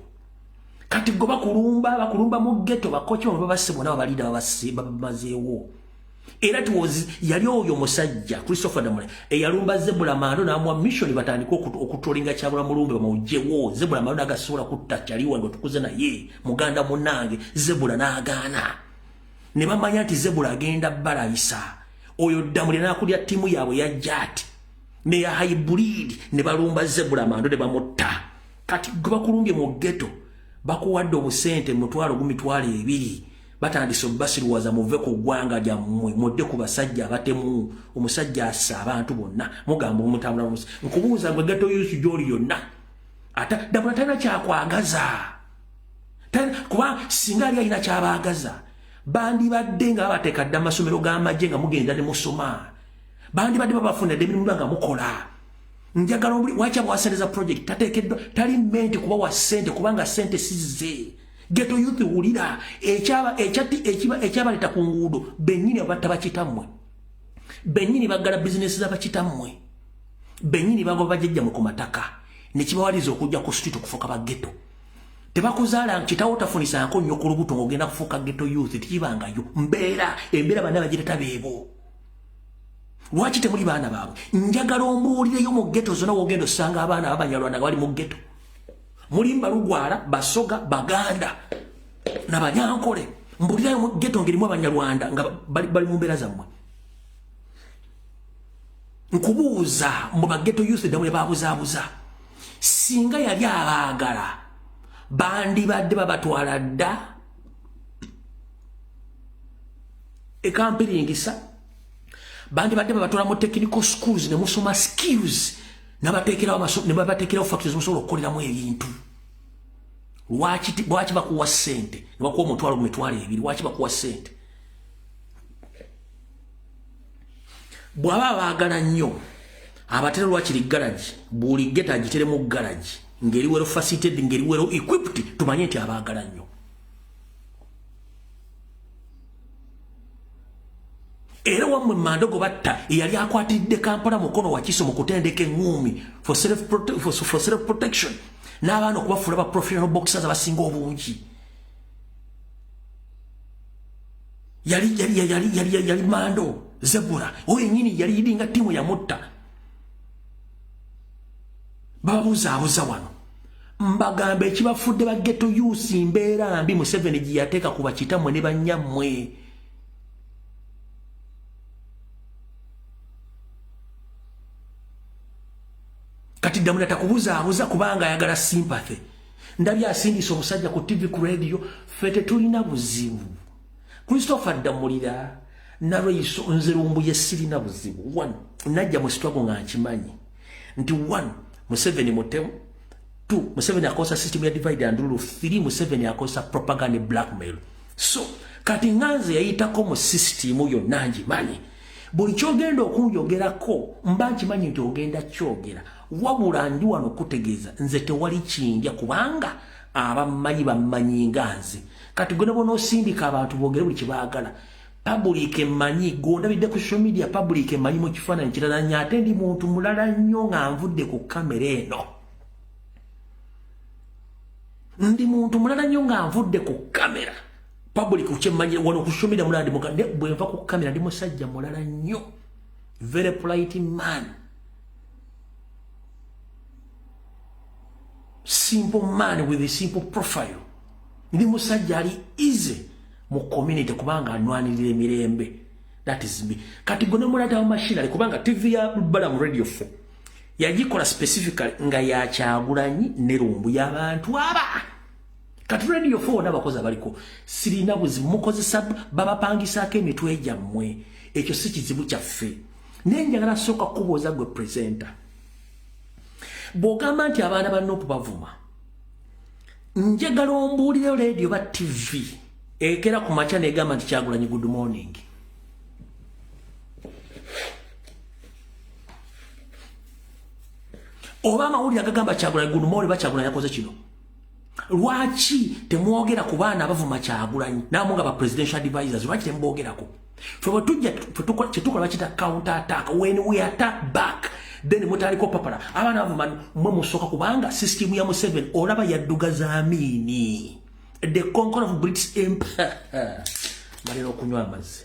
kati go bakulumba mu ghetto bakochi bamwe babasebo nabo balida babamazeewo era tuwozi yali oyo musajja Christopher Damulira eyalumba Zebra Mando n'amwa mission batandika okutolinga Kyagula Mulumbe bamawujewo Zebra Mando agasobola kutta kyaliwa ngo tukuze naye muganda munange Zebra n'agaana ne bamanya nti Zebra agenda balayisa oyo Damulira n'akulya tiimu yaabwe ya Jati ne ya hybrid ne balumba Zebra Mando ne bamutta kati gwe bakulumbye mu ghetto bakuwadde obusente mutwalo 2,200 batandise basiruwaza muve ku ggwanga lyammwe mudde ku basajja abatemu omusajja assa abantu bonna mugamba omutambula nkubuuza gwe ghetto youth gy'oli yonna ata Damulira talina kyakwagaza kuba singa ali alina kyabaagaza bandibadde nga babateekadde amasomero g'amagye nga mugenda ne musoma bandibadde babafunidde emirimu nga mukola njagala waki abawasendeza project tateekeddwa tali mente kuba wa ssente kubanga ssente sizze ghetto youth wulira ekyabaleta ku nguudo bennyini abatta bakitammwe bennyini baggala bizinesi z'abakitammwe bennyini bagoba bajjajjammwe ku mataka ne kibawaliza okujja ku street okufuuka ba ghetto tebakuzaala kitawo tafunisako nnyo ku lubuto ng'ogenda kufuuka ghetto youth tekibangayo embeera banna bagireta beebo lwaki temuli baana baabwe njagala ombuulireyo mu ghetto zonna wogenda osanga abaana abanyalwanda nga bali mu ghetto mulimba Lugwala Basoga Baganda n'Abanyankole mbuulirayo mu ghetto ngerimu abanyalwanda nga bali mu mbeera zammwe nkubuuza mu ba ghetto youth Damulira babuzaabuza singa yali abaagala bandibadde babatwala dda ekampiringisa bandibadde babatwala mu technical schools ne musoma skills nebabateekerawo factories musobola okukoleramu ebintu. Lwaki bakuwa ssente ne bakuwa omutwalo mu mitwalo ebiri? Lwaki bakuwa ssente? Bw'aba baagala nnyo abatera lwakiri garage buli geta agiteremu garage ngeri wero facilitated ngeri wero equipped tumanye nti abaagala nnyo. Era wamwe Mandogo batta yali akwatidde Kampala mukono wa kiso mu kutendeka eŋŋumi for self protection n'abaana okubafuula ba professional boxers abasinga obungi. Yali Mando Zebura oyo yennyini yali yidinga ttiimu yamutta. Babuzaabuza wano mbagamba ekibafudde ba ghetto youth mbeera mbi Museveni gye yateeka ku bakitammwe ne bannyammwe. Kati Damula takubuzaabuza kubanga ayagala sympathy. Ndabye asindisa omusajja ku TV ku radio, fete tulina buzibu. Christopher Damulira Nareiso nze Lumbuye sirina buzibu. One, najja mu struggle nga nkimanyi nti one, Museveni mutemu. Two, Museveni akosa system ya divide and rule. Three, Museveni akosa propaganda blackmail. So kati nganze yayitako mu system yo nangimanyi. Buli kyogenda okunjogerako mba nkimanyi nti ogenda kyogera. Wabula ndi wano kutegeeza nze tewali kindya kubanga abammanyi bammanyi nga nze. Kati gwe bona osindika abantu boogere buli kibaagala. Public emanyi gondabidde ku social media, public emanyi mu kifaananyi kirala ate ndi muntu mulala nnyo nga nvudde ku kamera eno. Ndi muntu mulala nnyo nga nvudde ku kamera. Public uchemanyi wano ku social media mulala ndi bwe nva ku kamera ndi musajja mulala nnyo. Very polite man. Simple man with a simple profile. Ndi musajja ali easy mu community kubanga anwanirira emirembe. That is me. Kati gone mulata wa machine kubanga TV ya Balamu Radio 4 yagikola specifically nga ya Kyagulanyi ne Lumbu y'abantu aba. Kati Radio 4 n'abakozi abaliko sirina buzibu mukozesa babapangisako emitwe gyammwe. Ekyo si kizibu kyaffe. Nenjagala sooka kubuuza gwe presenter. Bw'ogamba nti abaana ba Nuupu bavuma, njagala ombuulire radio ba TV ekera ku makya negamba nti Kyagulanyi good morning. Oba amawulire agagamba Kyagulanyi good morning ba Kyagulanyi yakoze kino. Lwaki temwogera ku baana abavuma Kyagulanyi namunga ba presidential advisors? Lwaki tembogerako? Fwe tukola bakita counter attack. When we attack back then mutaliko papala abana bavuma mwe musoka kubanga system ya Museveni olaba yaddugaza amini. The conqueror of British Empire. Malero kunywa amazzi.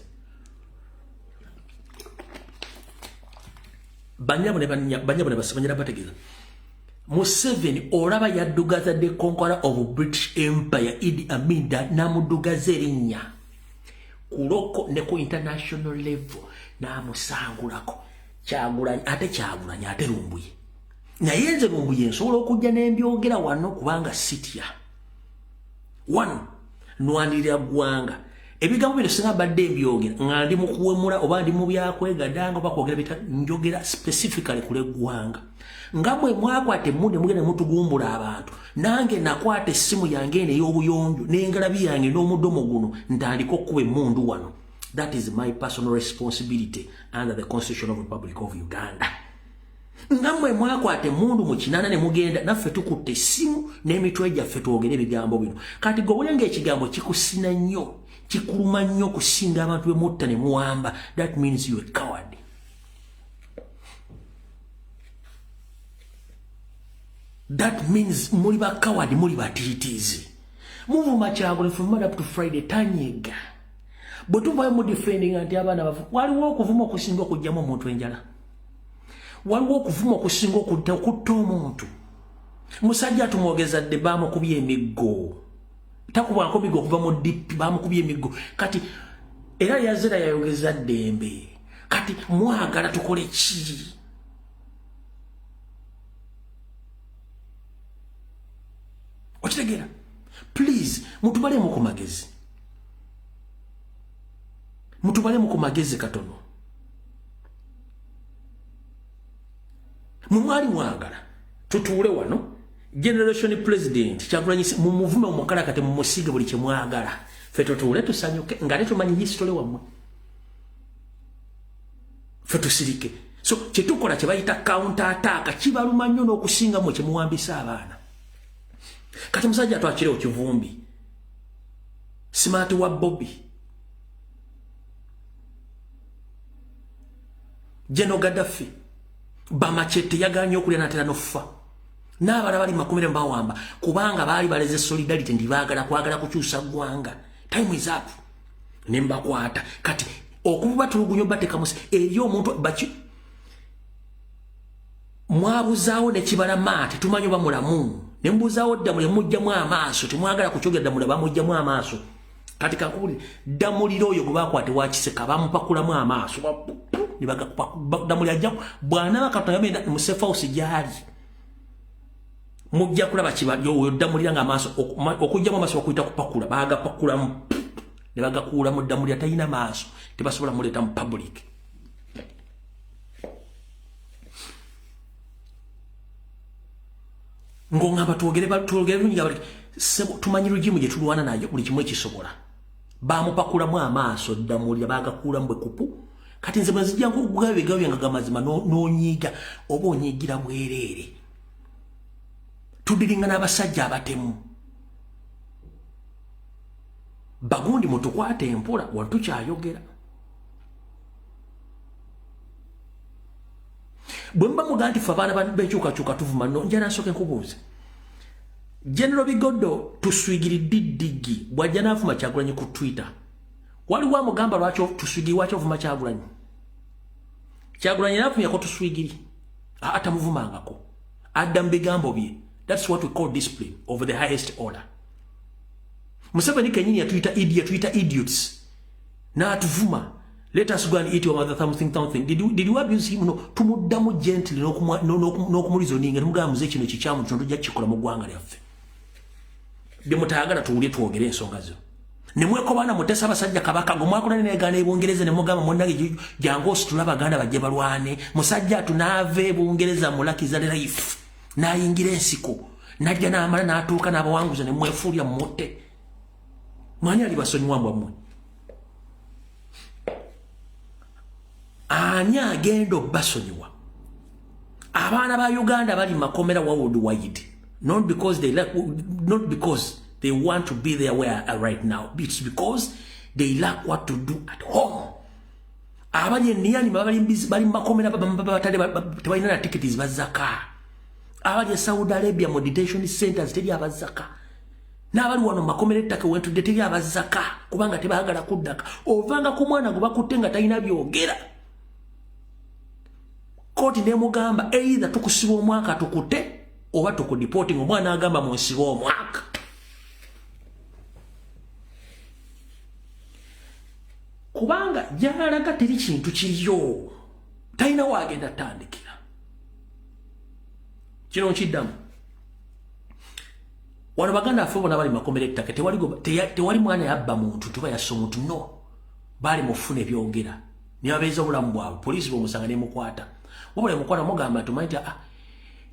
Banyabone basabanyira bategeza. Museveni olaba yaddugaza the conqueror of British Empire Idi Amin namudugaza erinnya. Kuloko ne ku international level namusangulako. Kyagulanyi ate Lumbuye. Naye nze Lumbuye nsobola okujja n'embyogera wano kubanga sitya. One, nwanirira ggwanga. Ebigambo bino singa badde mbyogera nga ndi mu kuwemula oba ndi mu byakwegadanga oba kwogera bita njogera specifically kule ggwanga. Nga mwe mwakwata emmundu mugenda mutugumbula abantu. Nange nakwata essimu yange eno ey'obuyonjo n'engalabi yange n'omudomo guno ntandika okuba emmundu wano. That is my personal responsibility under the Constitution of the Republic of Uganda. Ngamwe mwakwate mundu mu kinana ne mugenda naffe tukutte essimu n'emitwe gyaffe twogere ebigambo bino. Kati gobulenge ekigambo kikusina nnyo, kikuluma nnyo kusinga abantu be mutta ne muwamba. That means you are a coward. That means muli ba coward, muli batiitiizi. Muvuma Kyagulanyi from Monday up to Friday tanyega. Bwe tuvayo mu defending anti abaana bavu. Waliwo okuvuma okusinga okujjamu omuntu enjala. Waliwo okuvuma okusinga okutta omuntu. Musajja tumwogeza dde bamukubye emiggo. Takubwako miggo okuva mu DP bamukubye emiggo. Kati era yazira yayogeza ddembe. Kati mwagala tukole ki? okitegera please mutubalemu ku magezi katono mumwali mwagala tutuule wano generation president Kyagulanyi mu muvume omukala kate mu musige buli kyemwagala fe tutuule tusanyuke nga netumanyi history wamwe fe tusirike so kyetukola kyebayita counter attack kibaluma nnyo n'okusinga mu kyemuwambisa abaana kati musajja twakirewo kivumbi smart wa Bobby General Gaddafi bamachete yaganye okulya natera nofa n'abala bali makomere mbawamba kubanga bali baleze solidarity ndibagala kwagala kukyusa gwanga time is up nemba kwata kati okuba tulugunyo bateka musi eyo omuntu bachi mwabuzaawo ne kibala mate tumanyo bamulamu nembuzaawo ddamule mujjamu amaaso temwagala kukyogera ddamule bamujjamu amaaso kati kakuli ddamuliro oyo gwe bakwate wakiseka bamupakulamu amaaso ddamule ajja bwana bakatona yamenda mu safe house gyali mujja kulaba kibadde oyo ddamulira nga amaaso okujjamu amaaso bakuyita kupakula bagapakulamu ne bagakuula mu ddamulira talina maaso tebasobola muleeta mu public ngongamba tuogere lunyiga bali sebo tumanyi rujimu gye tulwana nayo buli kimwe kisobola bamupakulamu amaaso ddamulira bagakuulamu bwe kupu kati nze bwenzijja okugabe nga gamazima n'onyiiga oba onyiigira bwereere tudiringa n'abasajja abatemu bagundi mutukwate empola wantu kyayogera bwe mba muga nti fe abaana b'enkyukakyuka tuvuma no nja nasooka enkubuuza General Bigodo tuswigiridde ddigi bw'ajja n'avuma Kyagulanyi ku Twitter waliwo amugamba lwaki tuswigiri waki ovuma Kyagulanyi Kyagulanyi n'avumyako tuswigiri atamuvumangako adda mu bigambo bye. That's what we call discipline of the highest order. Museveni kenyini yatuyita idiot, tuyita idiots na atuvuma. Let us go and eat your mother something. Did you abuse him? No. Tumudamu gently no kumulizoninga tumuga muze kino kikyamu kino tujja kikola mu gwanga lyaffe. Bye mutayagala tuwulye tuwogere ensonga zo. Ne mweko bana mutesa basajja kabaka gomwakola ne negana ebungereza ne mugamba monnage jango situlaba ganda bajje balwane musajja tunave bungereza mulakiza life na yingira ensiko najja na amala na atuuka n'abawanguza ne mwefuulya mutte mwanya ali basonyiwa mbamwe anya agendo basonyiwa abaana ba Uganda bali makomera worldwide not because they want to be there where are right now. It's because they lack what to do at home. Abanye niyani bali makomera tebalina na tickets bazaka. Abanye Saudi Arabia mu detention centers teri abazaka. N'abali wano makomera ettaka wentu teri abazaka kubanga tebagala kuddaka. Ovanga ku mwana gwe bakutte nga talina byogera. Koti ne mugamba either tukusiba omwaka tukutte oba tukudeporting omwana agamba mu nsiba omwaka. Kubanga jalaga teri kintu kiriyo talina wagenda tandikira kino nkiddamu wano baganda affe bona bali makomera ettaka tewali mwana yabba muntu tuba yasse omuntu no bali mufuna ebyogera ne babeeza obulamu bwabwe poliisi bwomusanga nemukwata wabula mukwata mugamba tumanyi nti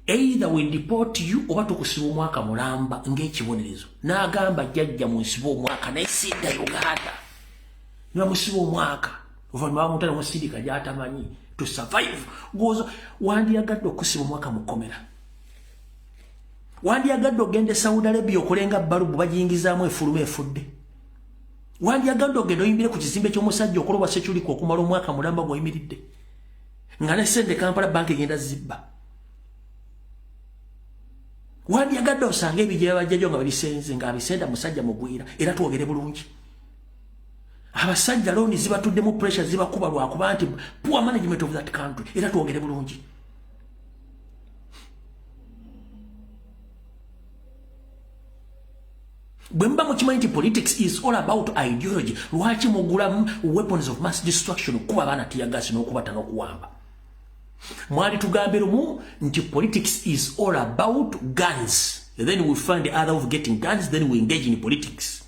either we deport you oba tukusiba omwaka mulamba ng'ekibonerezo n'agamba jjajja mu nsiba omwaka naye sidda Uganda niba musiba omwaka oluvannyuma bamutale musirika gy'atamanyi to survive gozo wandiyagadde okusiba omwaka mukomera wandiyagadde ogende Saudi Arabia okulenga balubu bagiyingizaamu efuluma efudde wandiyagadde ogende oyimbire ku kizimbe ky'omusajja okuloba sekyuliko okumala omwaka mulamba gw'oyimiridde nga ne sente Kampala banka egenda zibba wandiyagadde osanga ebijja bajjajjo nga babisenze nga abisenda musajja mugwira era twogere bulungi abasajja looni zibatuddemu pressure zibakuba lwakuba nti poor management of that country era twogere bulungi bwe mba mukimanyi nti politics is all about ideology lwaki mugula weapons of mass destruction okuba abaana tiyagasi n'okubata n'okuwamba mwali tugambe lumu nti politics is all about guns then we find the other of getting guns, then we engage in politics.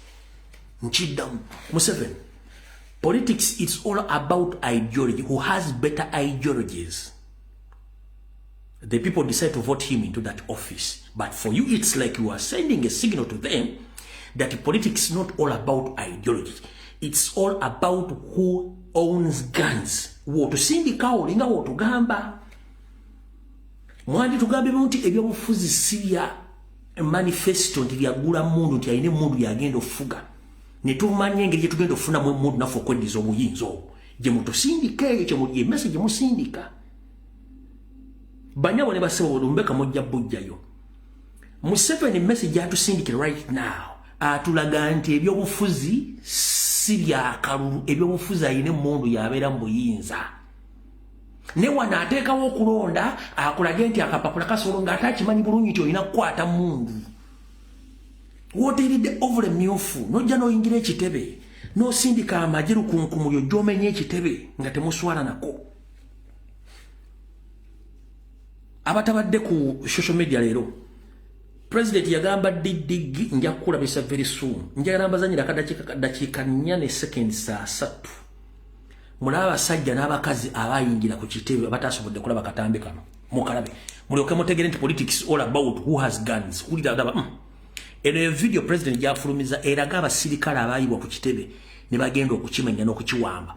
Museveni. Politics is all about ideology. Who has better ideologies? The people decide to vote him into that office. But for you, it's like you are sending a signal to them that politics is not all about ideology. It's all about who owns guns. Wotusindika olinga wotugamba. Mwandi tugambe munti ebyobufuzi siya manifesto nti lyagula mundu nti ayine mundu yagenda ofuga. Ne tumanye engeri tugenda ofuna mu mundu nafu okweddiza obuyinza obwo. Gye mutusindika eyo kye muli message musindika. Banyabo ne basebo olumbeka mojja bujjayo. Museveni message atusindikira right now. Atulaga nti ebyobufuzi si bya kalulu, ebyobufuzi ayine mundu yabeera mu buyinza. Ne wana ateekawo okulonda akulage nti akapapula kasolo ng'atakimanyi bulungi nti olina kukwata mundu. Woteeredde ovule myufu nojja n'oyingira ekitebe n'osindika amagye lukunkumulyo gy'omenya ekitebe nga temuswala nako. Abatabadde ku social media leero President yagamba didigi nja kukulabisa very soon. Njagala mbazanyira dakiika 4 ne seconds 3. Mulaba abasajja n'abakazi abayingira ku kitebe abatasobodde kulaba katambe kano. Mukalabe. Mulyoke mutegere nti politics all about who has guns. Ulira daba. Eno video President gyafulumiza eraga abasirikale abayibwa ku kitebe ne bagenda okukimenya n'okukiwamba.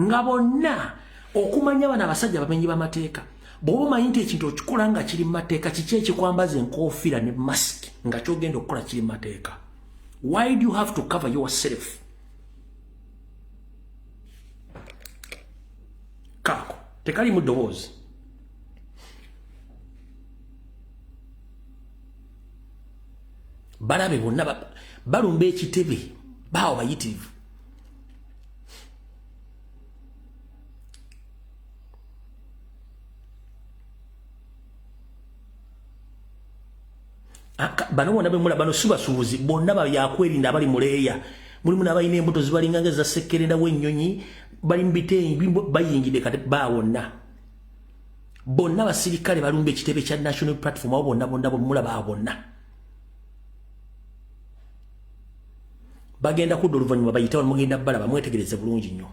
Nga bonna okumanya bana abasajja bamenyi b'amateeka. Bobo mayinti ekintu okikola nga kiri mateeka kiki ekikwambaza enkofiira ne mask nga kyogenda okukola kiri mateeka. Why do you have to cover yourself? Kako tekali mu ddoboozi. Balabe bonna balumba ekitebe bawo bayitivu. Bano bonna bemula bano subasuubuzi bonna yakwerinda abali muleeya. Mulimu n'abalina embuto zibalinga nga za sekkerenda w'ennyonyi bali mu bitengi bayingidde kati baawonna. Bonna basirikale balumba ekitebe kya National Platform abo bonna mulaba bonna. Bagenda kudda oluvannyuma bayitawo mugenda balaba mwetegereze bulungi nnyo.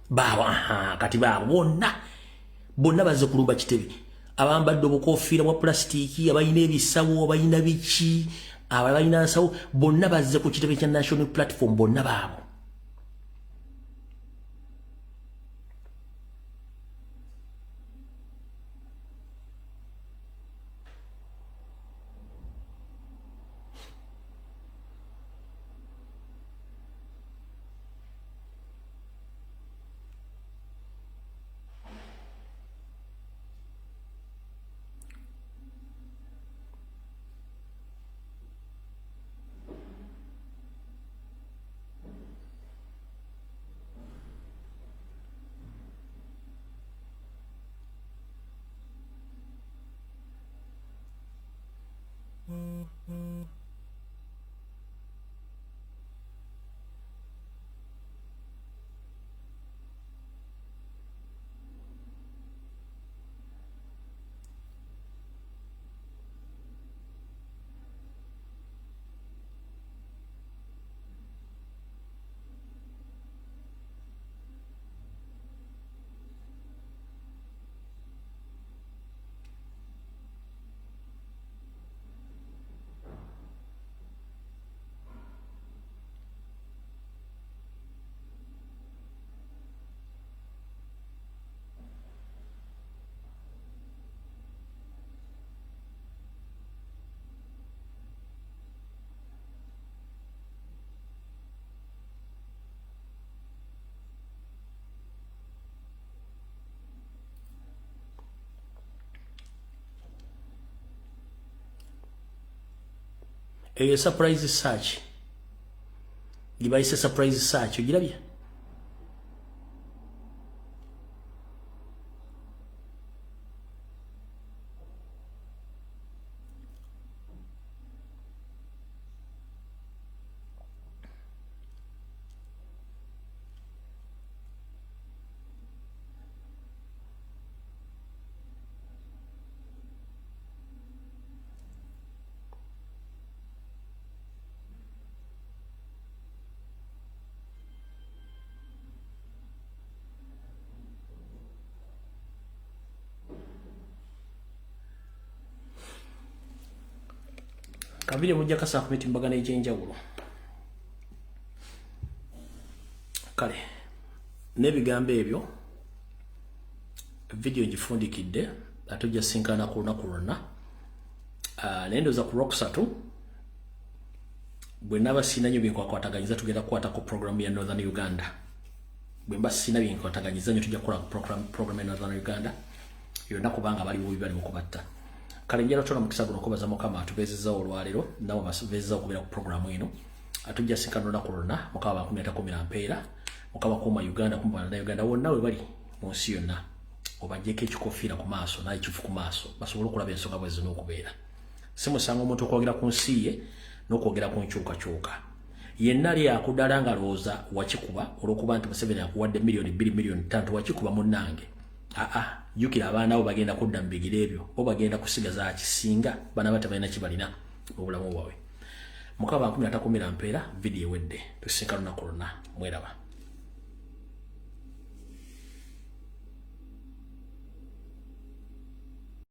Bawa kati bonna bazze kulumba kitebe. Abambadde obukofiira bwa plastiki, abayina ebisawo, abayina biki, abayina nsawo, bonna bazze ku kitebe kya National Platform bonna baabo. A surprise search. Device surprise search. Ogirabye? Kabiri mujja kasa ku mitimbagano egy'enjawulo. Kale n'ebigambo ebyo video ngifundikidde atujja sinkana ku lunaku lwonna. Naye ndowooza ku Lwokusatu bwe naba sina nnyo byenkwataganyiza tugenda kukwata ku programu ya Northern Uganda. Bwe mba sina byenkwataganyiza nnyo tujja kukola programu ya Northern Uganda yonna kubanga baliwo bibali mu kubatta. Kale njala tuna mukisa guno kubaza Mukama atubeezezza olwaliro nabo basevezza okubeera ku programu eno. Atujja sinkana olunaku lwonna Mukama 13 mpeera Mukama kuuma Uganda kumbana na Uganda wonna we bali mu nsi yonna. Obajjeko ekikofiira ku maaso n'ekifu ku maaso basobole okulaba ensonga bwe zino okubeera. Si musango omuntu okwogera ku nsi ye n'okwogera ku nkyukakyuka. Yenna ali akudala nga lowooza wakikuba olw'okuba nti Museveni akuwadde miliyoni 2 miliyoni 3 wakikuba munnange. Jjukira abaana abo bagenda kudda mu bigere ebyo bo bagenda kusigaza kisinga bana batabalina kibalina mu bulamu bwabwe. Mukama 13 mpeera video ewedde tusinkana lunaku lwonna mweraba.